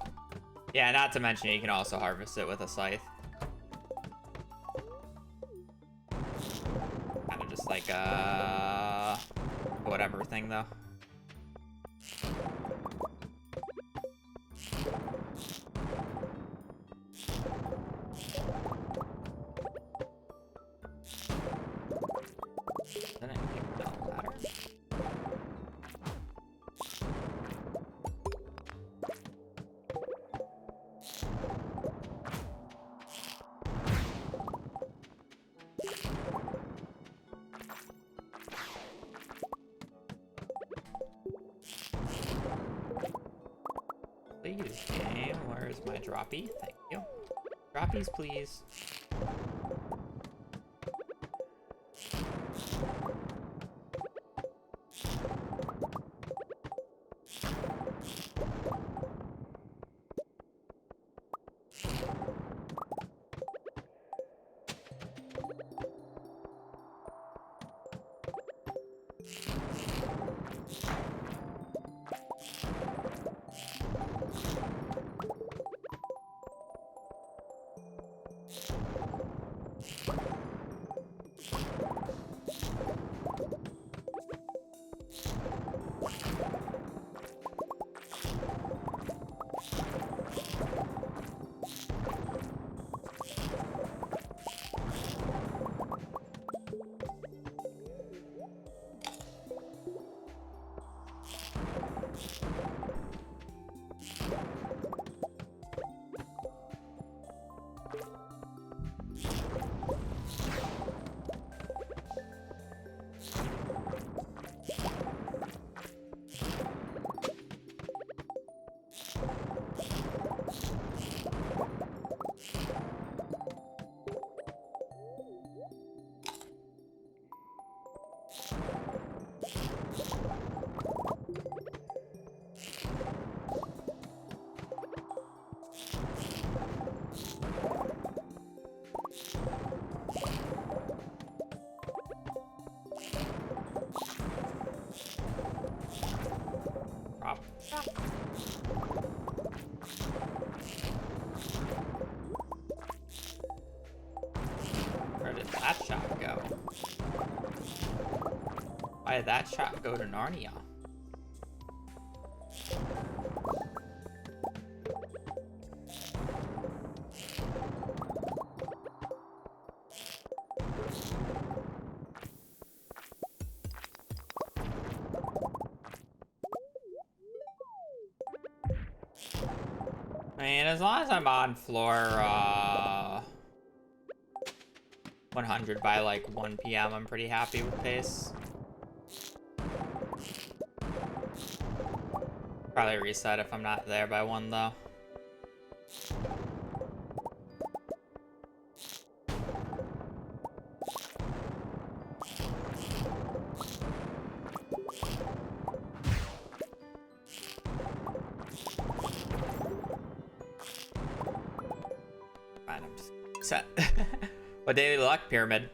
Yeah, not to mention you can also harvest it with a scythe. Kind of just like a whatever thing though. Then I picked up the ladder. Please, game. Where is my droppy? Thank you. Droppies, please. Where did that shot go? Why did that shot go to Narnia? I mean, as long as I'm on floor 100 by like 1 p.m., I'm pretty happy with pace. Probably reset if I'm not there by 1 though. Fine, I'm just set. What daily luck pyramid?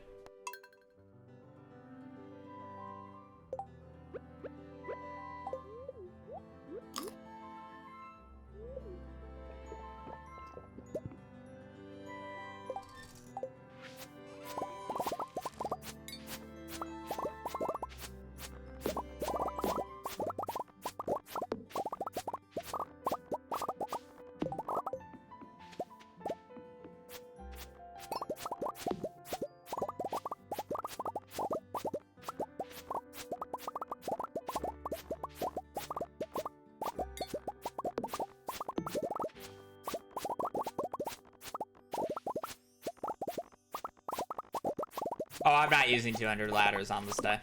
Oh, I'm not using 200 ladders on this day.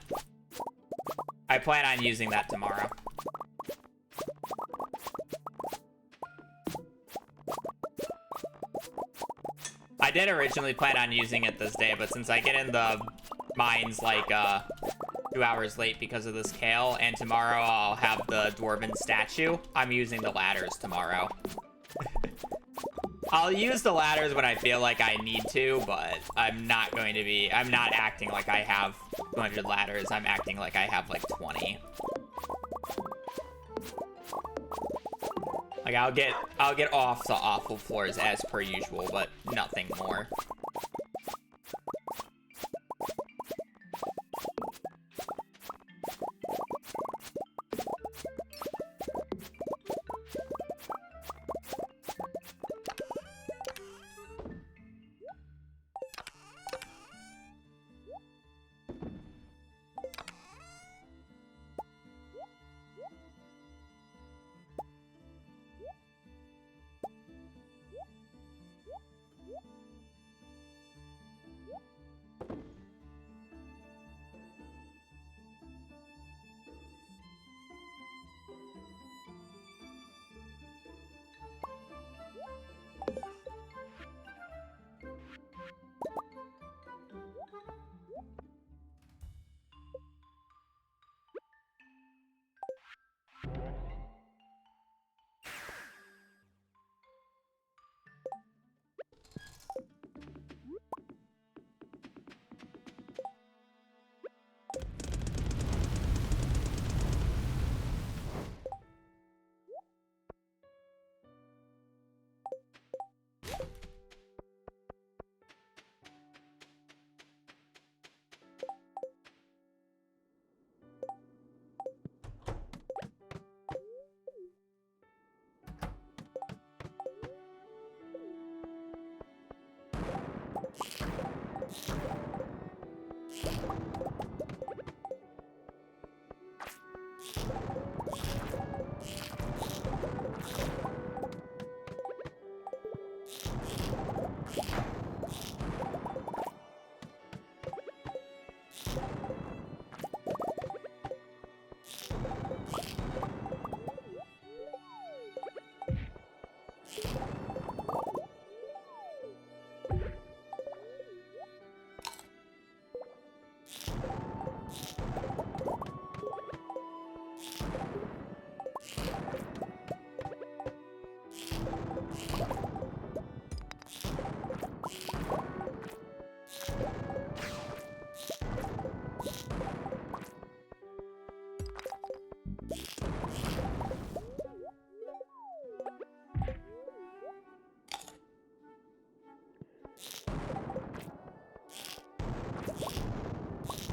I plan on using that tomorrow. I did originally plan on using it this day, but since I get in the mines like 2 hours late because of this kale, and tomorrow I'll have the dwarven statue, I'm using the ladders tomorrow. I'll use the ladders when I feel like I need to, but I'm not acting like I have 200 ladders. I'm acting like I have like 20. Like I'll get off the awful floors as per usual, but nothing more.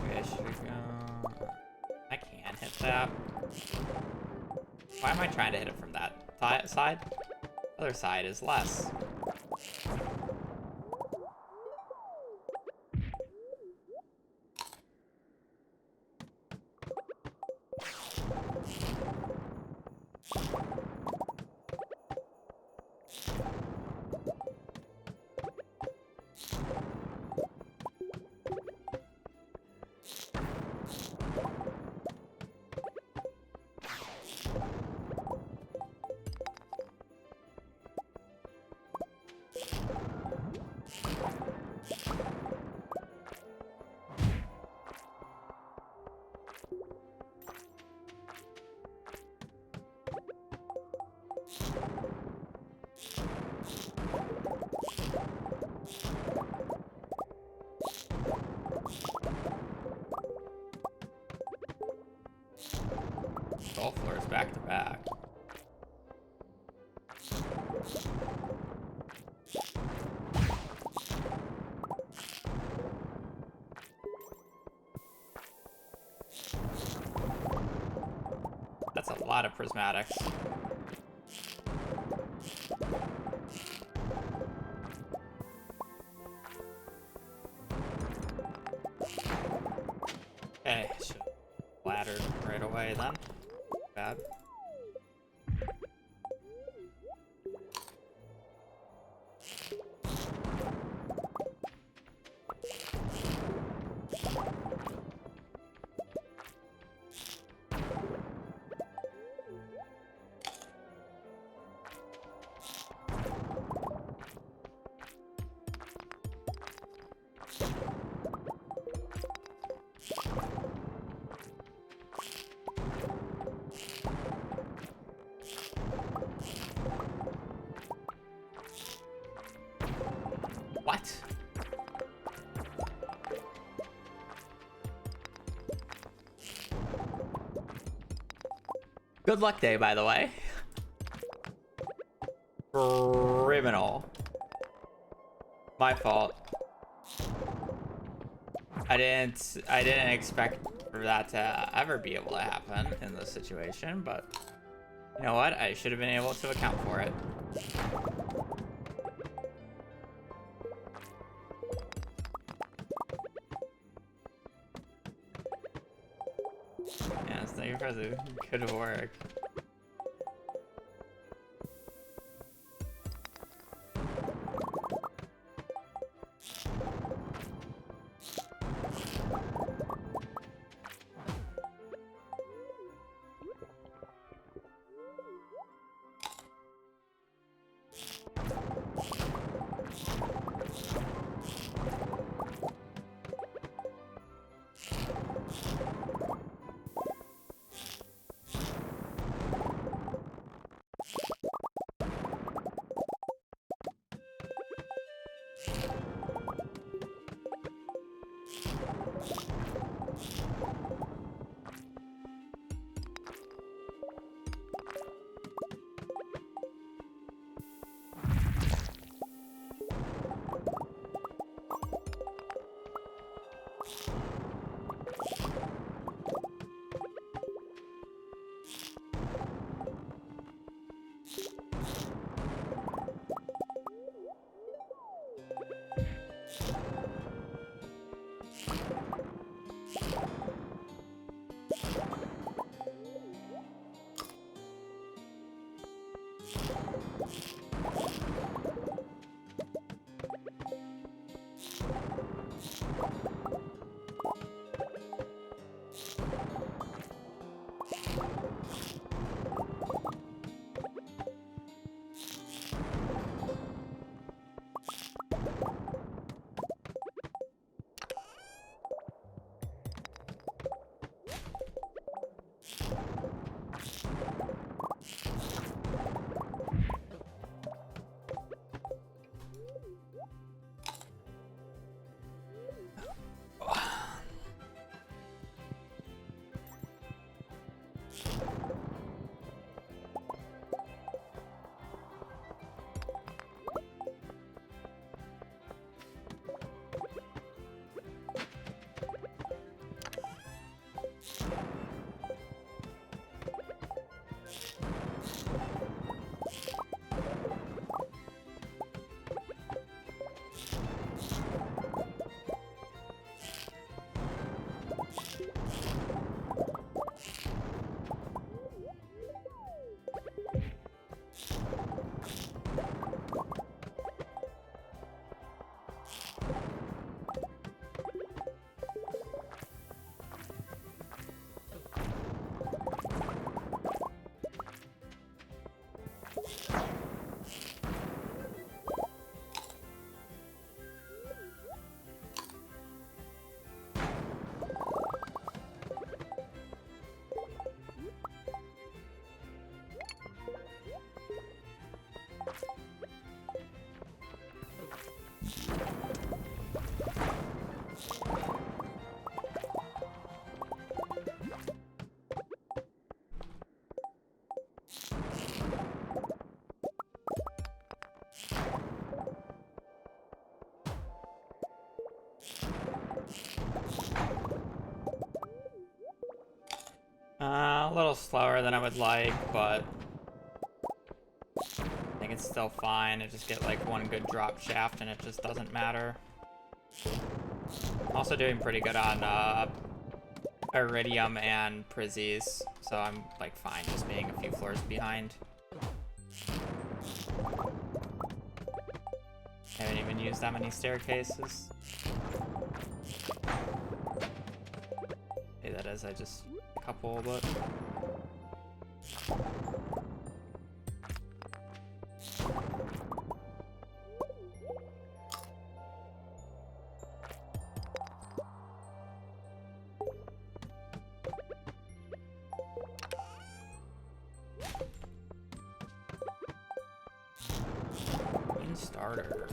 Okay, should we go? I can't hit that. Why am I trying to hit it from that side? Other side is less. Golf floors back to back. That's a lot of prismatics. Okay, should have laddered right away then. Bad. What? Good luck day, by the way. Criminal. My fault. I didn't expect for that to ever be able to happen in this situation, but you know what? I should have been able to account for it. Yes, thank you for the good work. A little slower than I would like, but I think it's still fine. I just get like one good drop shaft and it just doesn't matter. I'm also doing pretty good on Iridium and Prizzies, so I'm like fine just being a few floors behind. I haven't even used that many staircases. Hey, that is, I just couple, but starter.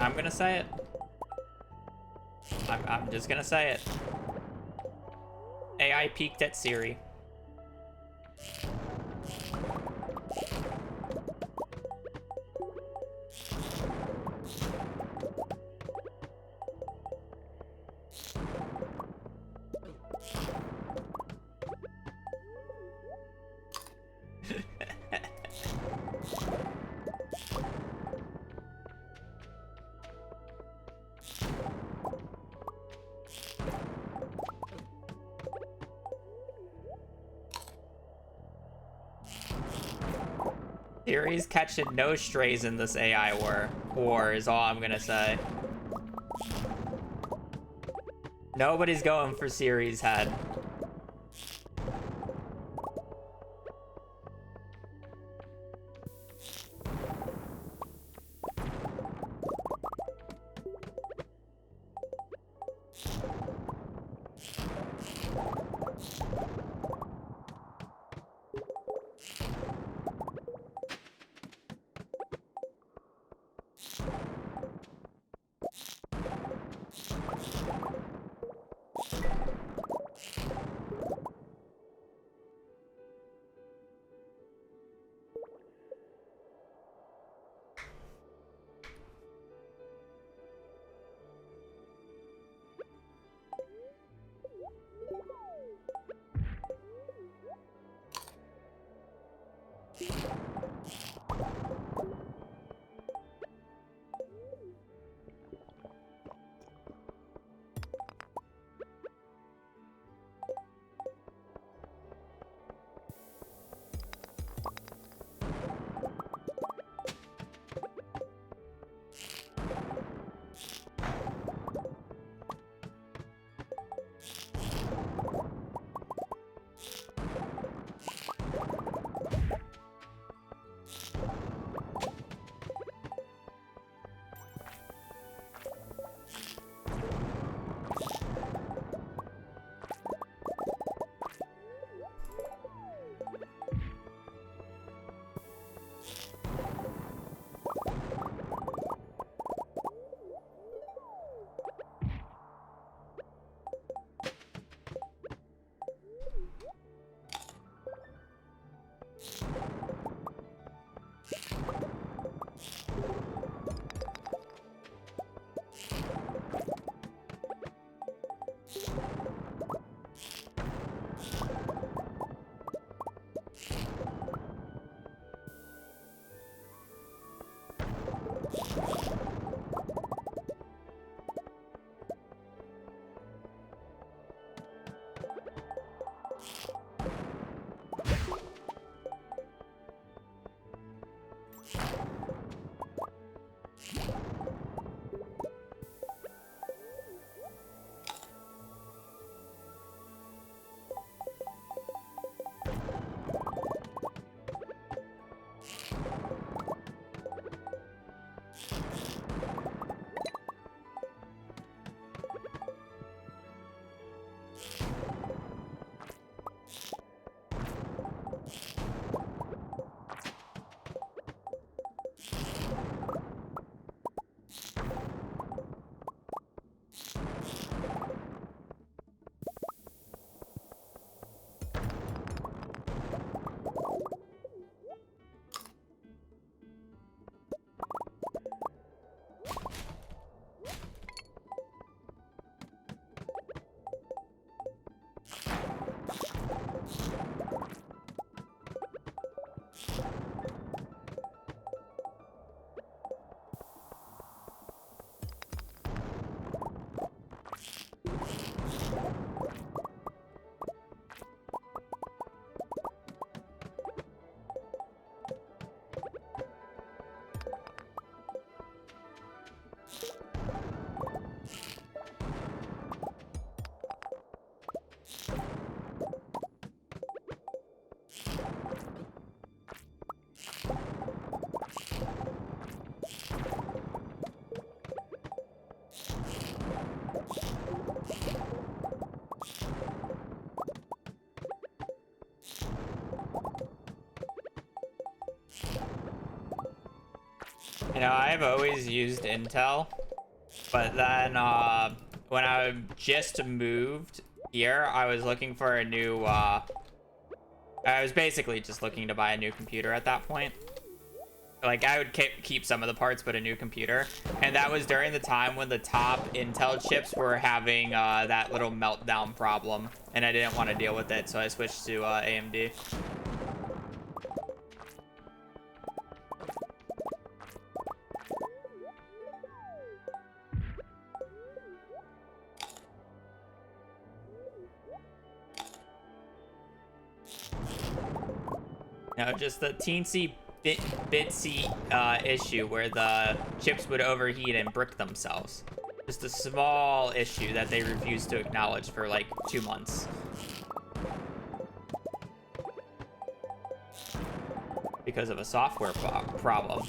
I'm gonna say it. I'm just gonna say it. AI peaked at Siri. Siri's catching no strays in this AI war is all I'm gonna say. Nobody's going for Siri's head. You know, I've always used Intel, but then when I just moved here, I was looking for a new, I was basically just looking to buy a new computer at that point. Like, I would keep some of the parts, but a new computer. And that was during the time when the top Intel chips were having that little meltdown problem. And I didn't want to deal with it, so I switched to AMD. No, just the teensy bitsy issue where the chips would overheat and brick themselves. Just a small issue that they refused to acknowledge for like 2 months. Because of a software problem.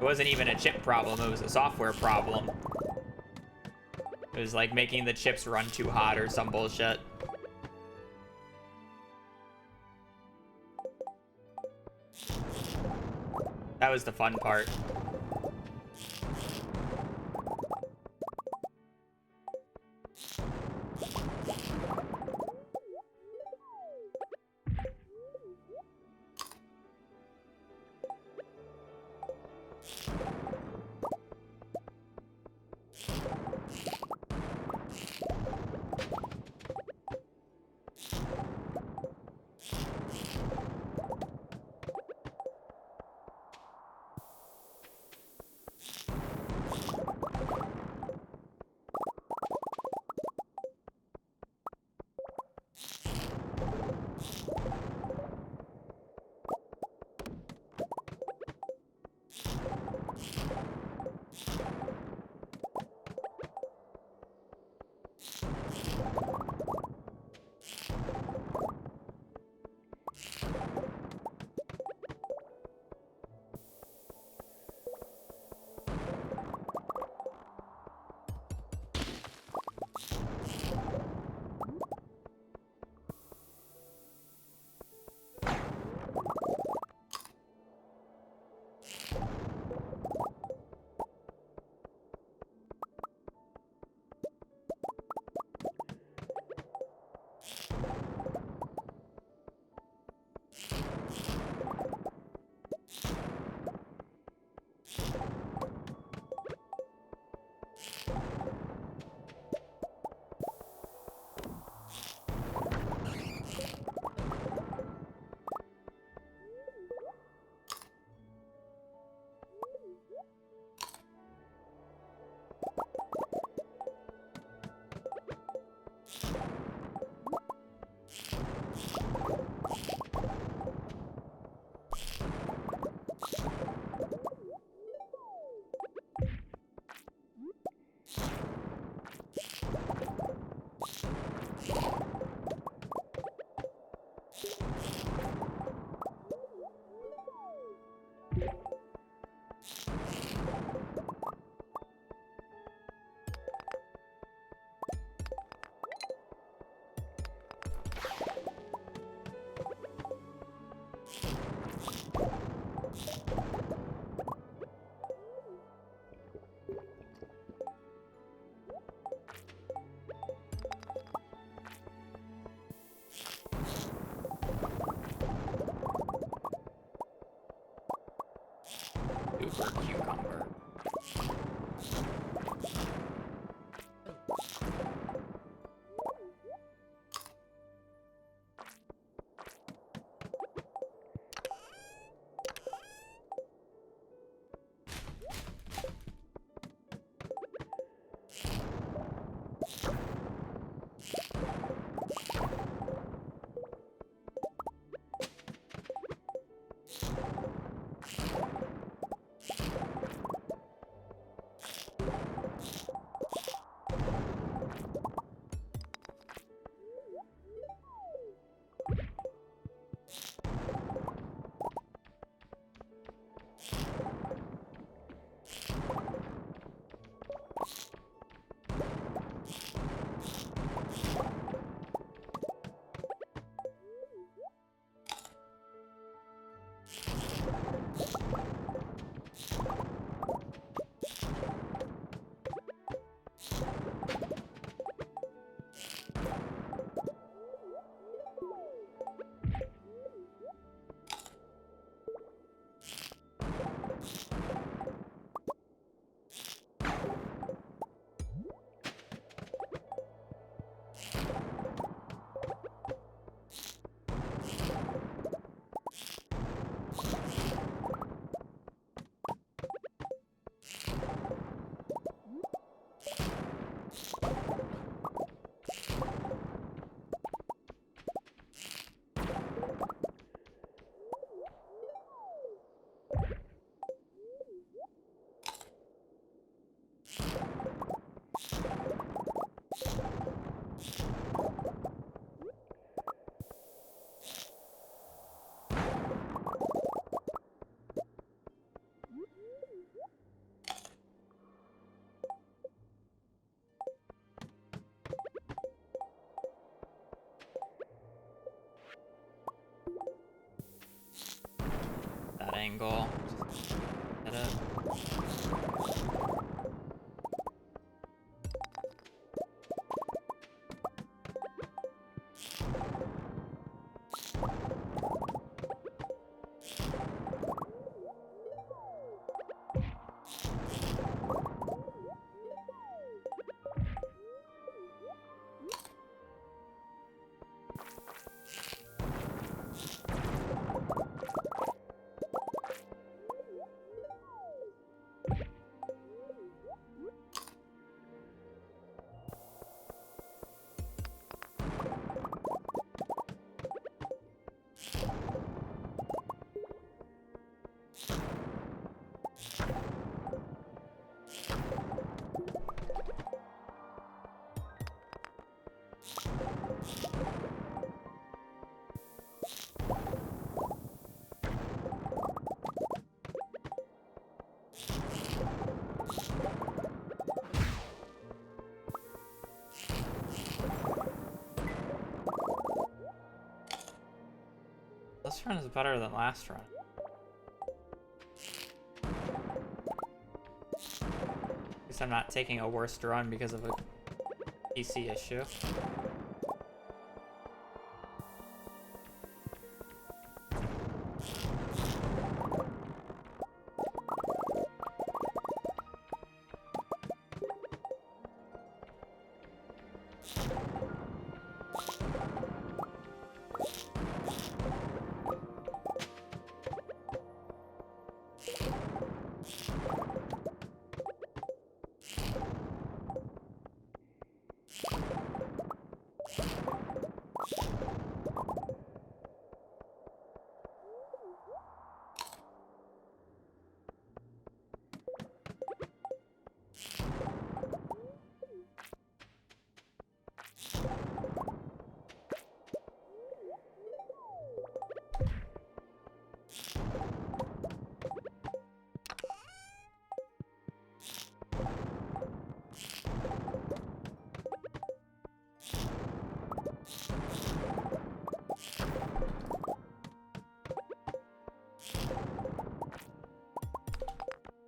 It wasn't even a chip problem, it was a software problem. It was like making the chips run too hot or some bullshit. That was the fun part. Super cucumber. angle. Hit it. This run is better than last run. At least I'm not taking a worse run because of a PC issue.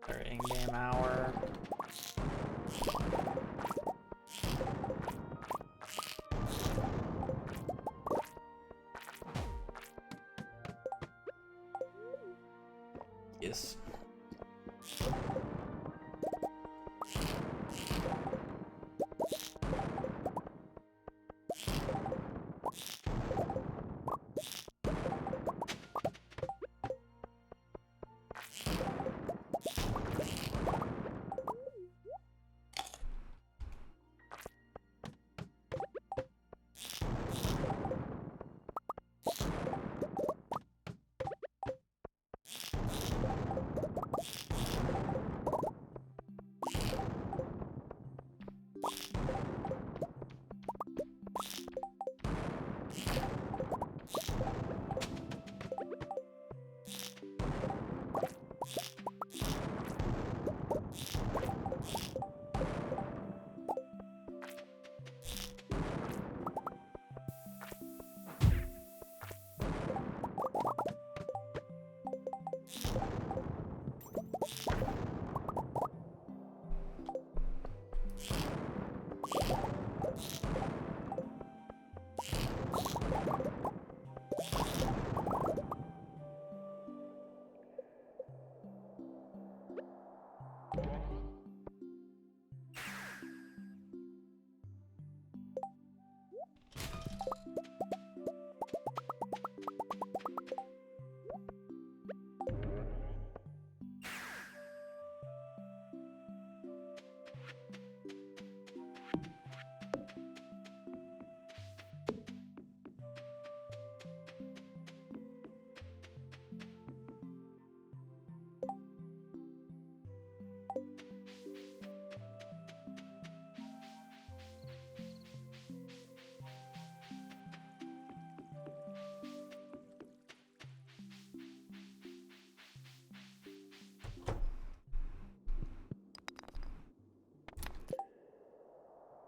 Their in-game hour. Yes.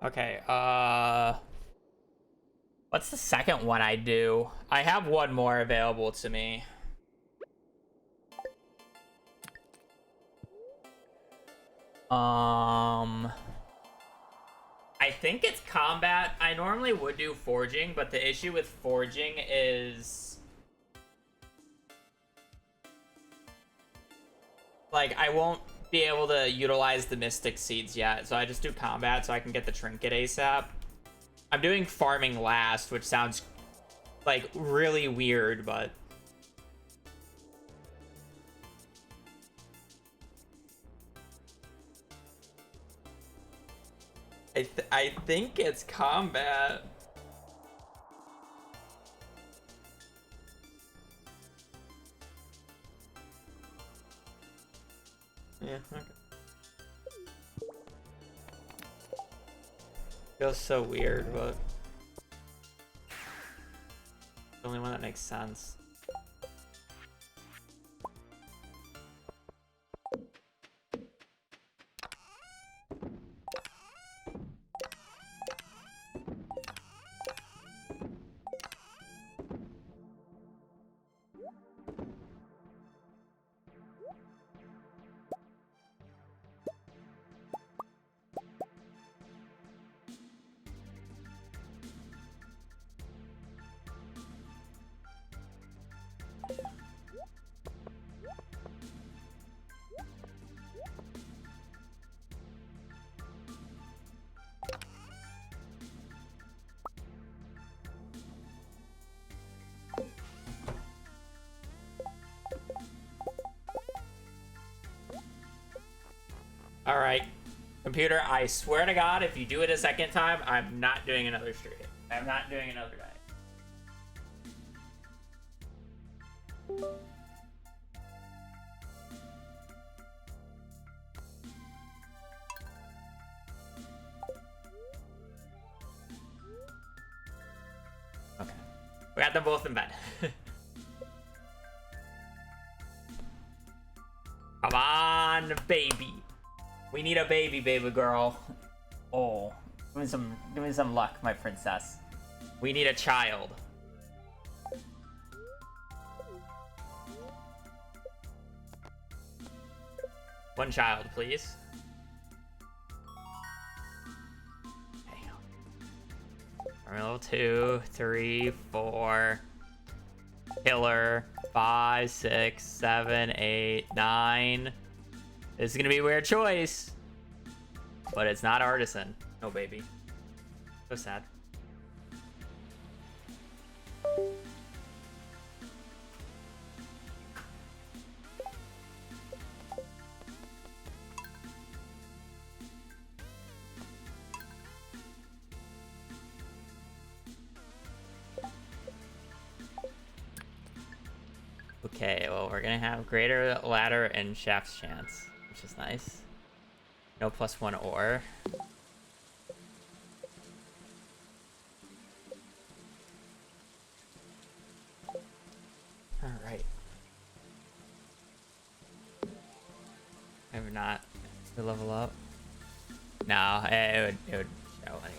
Okay, what's the second one I do? I have one more available to me. I think it's combat. I normally would do forging, but the issue with forging is like I won't be able to utilize the mystic seeds yet, so I just do combat so I can get the trinket ASAP. I'm doing farming last, which sounds like really weird, but I think it's combat. Yeah, okay. Feels so weird, but the only one that makes sense. All right, computer, I swear to God, if you do it a second time, I'm not doing another stream. I'm not doing another night. Okay. We got them both in bed. Come on, baby. We need a baby, baby girl. Oh, give me some luck, my princess. We need a child. One child, please. Level 2, 3, 4. Killer. 5, 6, 7, 8, 9. This is gonna be a weird choice. But it's not artisan. No, baby. So sad. Okay, well, we're gonna have greater ladder and shaft's chance, which is nice. No +1 ore. All right. Maybe not. To level up. No, it would show anyway.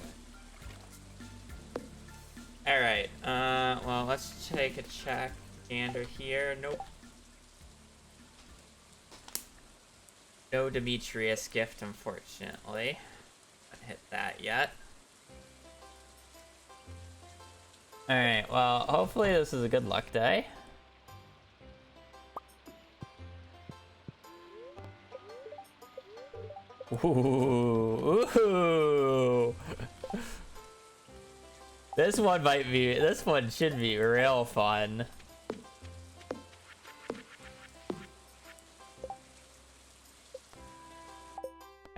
All right. Well, let's take a check. Gander here. Nope. No Demetrius gift, unfortunately. Haven't hit that yet. Alright, well, hopefully this is a good luck day. Ooh, ooh. This one should be real fun.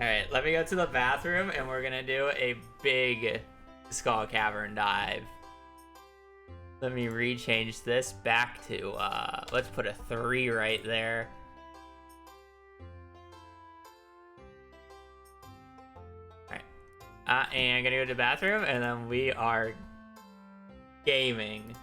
Alright, let me go to the bathroom and we're gonna do a big Skull Cavern dive. Let me rechange this back to, let's put a 3 right there. Alright. And I'm gonna go to the bathroom and then we are gaming.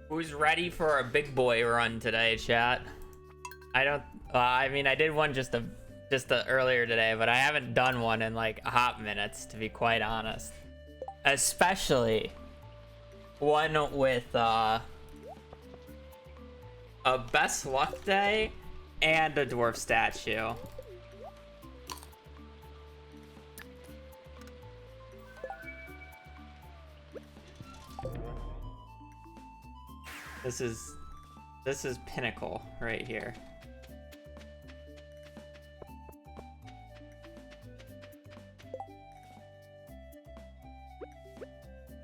Who's ready for a big boy run today, chat? I don't. I mean, I did one just earlier today, but I haven't done one in like a hot minutes, to be quite honest. Especially one with a best luck day and a dwarf statue. This is pinnacle right here.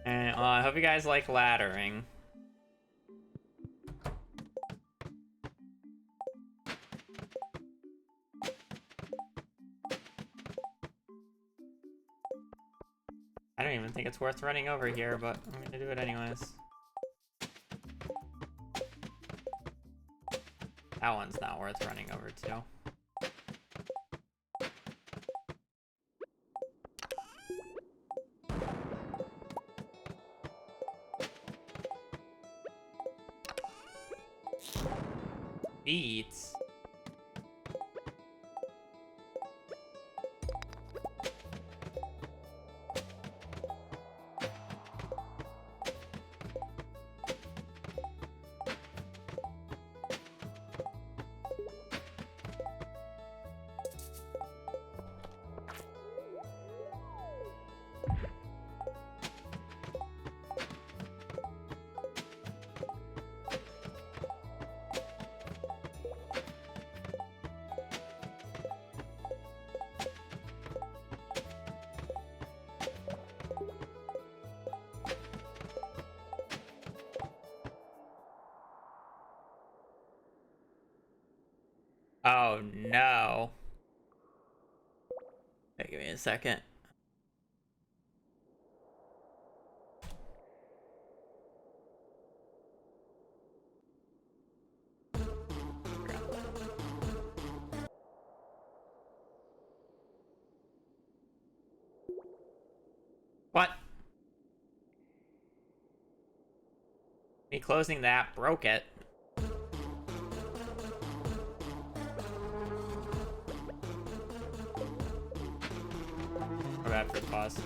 And I hope you guys like laddering. I don't even think it's worth running over here, but I'm gonna do it anyways. That one's not worth running over to. Beats. Oh no. Okay, give me a second. What? Me closing that broke it. We're bad for the pause.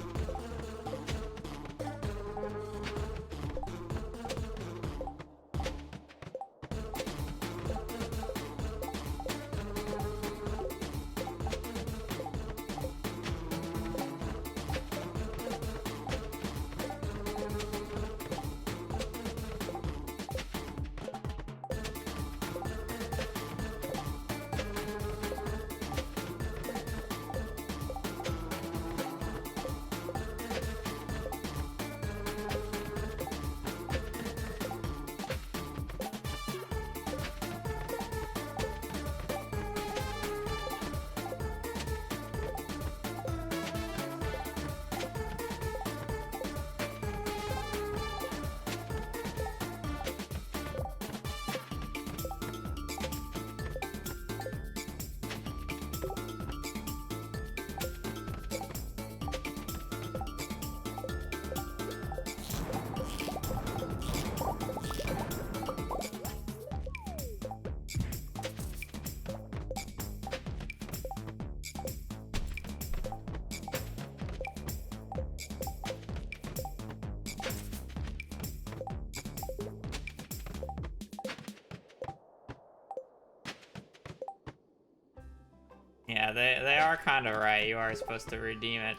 Yeah, they are kind of right. You are supposed to redeem it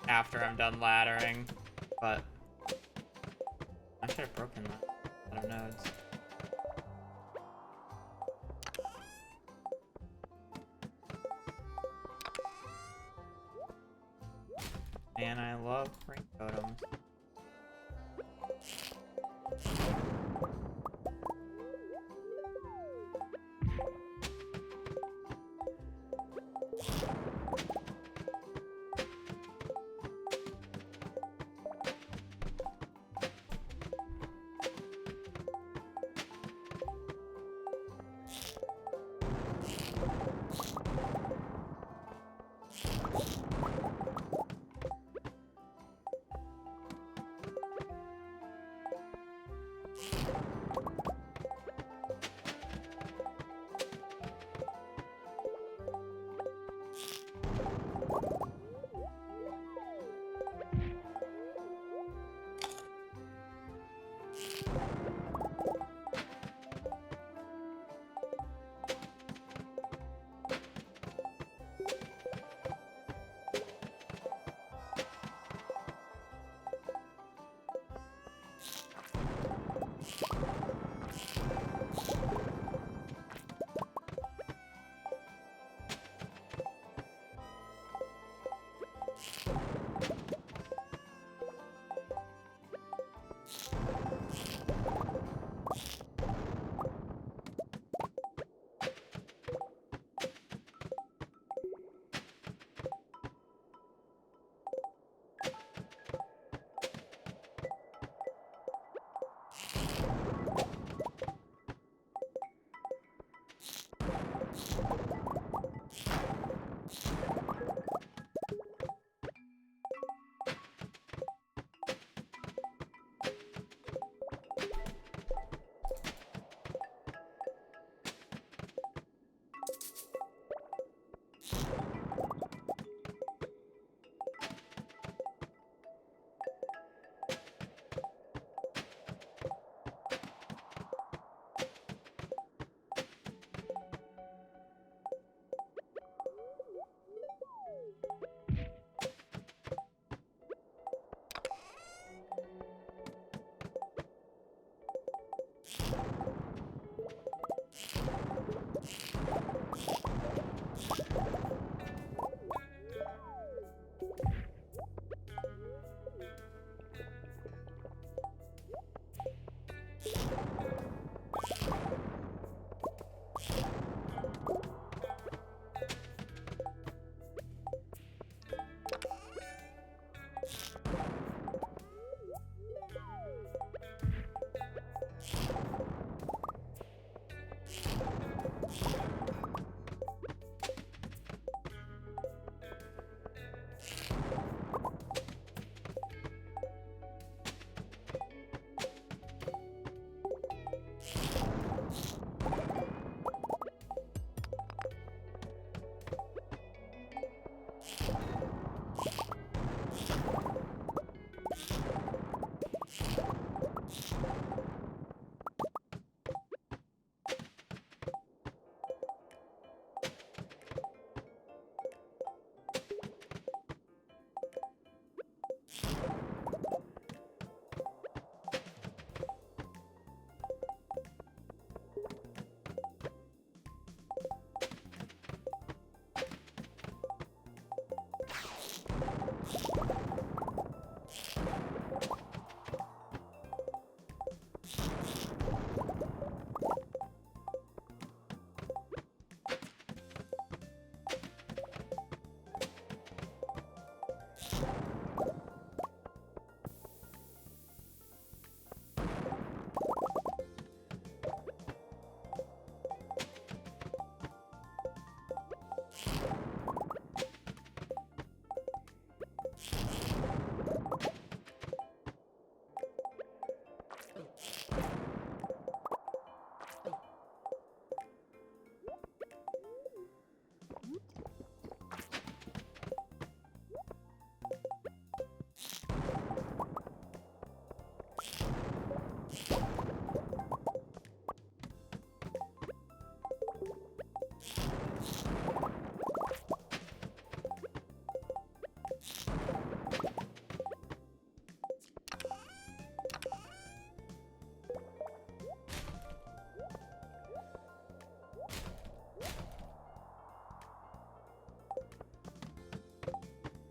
after I'm done laddering, but I should have broken that. I don't know. Man, I love ring totems.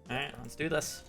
Alright, let's do this.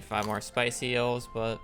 need 5 more spicy eels, but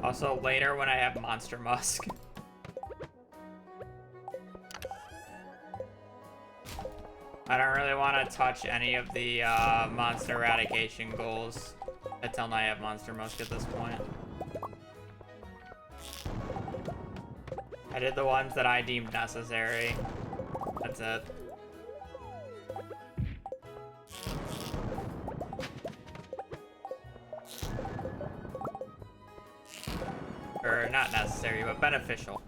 also later when I have Monster Musk. I don't really want to touch any of the monster eradication goals until I have Monster Musk at this point. I did the ones that I deemed necessary. That's it. Or not necessary, but beneficial.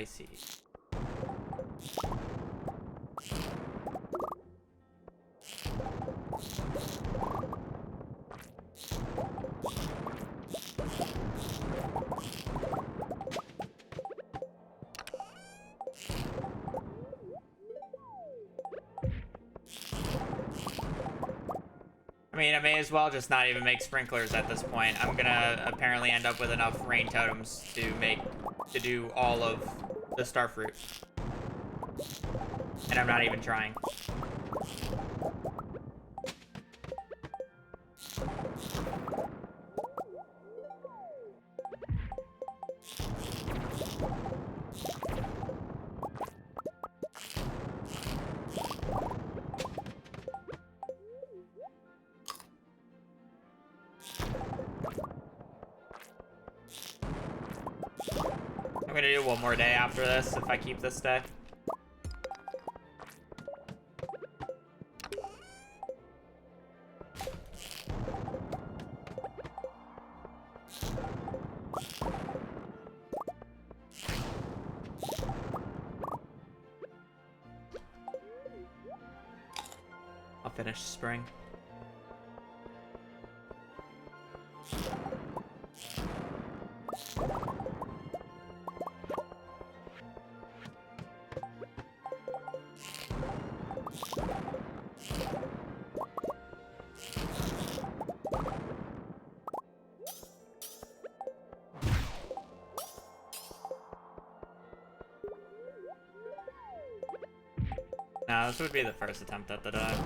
see. I mean, I may as well just not even make sprinklers at this point. I'm gonna apparently end up with enough rain totems to do all of the starfruit. And I'm not even trying. I'm gonna do one more day after this if I keep this day. I'll finish spring. No, this would be the first attempt at the dive.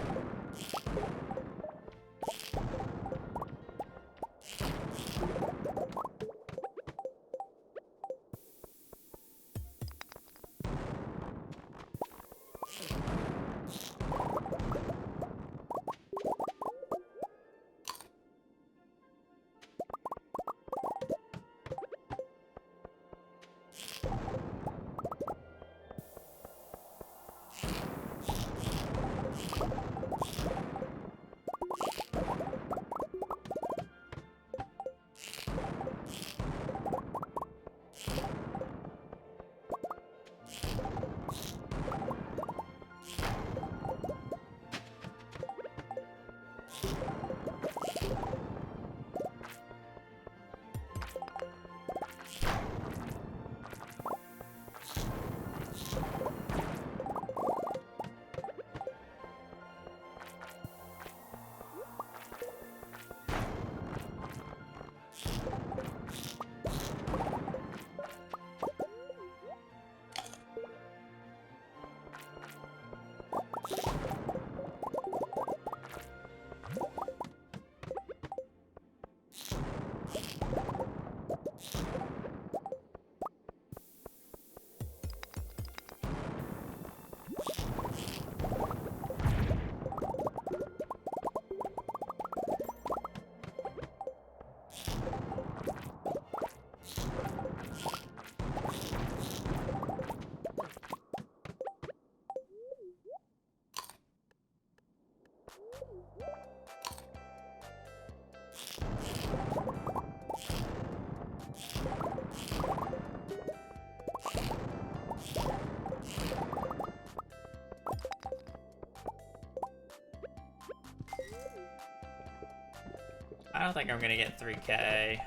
I don't think I'm gonna get 3K,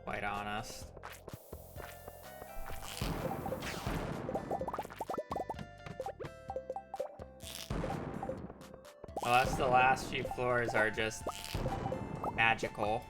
quite honest. Unless the last few floors are just magical.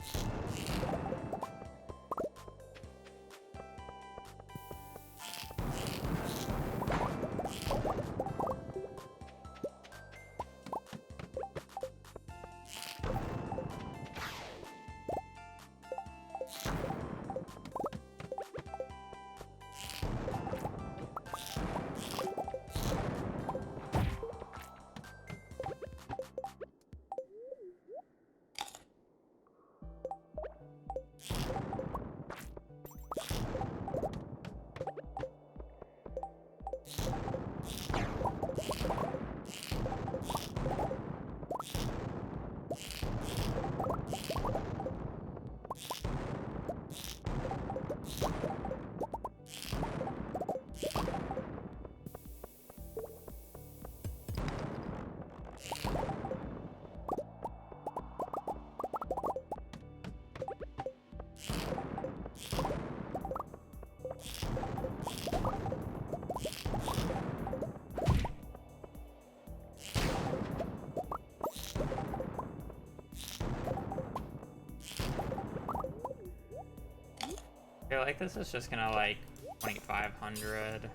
feel like this is just gonna like 2500.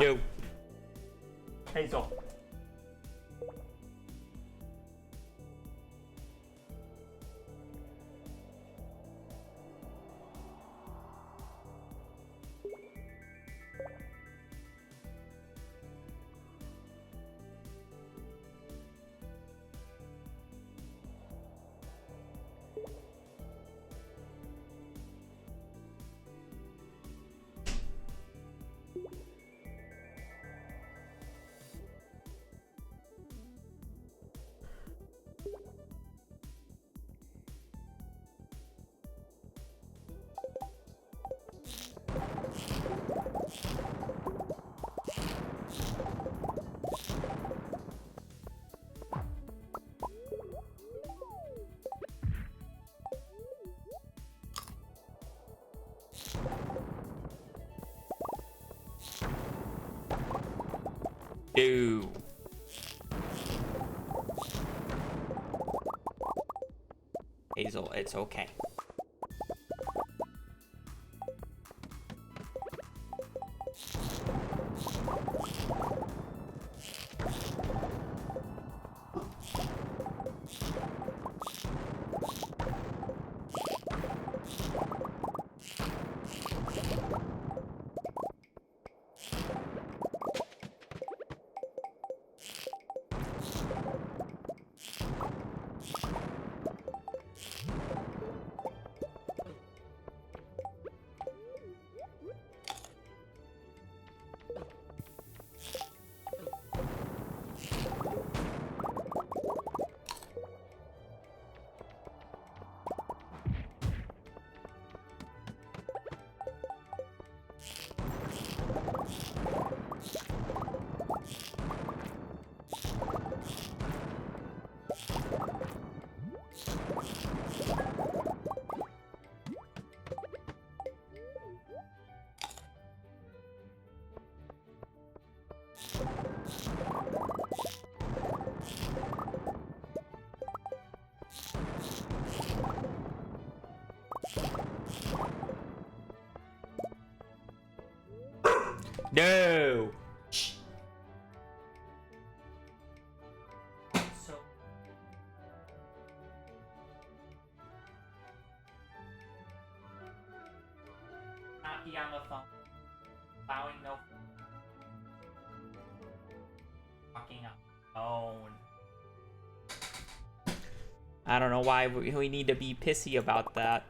Yo. Hazel. Ew. Hazel, it's okay. No. So not be on the phone. Allowing no fucking up phone. I don't know why we need to be pissy about that.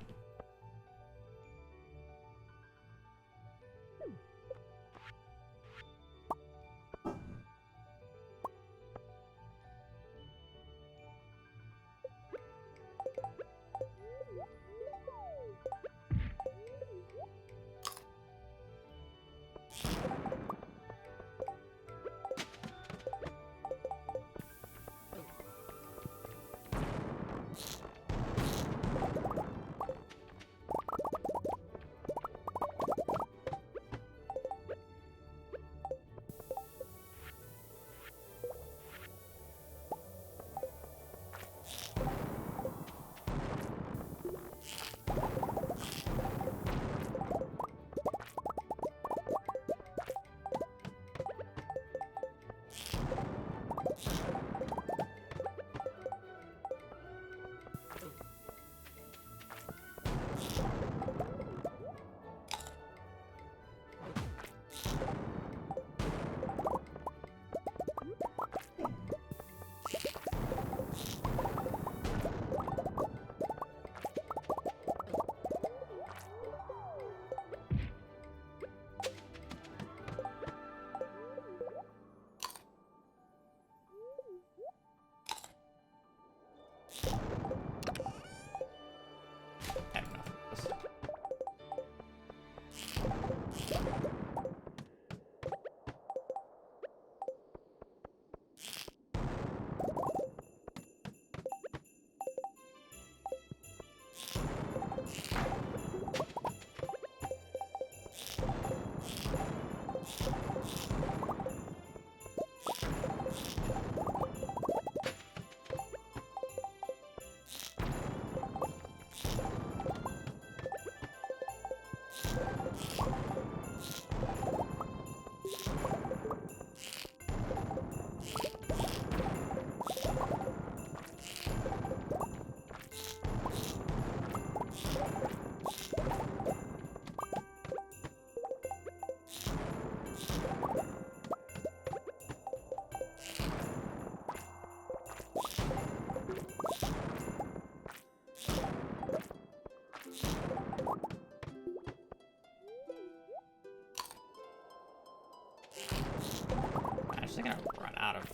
actually gonna run out of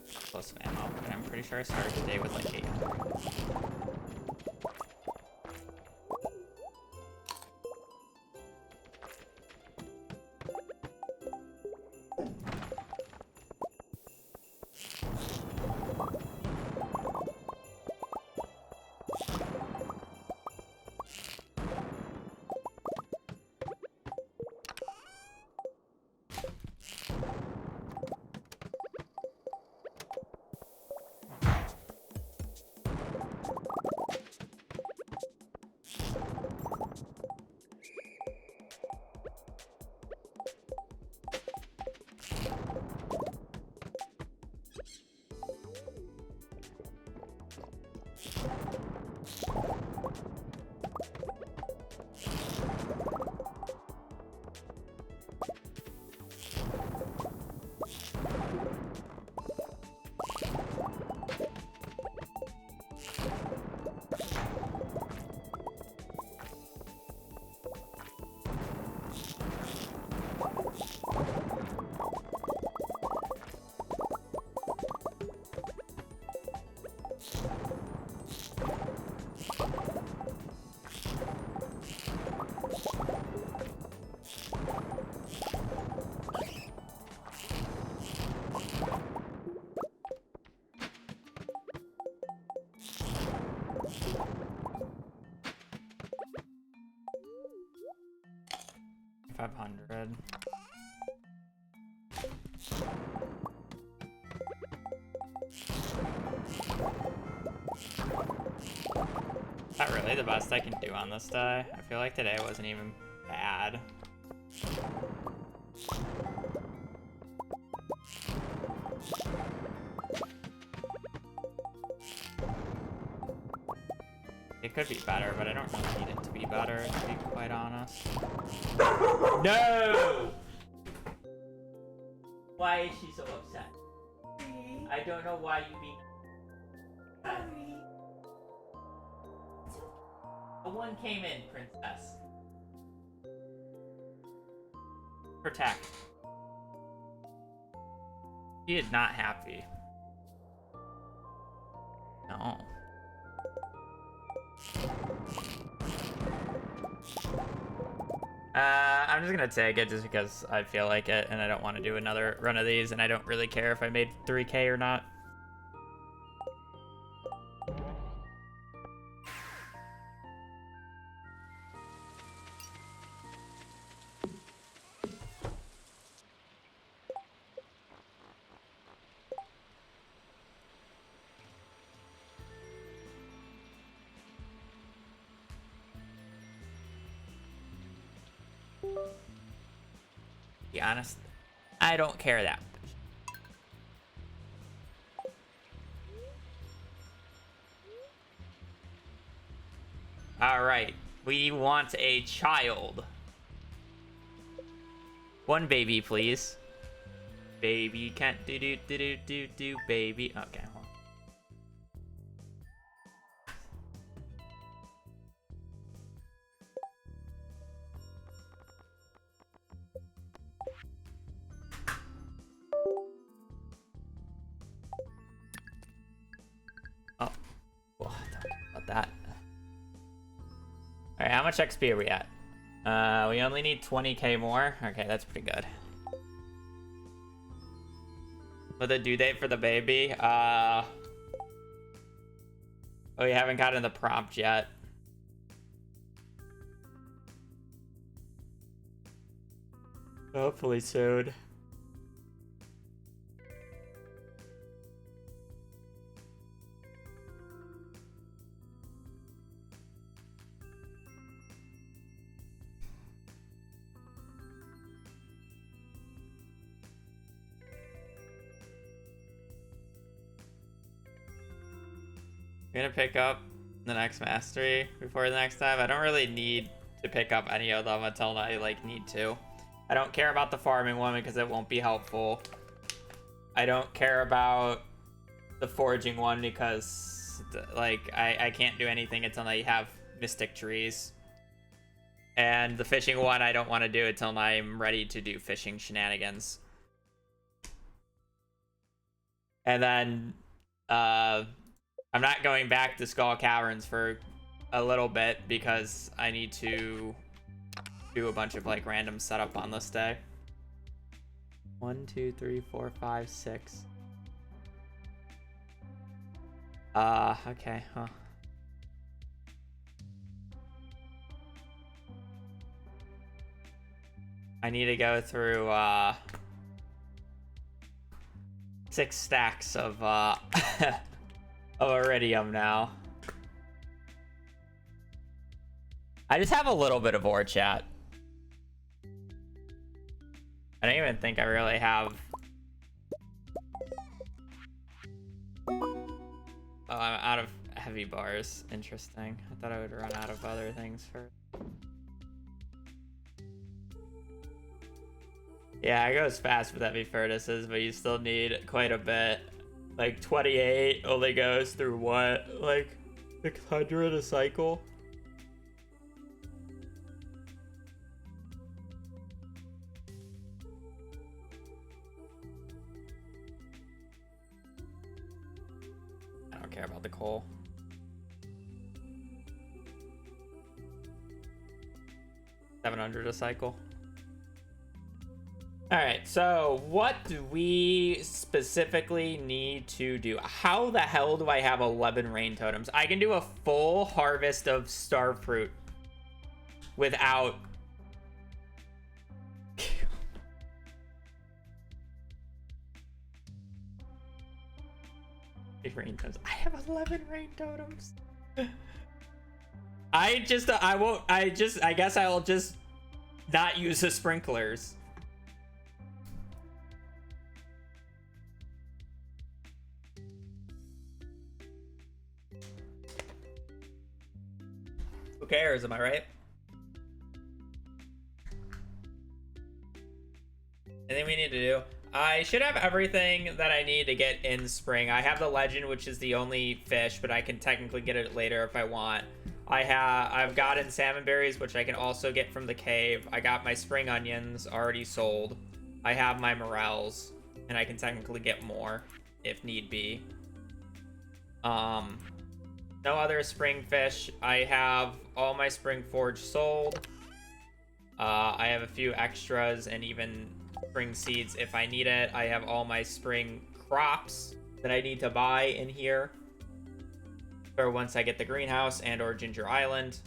explosive ammo, and I'm pretty sure I started the day with like 800. $500. Not really the best I can do on this day. I feel like today wasn't even bad. It could be better, but I don't really need it to be better, to be quite honest. No! Why is she so upset? I don't know why you being upset. One came in, princess. Protect. She is not happy. No. I'm just gonna take it just because I feel like it, and I don't want to do another run of these, and I don't really care if I made 3K or not. Be honest, I don't care that much. All right, we want a child. One baby, please. Baby can't do baby. Okay. Hold on. Oh, well, don't care about that. All right, how much XP are we at? We only need 20K more. Okay, that's pretty good. With a due date for the baby, oh, we haven't gotten the prompt yet. Hopefully soon. I'm gonna pick up the next mastery before the next time. I don't really need to pick up any of them until I like need to. I don't care about the farming one because it won't be helpful. I don't care about the foraging one because like I can't do anything until I have mystic trees. And the fishing one I don't want to do until I'm ready to do fishing shenanigans. And then I'm not going back to Skull Caverns for a little bit because I need to do a bunch of like random setup on this day. 1, 2, 3, 4, 5, 6. Okay, huh. I need to go through 6 stacks of of iridium now. I just have a little bit of ore chat. I don't even think I really have. Oh, I'm out of heavy bars. Interesting. I thought I would run out of other things first. Yeah, it goes fast with heavy furnaces, but you still need quite a bit. Like 28 only goes through what? Like 600 a cycle? I don't care about the coal. $700 a cycle. All right, so what do we specifically need to do? How the hell do I have 11 rain totems? I can do a full harvest of star fruit without... rain totems. I have 11 rain totems. I guess I'll just not use the sprinklers. Who cares, am I right? Anything we need to do? I should have everything that I need to get in spring. I have the legend, which is the only fish, but I can technically get it later if I want. I've gotten salmon berries, which I can also get from the cave. I got my spring onions already sold. I have my morels, and I can technically get more if need be. No other spring fish. I have all my spring forage sold. I have a few extras and even spring seeds if I need it. I have all my spring crops that I need to buy in here for once I get the greenhouse and or Ginger Island.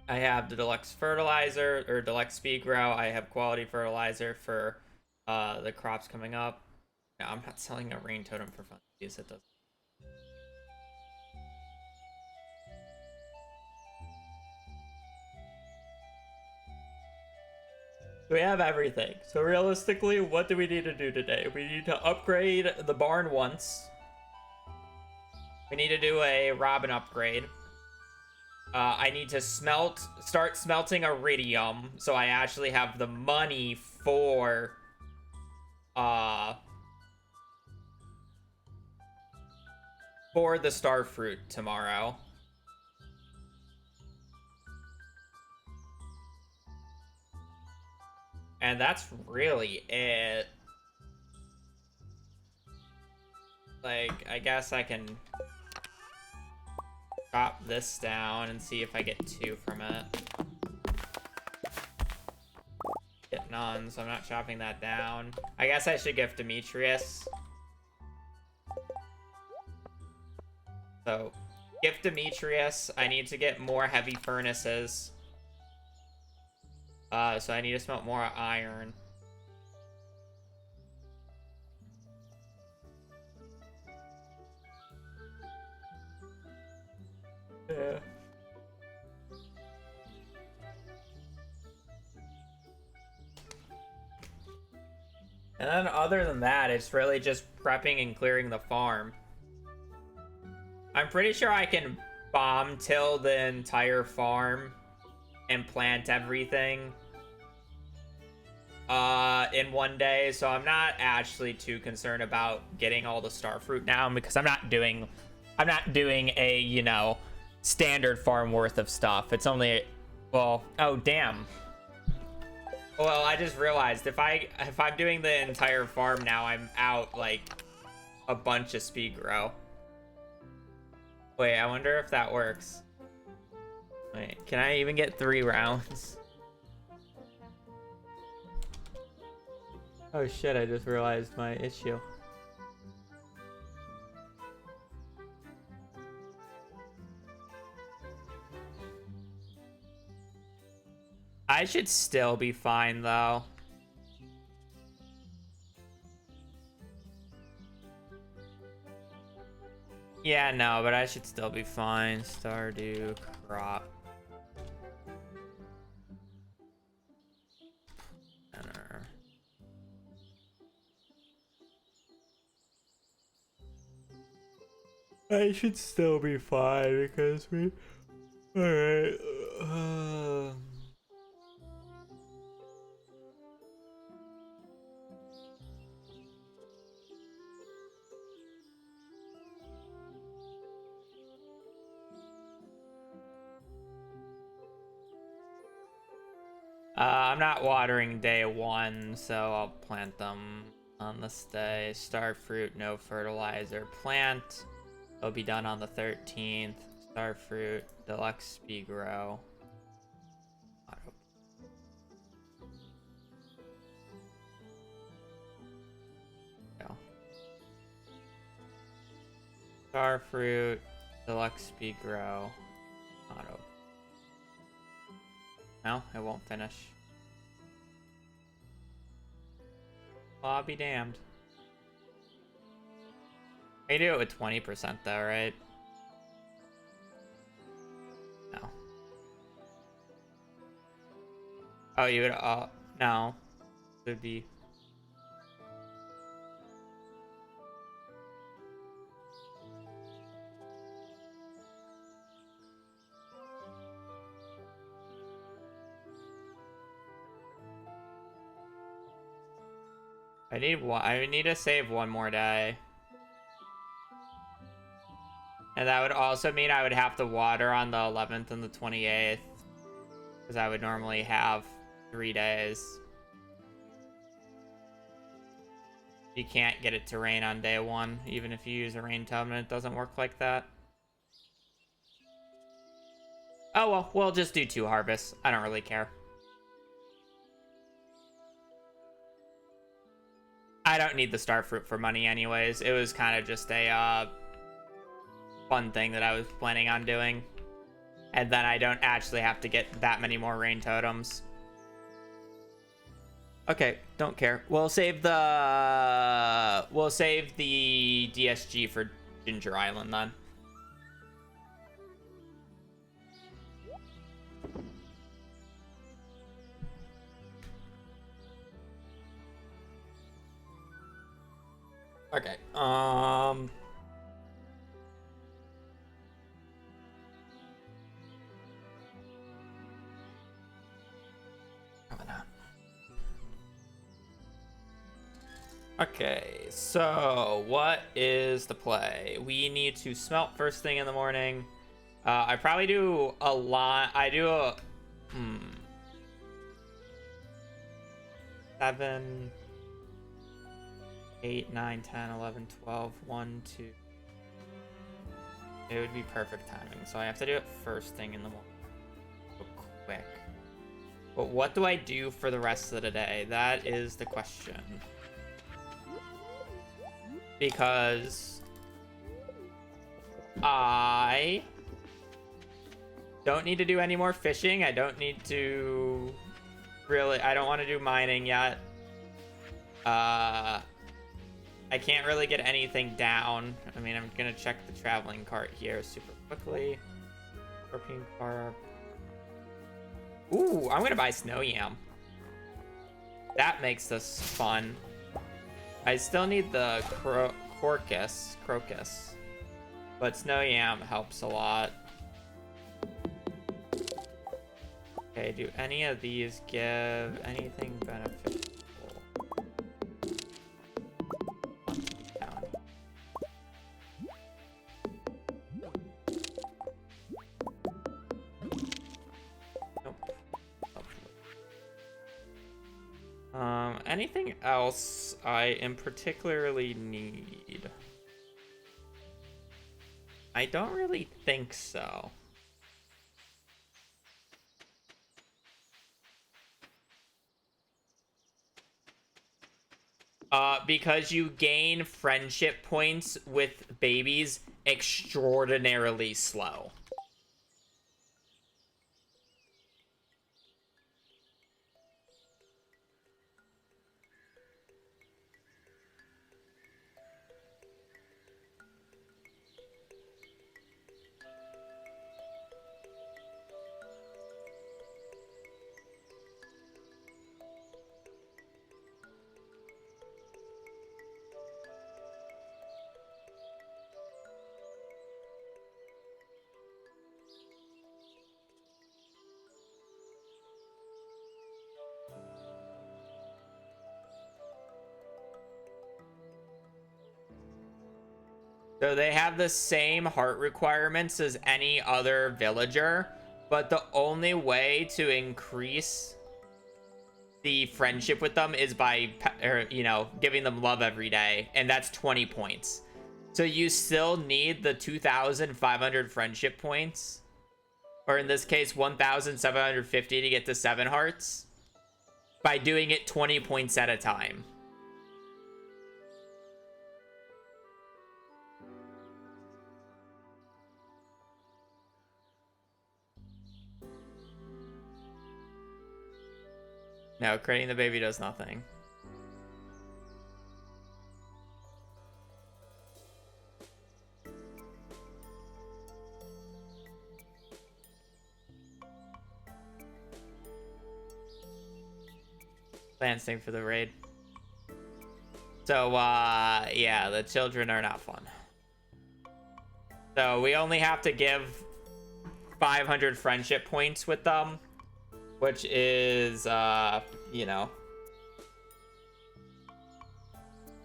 I have the deluxe fertilizer or deluxe speed grow. I have quality fertilizer for the crops coming up. No, I'm not selling a rain totem for fun. It doesn't. We have everything. So realistically, what do we need to do today? We need to upgrade the barn once. We need to do a Robin upgrade. I need to start smelting iridium, so I actually have the money for the star fruit tomorrow. And that's really it. Like, I guess I can chop this down and see if I get 2 from it. Get none, so I'm not chopping that down. I guess I should give Demetrius. So, give Demetrius. I need to get more heavy furnaces. So I need to smelt more iron. Yeah. And then other than that, it's really just prepping and clearing the farm. I'm pretty sure I can bomb till the entire farm and plant everything in one day, so I'm not actually too concerned about getting all the star fruit down because I'm not doing a, you know, standard farm worth of stuff. It's only, well, oh damn. Well, I just realized if I'm doing the entire farm now, I'm out like a bunch of speed grow. Wait, I wonder if that works. Wait, can I even get 3 rounds? Oh shit, I just realized my issue. I should still be fine though. Yeah, no, but I should still be fine. Stardew crop. Enter. I should still be fine because we. Alright. I'm not watering day 1, so I'll plant them on this day. Starfruit, no fertilizer. Plant. It'll be done on the 13th. Starfruit, deluxe speed grow. Auto. Go. Starfruit, deluxe speed grow. Auto. No, it won't finish. Well, I'll be damned. I do it with 20% though, right? No. Oh, you would, no. It would be... I need to save 1 more day. And that would also mean I would have to water on the 11th and the 28th. Because I would normally have 3 days. You can't get it to rain on day 1, even if you use a rain tub, and it doesn't work like that. Oh well, we'll just do 2 harvests. I don't really care. I don't need the starfruit for money anyways. It was kind of just a fun thing that I was planning on doing. And then I don't actually have to get that many more rain totems. Okay, don't care. We'll save the DSG for Ginger Island then. Okay. Okay, so what is the play? We need to smelt first thing in the morning. I probably do a lot. I do a 7, 8, 9, 10, 11, 12, 1, 2. It would be perfect timing, so I have to do it first thing in the morning. So quick. But what do I do for the rest of the day? That is the question. Because I don't need to do any more fishing. I don't need to really, I don't want to do mining yet. I can't really get anything down. I mean, I'm gonna check the traveling cart here super quickly. Scorpion carp. Ooh, I'm gonna buy snow yam. That makes this fun. I still need the crocus, but snow yam helps a lot. Okay, do any of these give anything beneficial? Anything else I am particularly need? I don't really think so. Because you gain friendship points with babies extraordinarily slow. So they have the same heart requirements as any other villager, but the only way to increase the friendship with them is by, giving them love every day, and that's 20 points. So you still need the 2,500 friendship points, or in this case, 1,750 to get to 7 hearts, by doing it 20 points at a time. No, creating the baby does nothing. Lancing for the raid. So, yeah, the children are not fun. So we only have to give 500 friendship points with them, which is,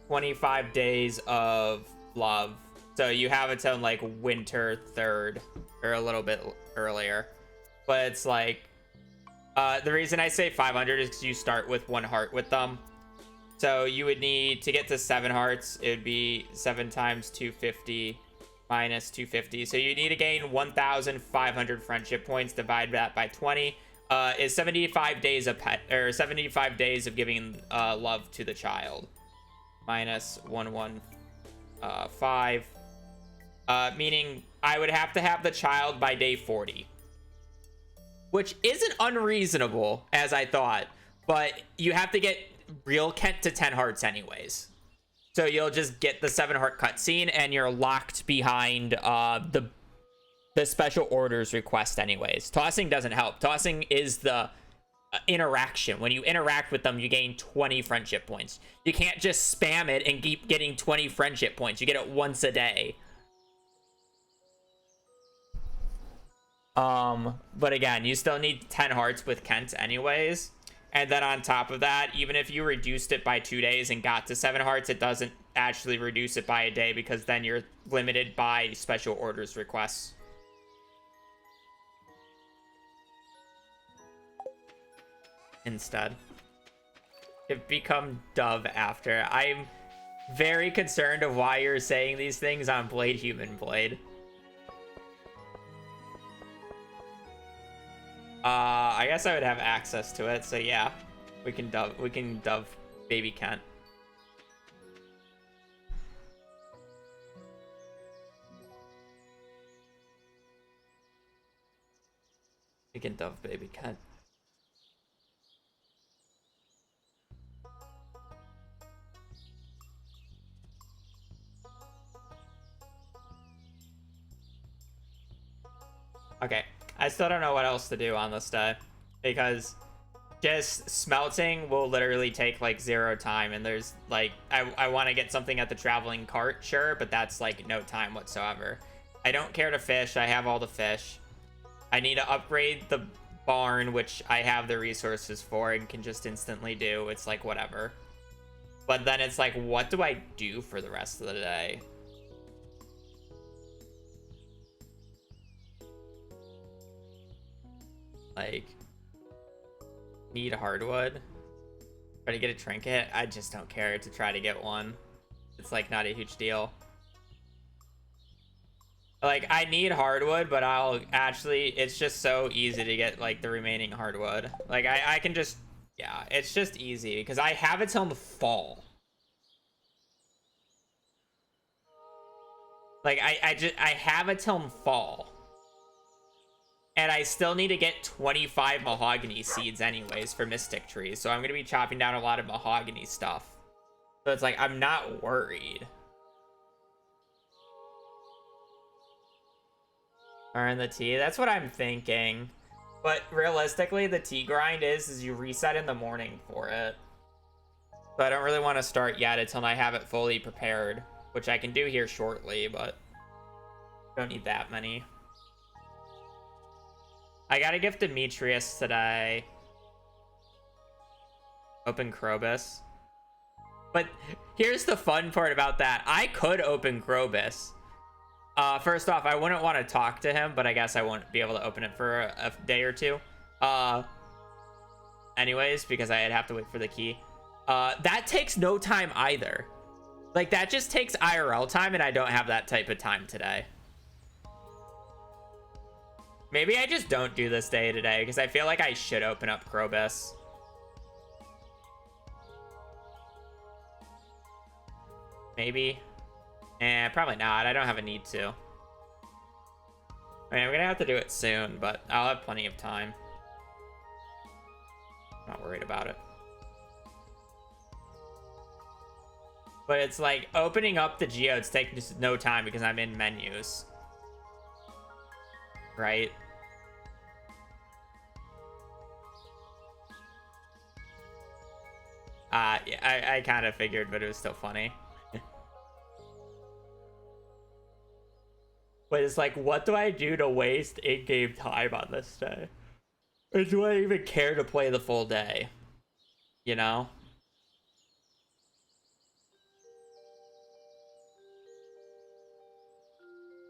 25 days of love. So you have it till like winter 3rd, or a little bit earlier. But it's like, the reason I say 500 is because you start with 1 heart with them. So you would need to get to 7 hearts. It would be 7 times 250 minus 250. So you need to gain 1,500 friendship points. Divide that by 20. Is 75 days of 75 days of giving love to the child. Minus 115. Meaning I would have to have the child by day 40. Which isn't unreasonable, as I thought. But you have to get real Kent to 10 hearts anyways. So you'll just get the 7 heart cutscene, and you're locked behind the special orders request anyways. Tossing doesn't help. Tossing is the interaction. When you interact with them, you gain 20 friendship points. You can't just spam it and keep getting 20 friendship points. You get it once a day. But again, you still need 10 hearts with Kent anyways. And then on top of that, even if you reduced it by 2 days and got to 7 hearts, it doesn't actually reduce it by a day, because then you're limited by special orders requests. Instead, it become Dove after. I'm very concerned of why you're saying these things on Blade Human Blade. I guess I would have access to it, so yeah, we can dove baby Kent. We can dove baby Kent. Okay, I still don't know what else to do on this day, because just smelting will literally take like 0 time, and there's like, I want to get something at the traveling cart, sure, but that's like no time whatsoever. I don't care to fish. I have all the fish. I need to upgrade the barn, which I have the resources for and can just instantly do. It's like whatever. But then it's like, what do I do for the rest of the day? Like, need hardwood, try to get a trinket. I just don't care to try to get one. It's like not a huge deal. Like, I need hardwood, but I'll actually, it's just so easy to get, like, the remaining hardwood. Like, I can just, yeah, it's just easy, because I have it till the fall. Like, I have it till fall. And I still need to get 25 mahogany seeds anyways for Mystic Trees, so I'm going to be chopping down a lot of mahogany stuff. So it's like, I'm not worried. Earn the tea. That's what I'm thinking. But realistically, the tea grind is you reset in the morning for it. So I don't really want to start yet until I have it fully prepared, which I can do here shortly, but don't need that many. I gotta gift Demetrius today. Open Krobus. But here's the fun part about that. I could open Krobus. First off, I wouldn't want to talk to him, but I guess I won't be able to open it for a day or two. Anyways, because I'd have to wait for the key. That takes no time either. Like, that just takes IRL time, and I don't have that type of time today. Maybe I just don't do this day today, because I feel like I should open up Krobus. Maybe. Probably not. I don't have a need to. I mean, I'm gonna have to do it soon, but I'll have plenty of time. I'm not worried about it. But it's like, opening up the geodes takes no time because I'm in menus. Right? Yeah, I kind of figured, but it was still funny. But it's like, what do I do to waste in-game time on this day? Or do I even care to play the full day? You know?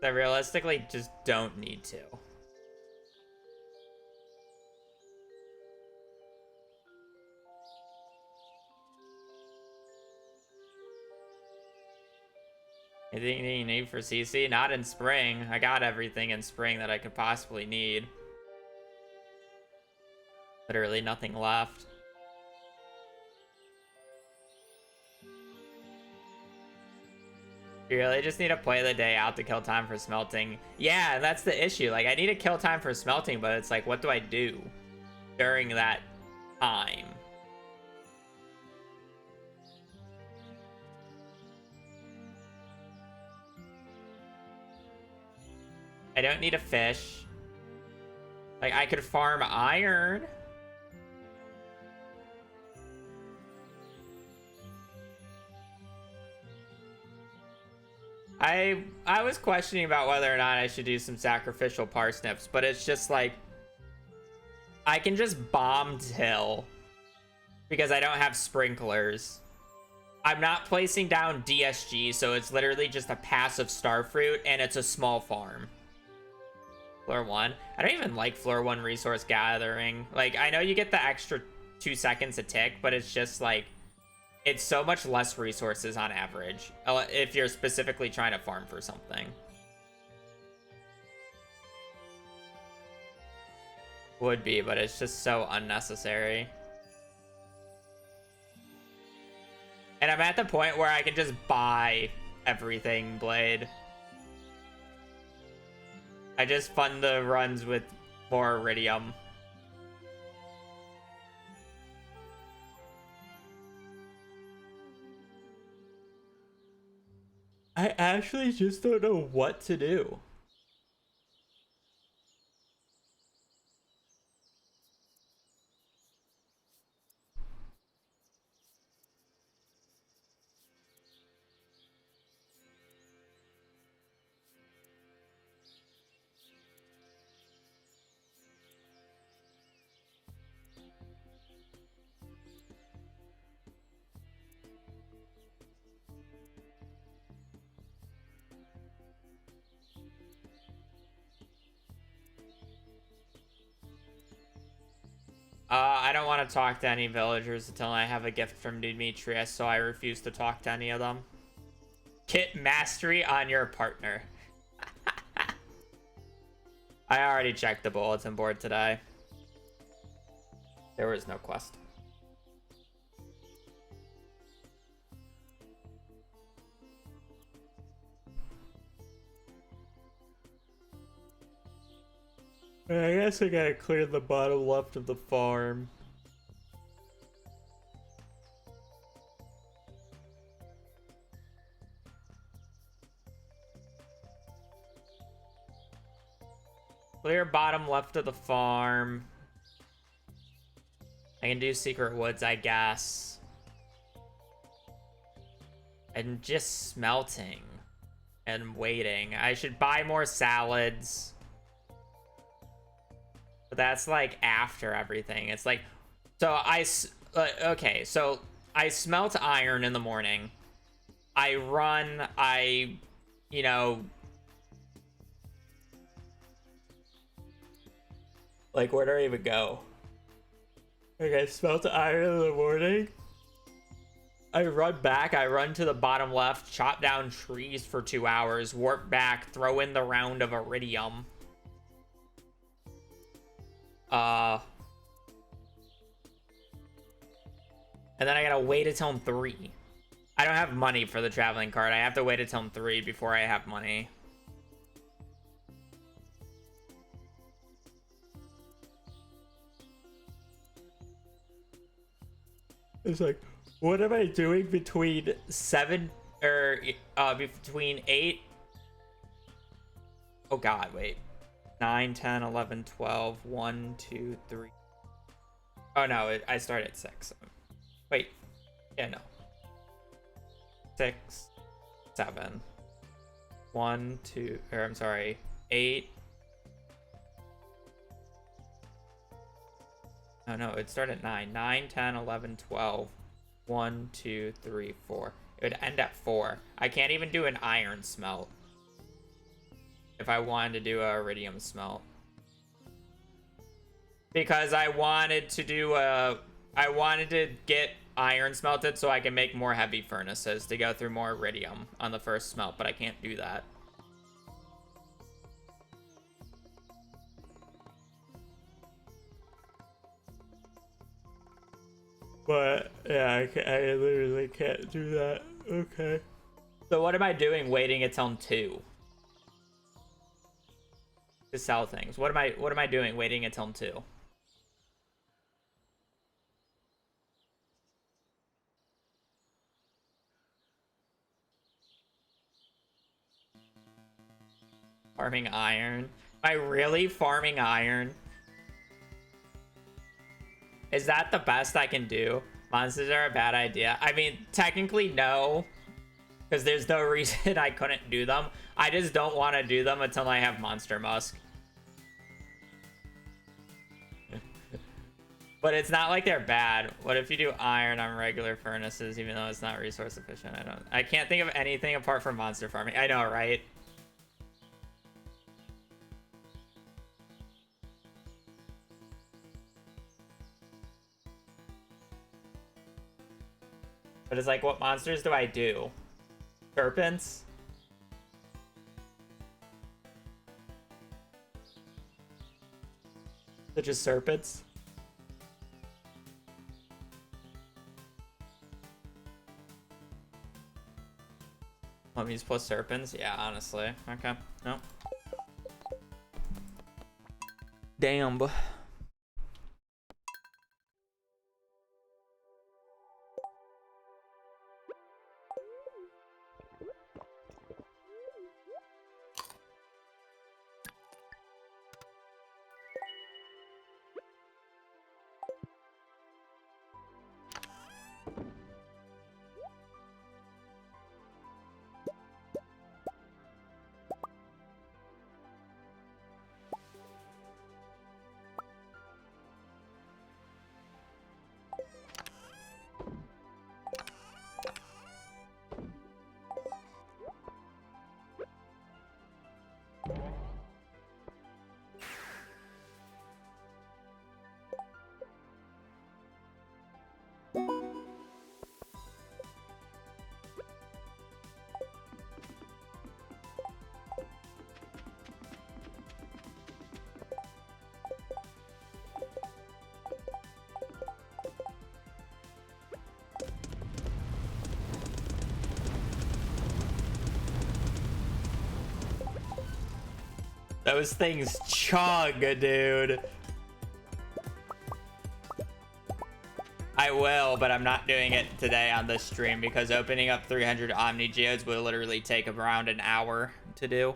I realistically just don't need to. Anything you need for CC? Not in spring. I got everything in spring that I could possibly need. Literally nothing left. You really just need to play the day out to kill time for smelting. Yeah, that's the issue. Like, I need to kill time for smelting, but it's like, what do I do during that time? I don't need a fish. Like, I could farm iron. I was questioning about whether or not I should do some sacrificial parsnips, but it's just like, I can just bomb till because I don't have sprinklers. I'm not placing down DSG, so it's literally just a passive starfruit, and it's a small farm. Floor 1. I don't even like floor 1 resource gathering. Like, I know you get the extra 2 seconds a tick, but it's just like, it's so much less resources on average if you're specifically trying to farm for something. Would be, but it's just so unnecessary. And I'm at the point where I can just buy everything blade. I just fund the runs with more iridium. I actually just don't know what to do. I don't want to talk to any villagers until I have a gift from Demetrius, so I refuse to talk to any of them. Kit mastery on your partner. I already checked the bulletin board today. There was no quest. I guess I gotta clear the bottom left of the farm. Clear bottom left of the farm. I can do Secret Woods, I guess. And just smelting. And waiting. I should buy more salads. But that's like after everything. It's like, so okay, so I smelt iron in the morning. I run, you know, like where do I even go? Okay, I smelt iron in the morning. I run back, I run to the bottom left, chop down trees for 2 hours, warp back, throw in the round of iridium. And then I gotta wait until 3. I don't have money for the traveling card. I have to wait until 3 before I have money. It's like, what am I doing between 7 or between 8? Oh god, wait. 9, 10, 11, 12, 1, 2, 3. Oh no, I started at 6. Wait. Yeah, no. 6, 7. 1, 2, or I'm sorry, 8. Oh no, it started at 9. 9, 10, 11, 12. 1, 2, 3, 4. It would end at 4. I can't even do an iron smelt. If I wanted to do a iridium smelt. Because I wanted to do I wanted to get iron smelted so I can make more heavy furnaces to go through more iridium on the first smelt, but I can't do that. But yeah, I literally can't do that. Okay. So what am I doing waiting until 2 to sell things? What am I doing waiting until 2? Farming iron. Am I really farming iron? Is that the best I can do? Monsters are a bad idea. I mean, technically no. Because there's no reason I couldn't do them. I just don't want to do them until I have Monster Musk. But it's not like they're bad. What if you do iron on regular furnaces, even though it's not resource efficient? I can't think of anything apart from monster farming. I know, right? But it's like, what monsters do I do? Serpents? Such as serpents? Mummies plus serpents? Yeah, honestly. Okay. No. Damn. Those things chug, dude. I will, but I'm not doing it today on this stream because opening up 300 Omni Geodes will literally take around an hour to do.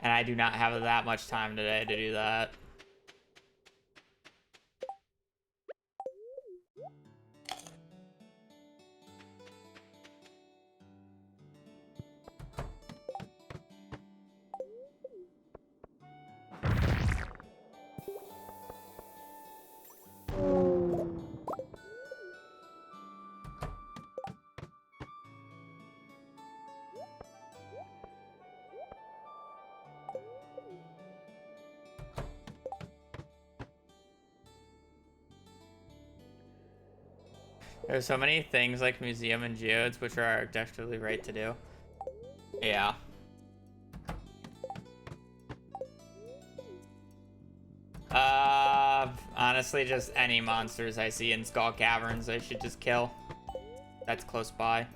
And I do not have that much time today to do that. There's so many things like museum and geodes which are objectively right to do. Yeah. Honestly, just any monsters I see in Skull Caverns I should just kill. That's close by.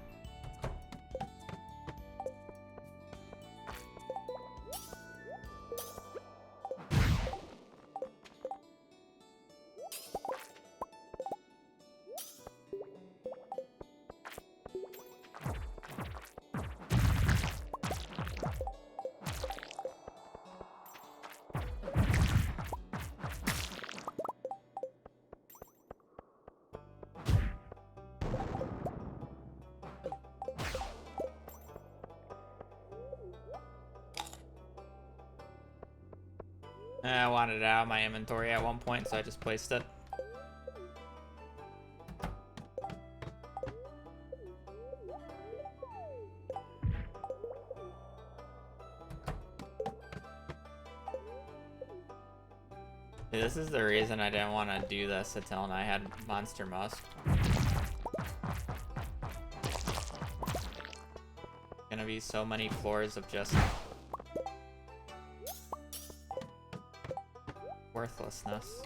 I wanted it out of my inventory at one point, so I just placed it. Dude, this is the reason I didn't want to do this until I had Monster Musk. Gonna be so many floors of just worthlessness.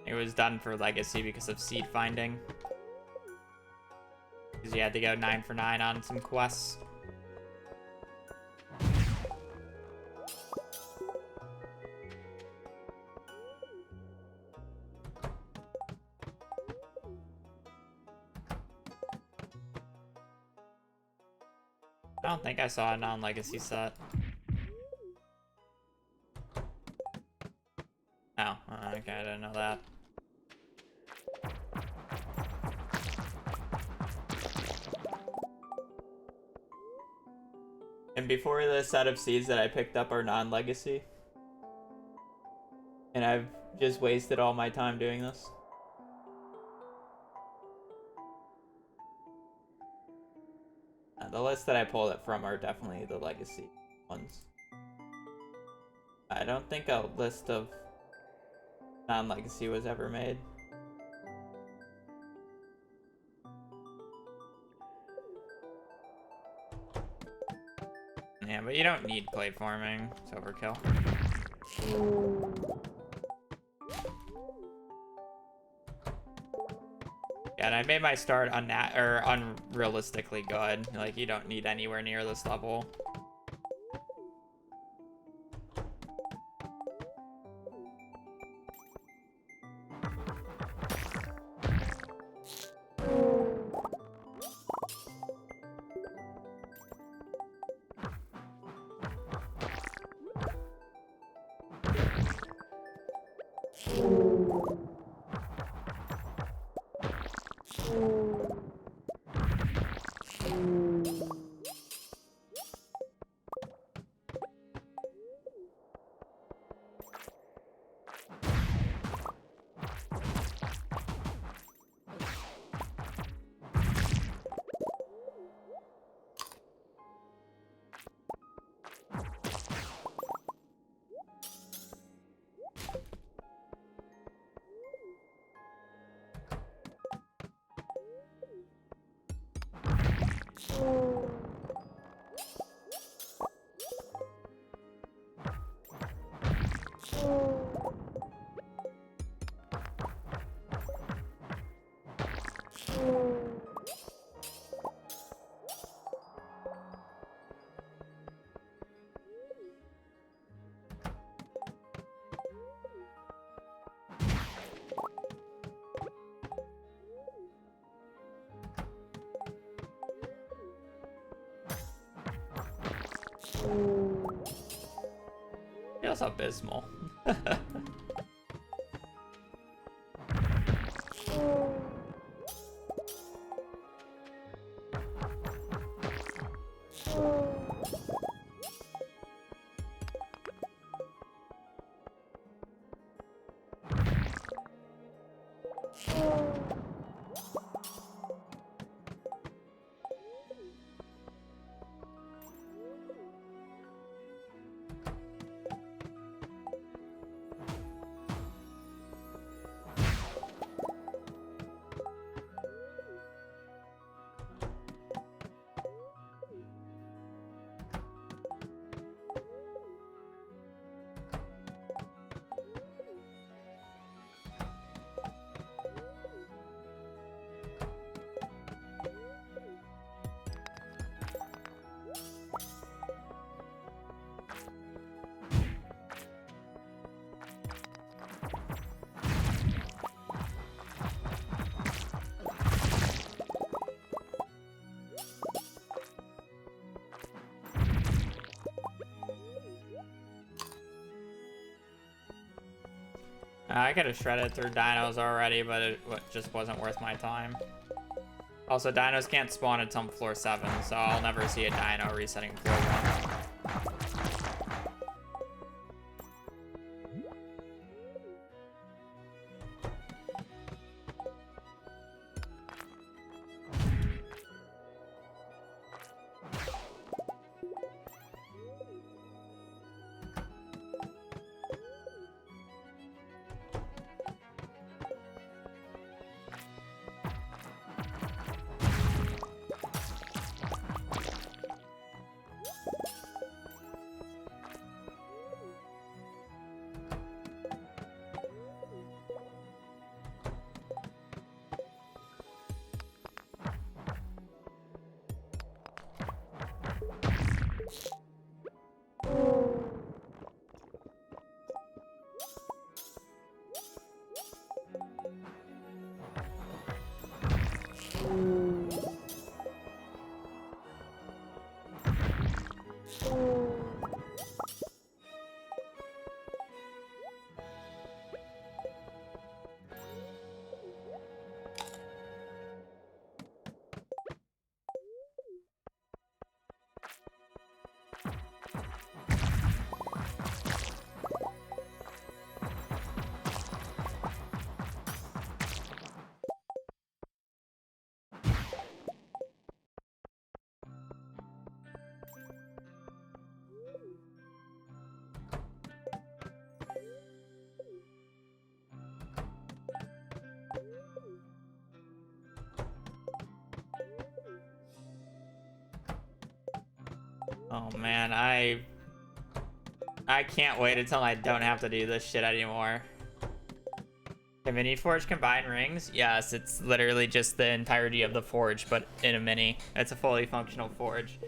It was done for Legacy because of seed finding. Because you had to go 9 for 9 on some quests. I don't think I saw a non-Legacy set. Oh, okay, I didn't know that. And before the set of seeds that I picked up are non-legacy. And I've just wasted all my time doing this. The list that I pulled it from are definitely the legacy ones. I don't think a list of non-legacy was ever made. Yeah, but you don't need plate forming. It's overkill. Yeah, and I made my start unrealistically good. Like, you don't need anywhere near this level. Feels abysmal. I could have shredded through dinos already, but it just wasn't worth my time. Also, dinos can't spawn until floor 7, so I'll never see a dino resetting floor 1. Oh man, I can't wait until I don't have to do this shit anymore. The mini forge combined rings? Yes, it's literally just the entirety of the forge, but in a mini. It's a fully functional forge.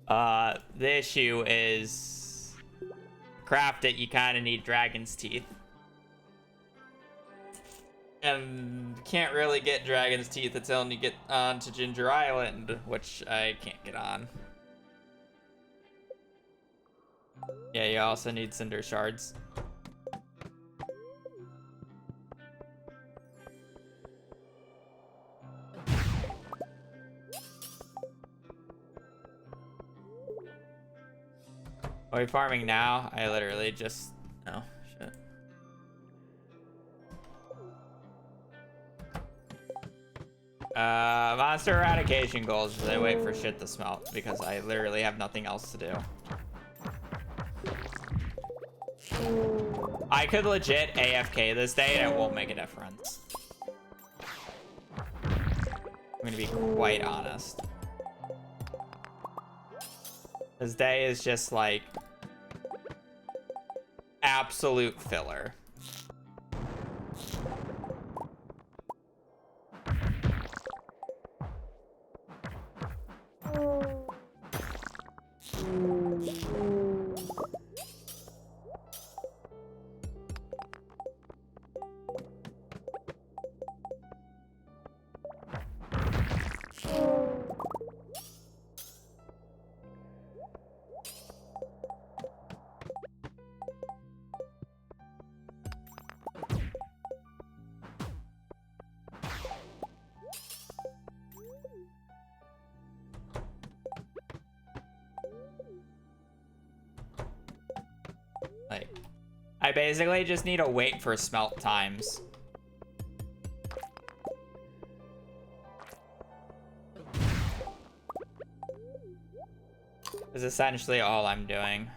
The issue is, to craft it, you kind of need dragon's teeth. And can't really get dragon's teeth until you get onto Ginger Island, which I can't get on. Yeah, you also need cinder shards. Are we farming now? I literally just... Oh, shit. Monster eradication goals as I wait for shit to smelt, because I literally have nothing else to do. I could legit AFK this day and it won't make a difference. I'm gonna be quite honest. This day is just like absolute filler. Like, I basically just need to wait for smelt times. Is essentially all I'm doing.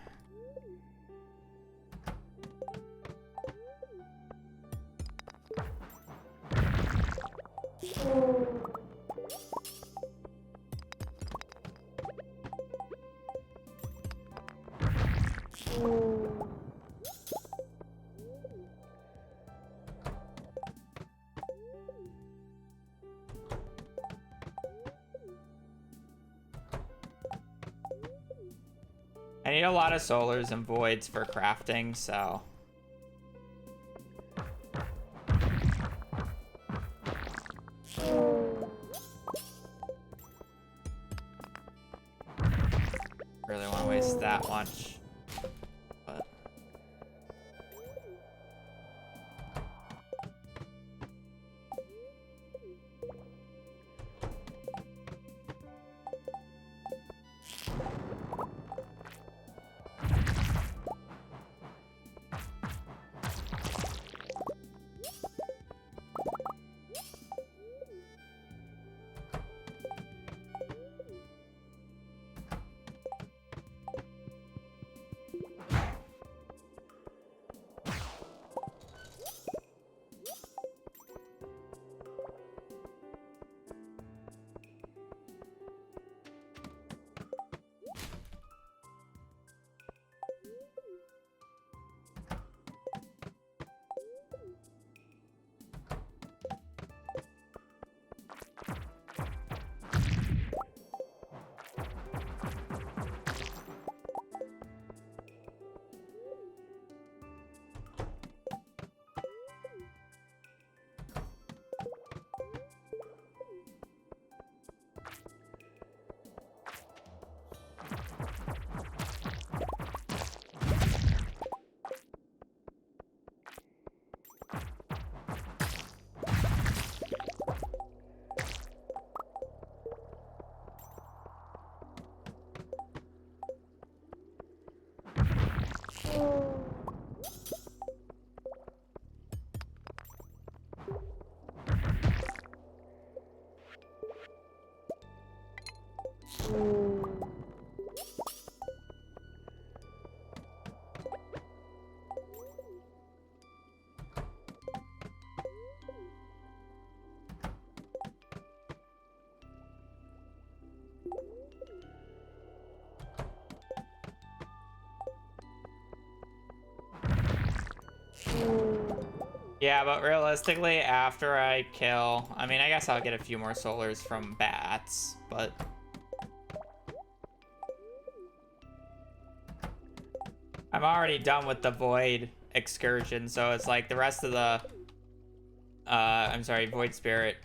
I need a lot of solars and voids for crafting, so... Really want to waste that much. But... Yeah, but realistically, after I kill... I mean, I guess I'll get a few more solars from bats, but... I'm already done with the Void Excursion, so it's like the rest of the... I'm sorry, Void Spirit,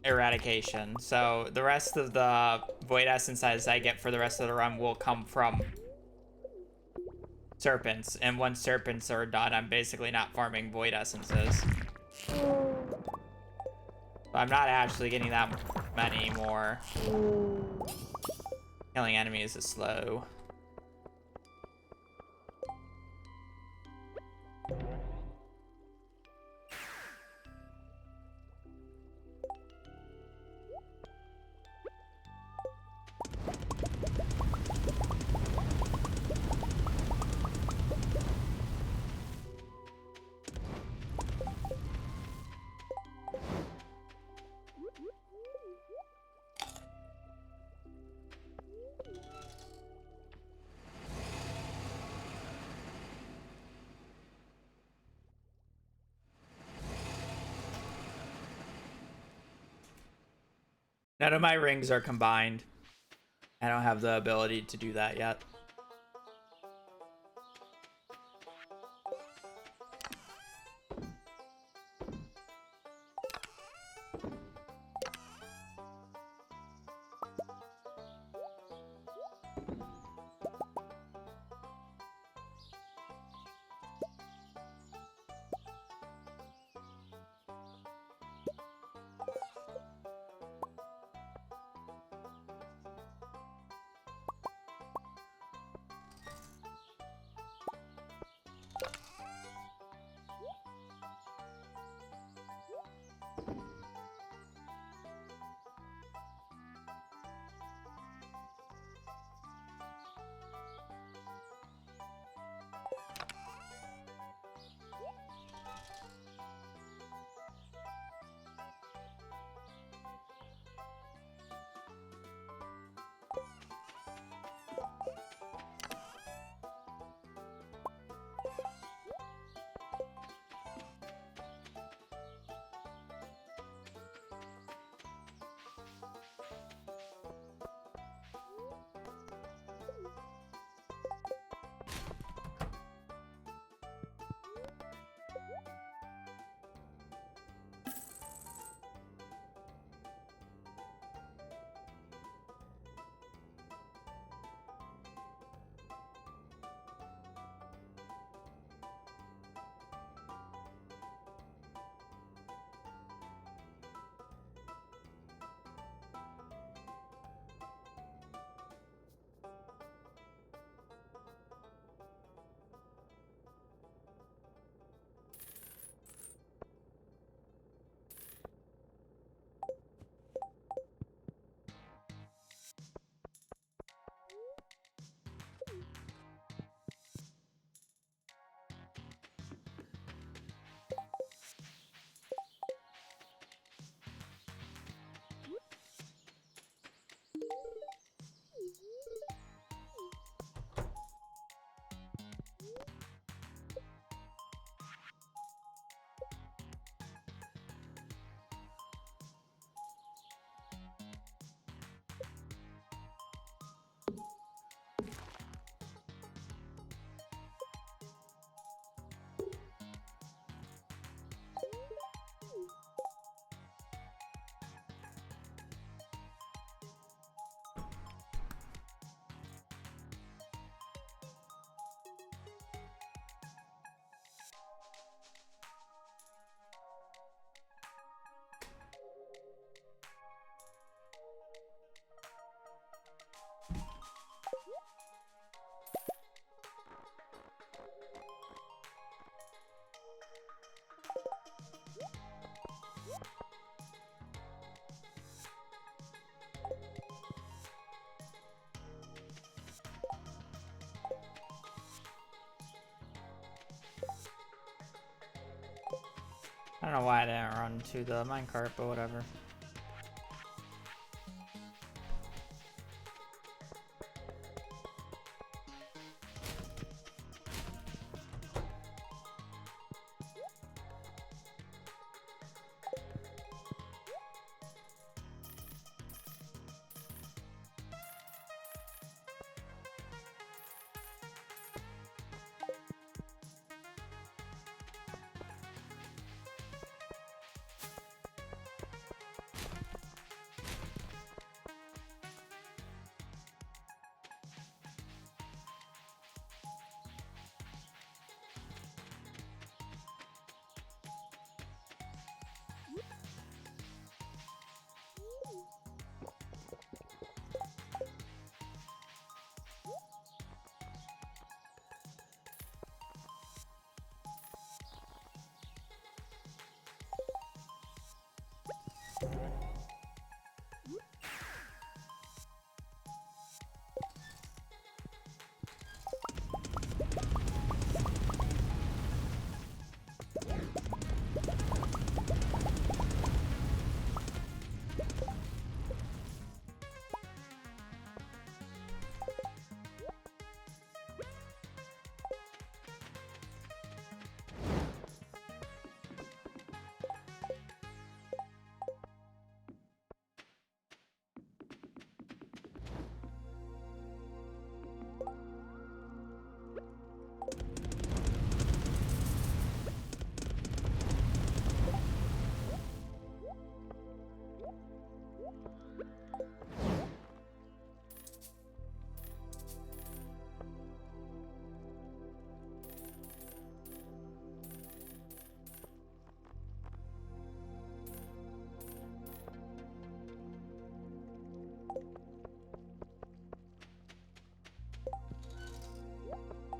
eradication. So the rest of the Void Essences I get for the rest of the run will come from Serpents. And once Serpents are done, I'm basically not farming Void Essences. So I'm not actually getting that many more. Killing enemies is slow. None of my rings are combined. I don't have the ability to do that yet. I don't know why I didn't run to the minecart, but whatever.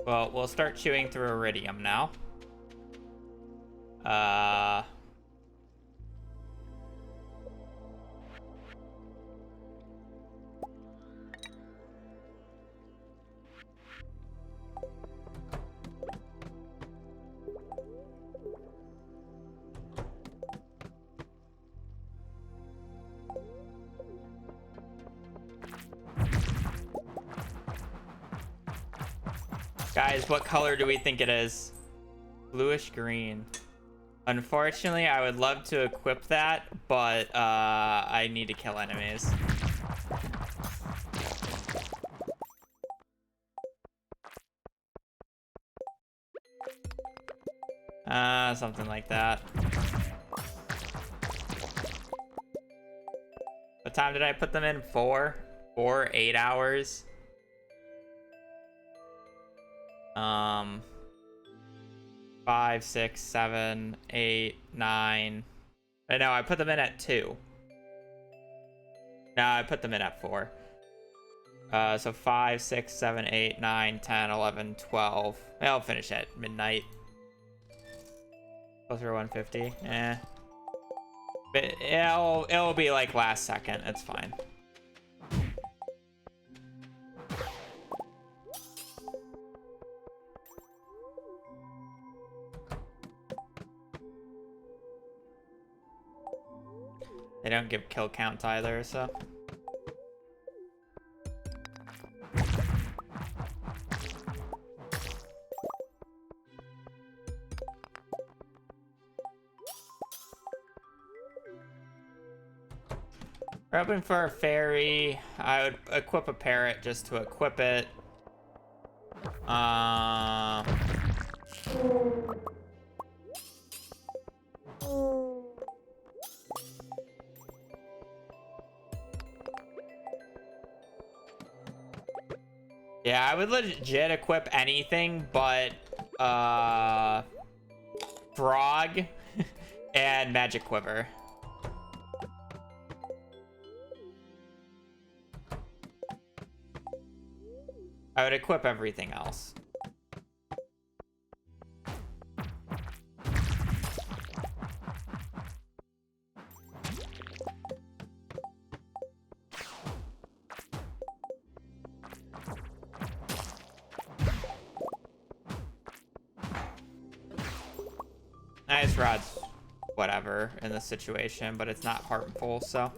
Well, we'll start chewing through iridium now. Guys, what color do we think it is? Bluish green. Unfortunately, I would love to equip that, but I need to kill enemies. Something like that. What time did I put them in? 8 hours. 5, 6, 7, 8, 9. No, I put them in at 2. No, I put them in at 4. So 5, 6, 7, 8, 9, 10, 11, 12. I'll finish at midnight. Closer 150. Eh. But it'll be like last second. It's fine. They don't give kill counts either, so. We're hoping for a fairy. I would equip a parrot just to equip it. Yeah, I would legit equip anything but frog and magic quiver. I would equip everything else. Nice rod's whatever in this situation, but it's not harmful, so.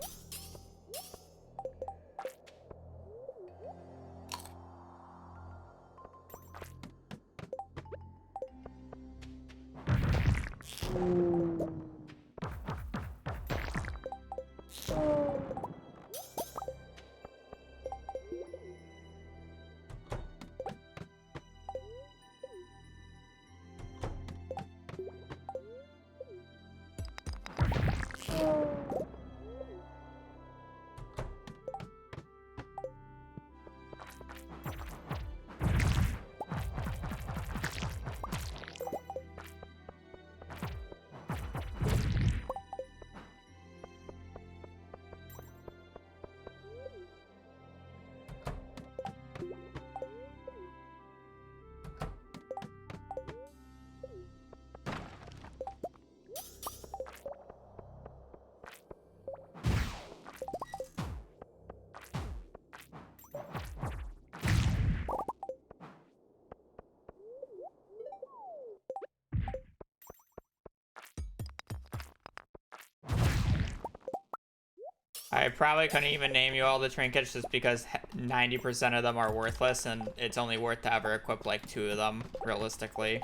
I probably couldn't even name you all the trinkets just because 90% of them are worthless, and it's only worth to ever equip like 2 of them, realistically.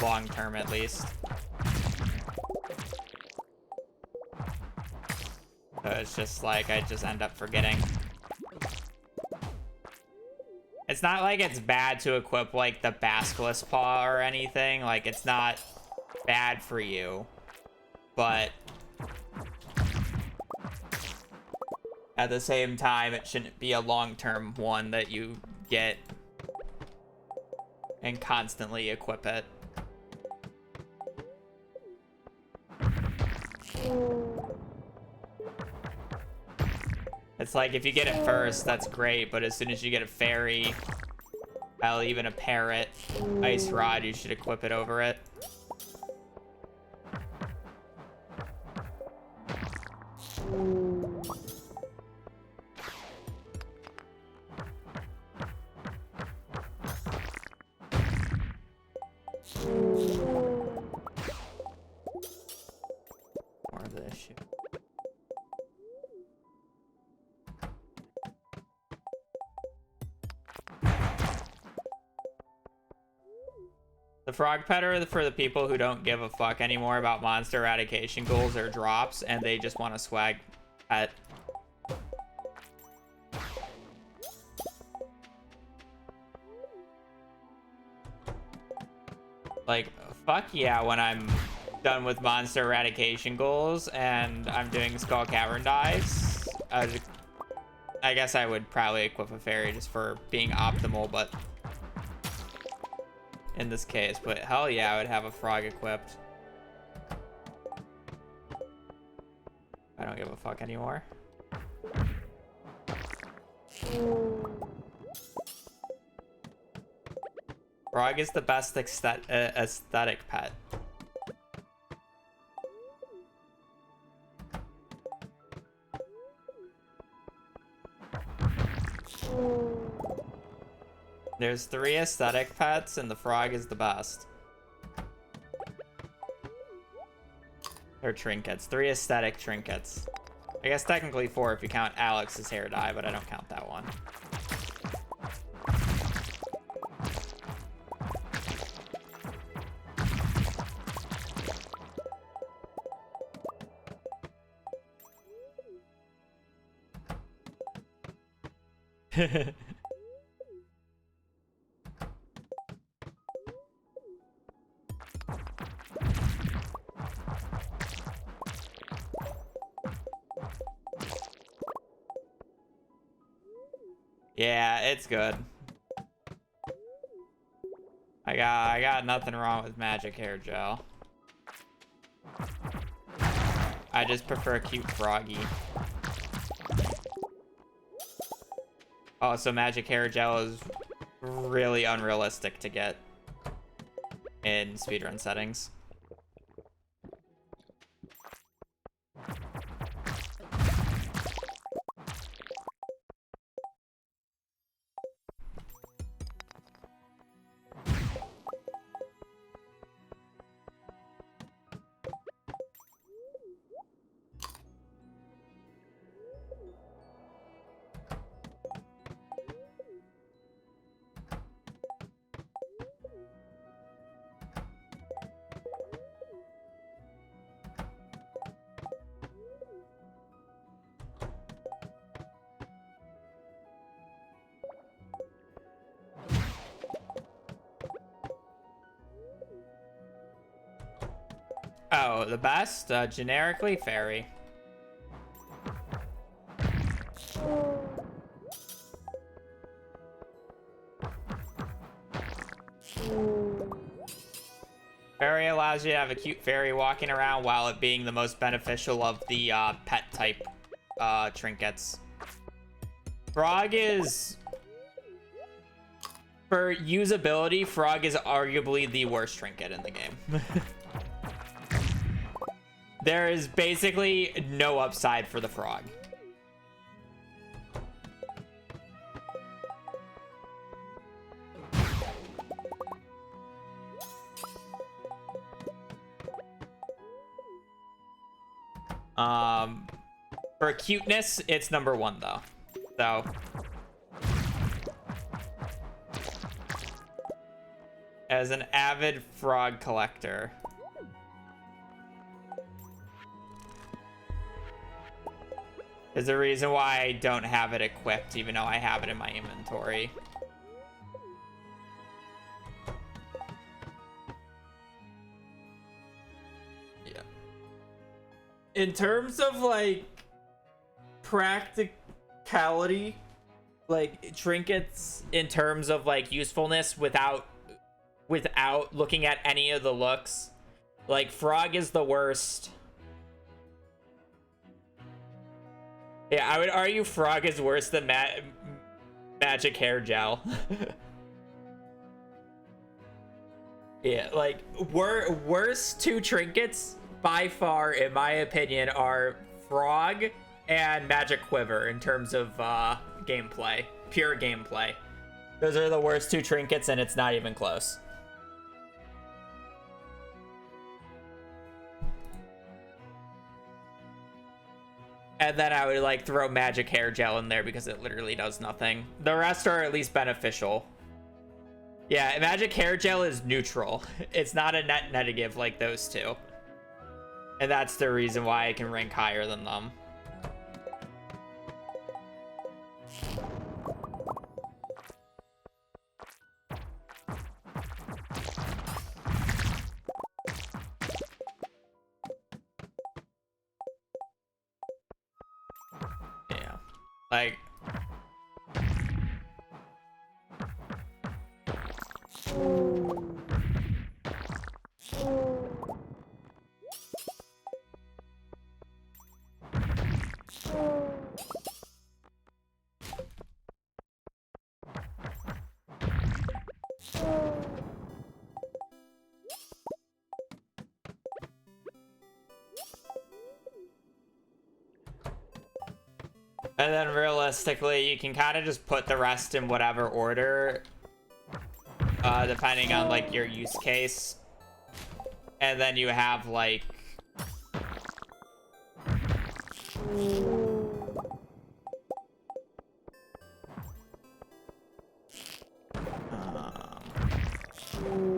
Long term, at least. So it's just like, I just end up forgetting. It's not like it's bad to equip like the Basilisk Paw or anything. Like, it's not bad for you. But at the same time, it shouldn't be a long-term one that you get and constantly equip it. It's like, if you get it first, that's great, but as soon as you get a fairy, I'll even a parrot. Ice rod, you should equip it over it. More of this shit. The frog petter for the people who don't give a fuck anymore about monster eradication goals or drops and they just want a swag pet. Like, fuck yeah, when I'm done with monster eradication goals and I'm doing Skull Cavern dives, I guess I would probably equip a fairy just for being optimal, but in this case, but hell yeah, I would have a frog equipped. I don't give a fuck anymore. Frog is the best aesthetic pet. There's 3 aesthetic pets, and the frog is the best. Or trinkets. 3 aesthetic trinkets. I guess technically 4 if you count Alex's hair dye, but I don't count that one. Yeah, it's good. I got nothing wrong with magic hair gel. I just prefer cute froggy. Also, magic hair gel is really unrealistic to get in speedrun settings. Oh, the best? Generically, fairy. Fairy allows you to have a cute fairy walking around while it being the most beneficial of the pet type trinkets. Frog is... For usability, Frog is arguably the worst trinket in the game. There is basically no upside for the frog. For cuteness, it's number 1 though. So as an avid frog collector, there's a reason why I don't have it equipped, even though I have it in my inventory. Yeah. In terms of, like, practicality, like, trinkets in terms of, like, usefulness without looking at any of the looks, like, Frog is the worst. Yeah, I would argue Frog is worse than magic hair gel. Yeah, like worst two trinkets by far, in my opinion, are Frog and Magic Quiver in terms of gameplay, pure gameplay. Those are the worst two trinkets, and it's not even close. And then I would like throw Magic Hair Gel in there because it literally does nothing. The rest are at least beneficial. Yeah, Magic Hair Gel is neutral. It's not a net negative like those two. And that's the reason why I can rank higher than them. Yeah. Like... And then realistically, you can kind of just put the rest in whatever order, depending on like your use case. And then you have like...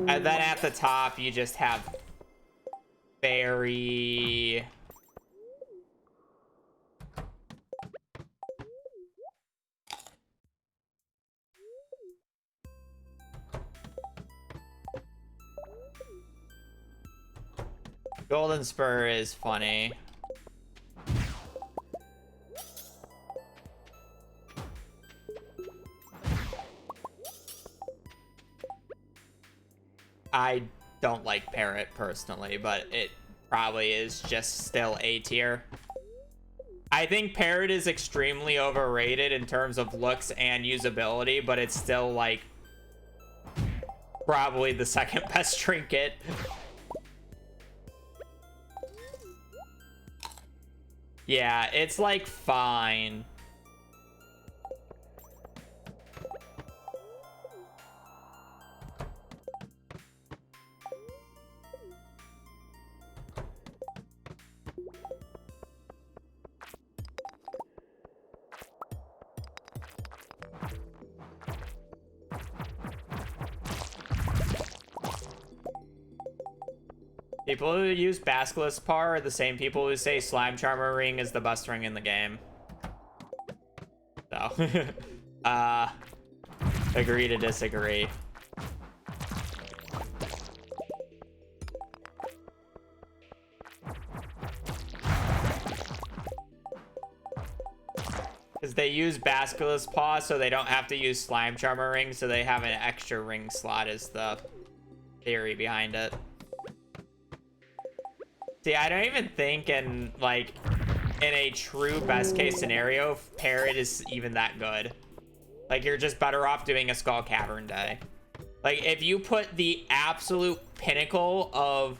and then at the top, you just have Fairy... Golden Spur is funny. I don't like Parrot personally, but it probably is just still A tier. I think Parrot is extremely overrated in terms of looks and usability, but it's still like probably the second best trinket. Yeah, it's like fine. People who use Basilisk Par are the same people who say Slime Charmer Ring is the best ring in the game. So, agree to disagree. Because they use Basilisk Paw, so they don't have to use Slime Charmer Ring, so they have an extra ring slot is the theory behind it. See, I don't even think in a true best case scenario, Parrot is even that good. Like, you're just better off doing a Skull Cavern day. Like, if you put the absolute pinnacle of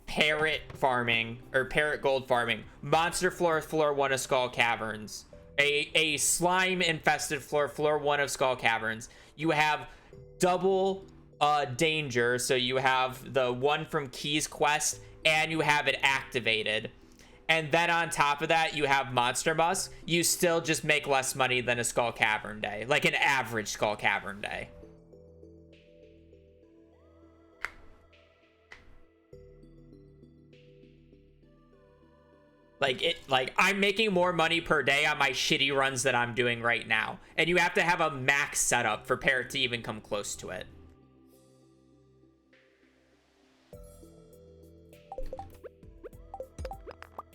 Parrot farming, or Parrot gold farming, Monster Floor, Floor 1 of Skull Caverns, a slime infested floor, Floor 1 of Skull Caverns, you have double danger, so you have the one from Key's Quest, and you have it activated. And then on top of that, you have Monster Bus. You still just make less money than a Skull Cavern day. Like an average Skull Cavern day. Like I'm making more money per day on my shitty runs that I'm doing right now. And you have to have a max setup for Parrot to even come close to it.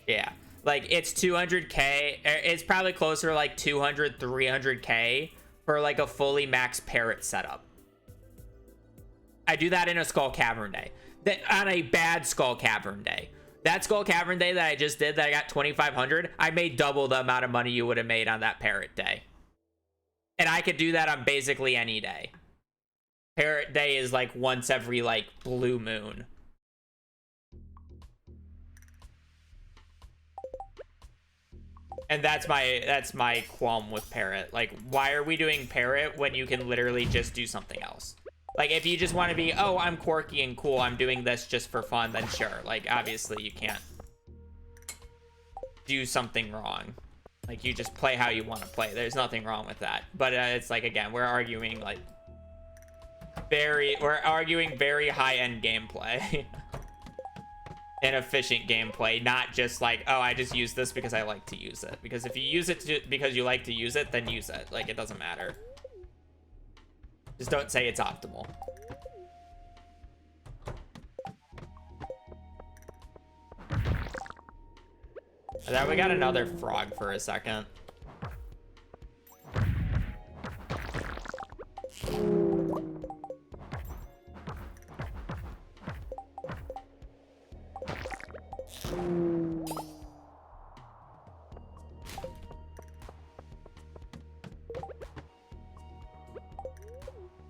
Yeah, like it's 200k. It's probably closer to like 200, 300k for like a fully max Parrot setup. I do that in a Skull Cavern day. That on a bad Skull Cavern day. That Skull Cavern day that I just did, that I got 2,500, I made double the amount of money you would have made on that Parrot day. And I could do that on basically any day. Parrot Day is like once every like blue moon. And that's my qualm with Parrot. Like, why are we doing Parrot when you can literally just do something else? Like, if you just want to be, oh, I'm quirky and cool, I'm doing this just for fun, then sure. Like, obviously you can't do something wrong. Like, you just play how you want to play. There's nothing wrong with that. But it's like, again, we're arguing like very high-end gameplay. And efficient gameplay, not just like, oh, I just use this because I like to use it. Because if you use it because you like to use it, then use it. Like, it doesn't matter. Just don't say it's optimal. And then we got another frog for a second.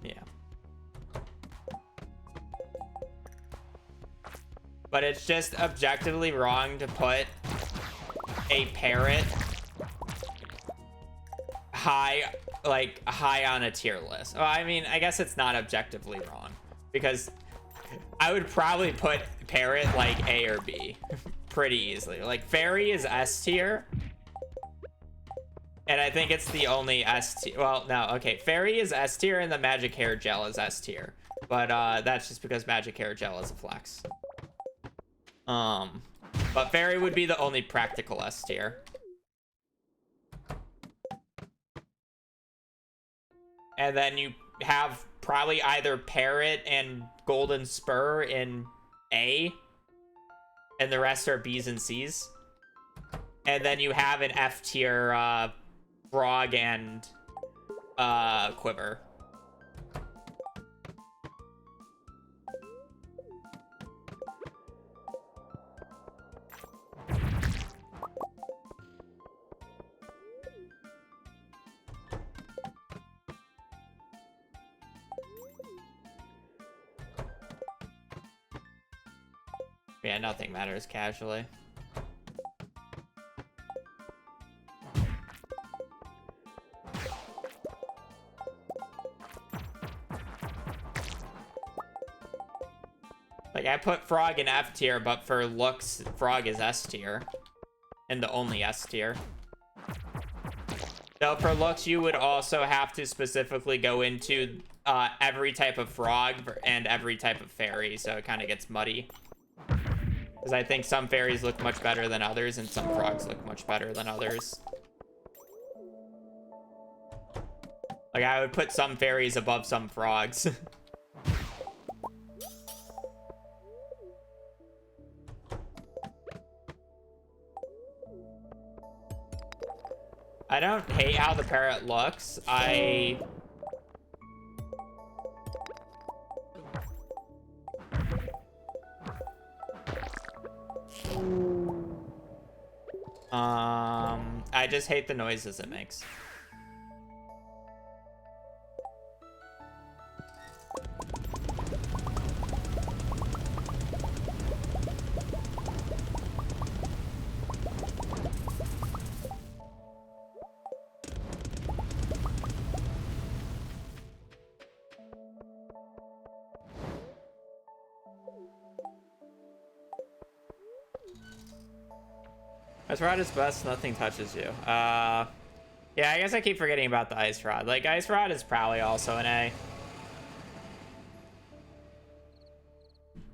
Yeah. But it's just objectively wrong to put a parrot high on a tier list. Well, I mean, I guess it's not objectively wrong, because I would probably put parrot like A or B pretty easily. Like, fairy is S tier, and I think it's the only S tier. Well, no, okay, fairy is S tier and the magic hair gel is S tier, but that's just because magic hair gel is a flex. But fairy would be the only practical S tier. And then you have probably either parrot and golden spur in A, and the rest are B's and C's. And then you have an F tier frog and quiver. Yeah, nothing matters casually. Like, I put frog in F tier, but for looks, frog is S tier. And the only S tier. So for looks, you would also have to specifically go into every type of frog and every type of fairy, so it kind of gets muddy. Because I think some fairies look much better than others, and some frogs look much better than others. Like, I would put some fairies above some frogs. I don't hate how the parrot looks. I just hate the noises it makes. Ice Rod is best, nothing touches you. Yeah, I guess I keep forgetting about the Ice Rod. Like, Ice Rod is probably also an A.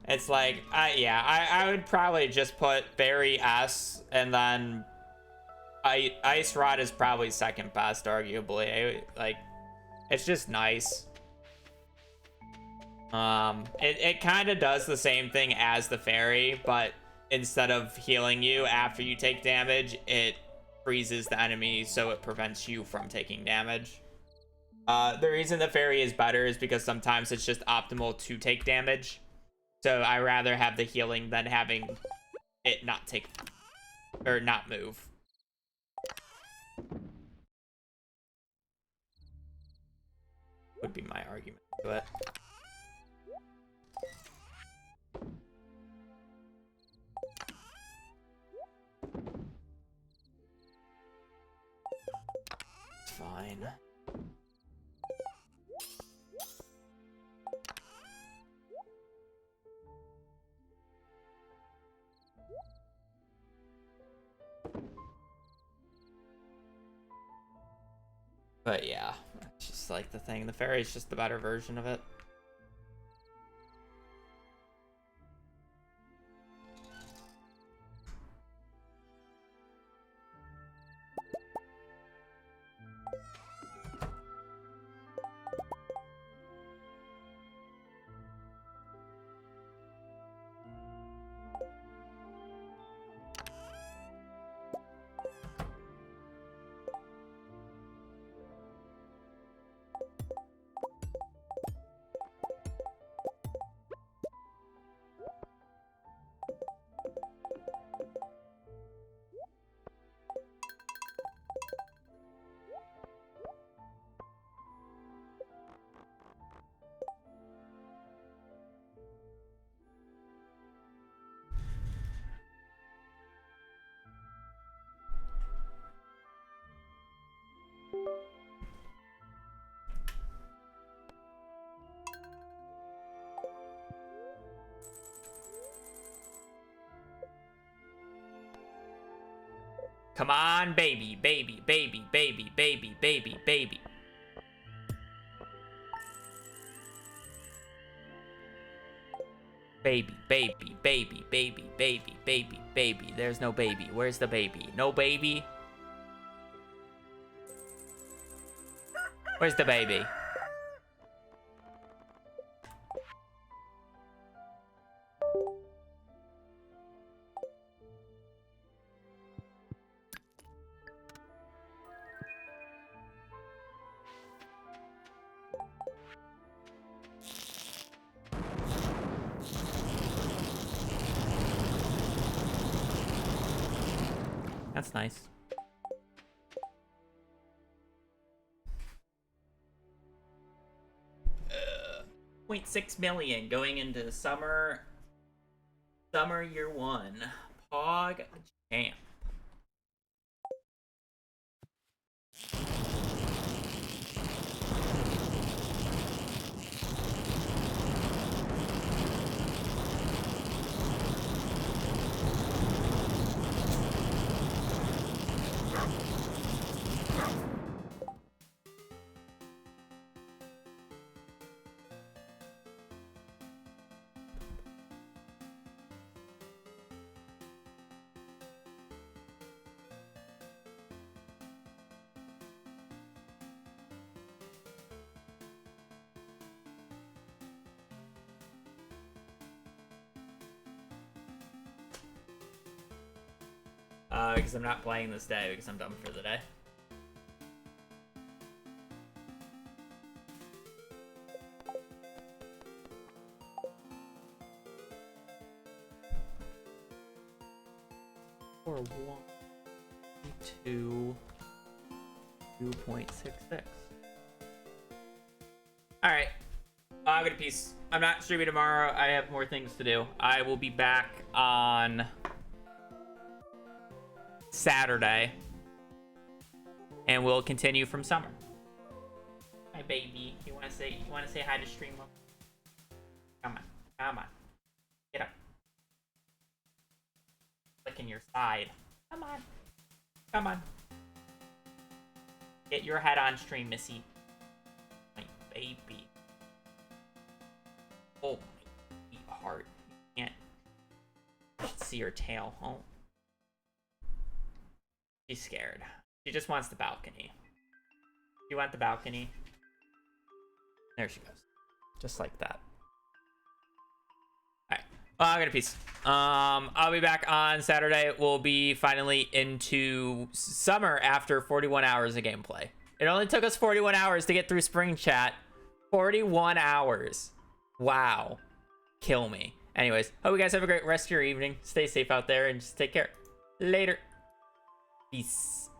It's like, I would probably just put Fairy S, and then Ice Rod is probably second best, arguably. Like, it's just nice. It kind of does the same thing as the Fairy, but instead of healing you after you take damage, it freezes the enemy so it prevents you from taking damage. The reason the fairy is better is because sometimes it's just optimal to take damage. So I rather have the healing than having it not take or not move. Would be my argument to it. fine. But yeah, it's just like the thing. The ferry's just the better version of it. Come on, baby, baby, baby, baby, baby, baby, baby. Baby, baby, baby, baby, baby, baby, baby. There's no baby. Where's the baby? No baby? Where's the baby? That's nice. 0.6 million going into summer year 1. Pog champ. Because I'm not playing this day because I'm done for the day. Or 1, 2, 2.66. Alright. I'm gonna peace. I'm not streaming tomorrow. I have more things to do. I will be back on Saturday, and we'll continue from summer. Hi, baby. You want to say hi to stream? Come on, get up. Clicking your side. Come on. Get your head on stream, Missy. My baby. Oh, my heart. You can't see her tail. Oh. She's scared. She just wants the balcony. You want the balcony? There she goes. Just like that. Alright. Well, I'm gonna peace. I'll be back on Saturday. We'll be finally into summer after 41 hours of gameplay. It only took us 41 hours to get through spring chat. 41 hours. Wow. Kill me. Anyways, hope you guys have a great rest of your evening. Stay safe out there and just take care. Later. Peace.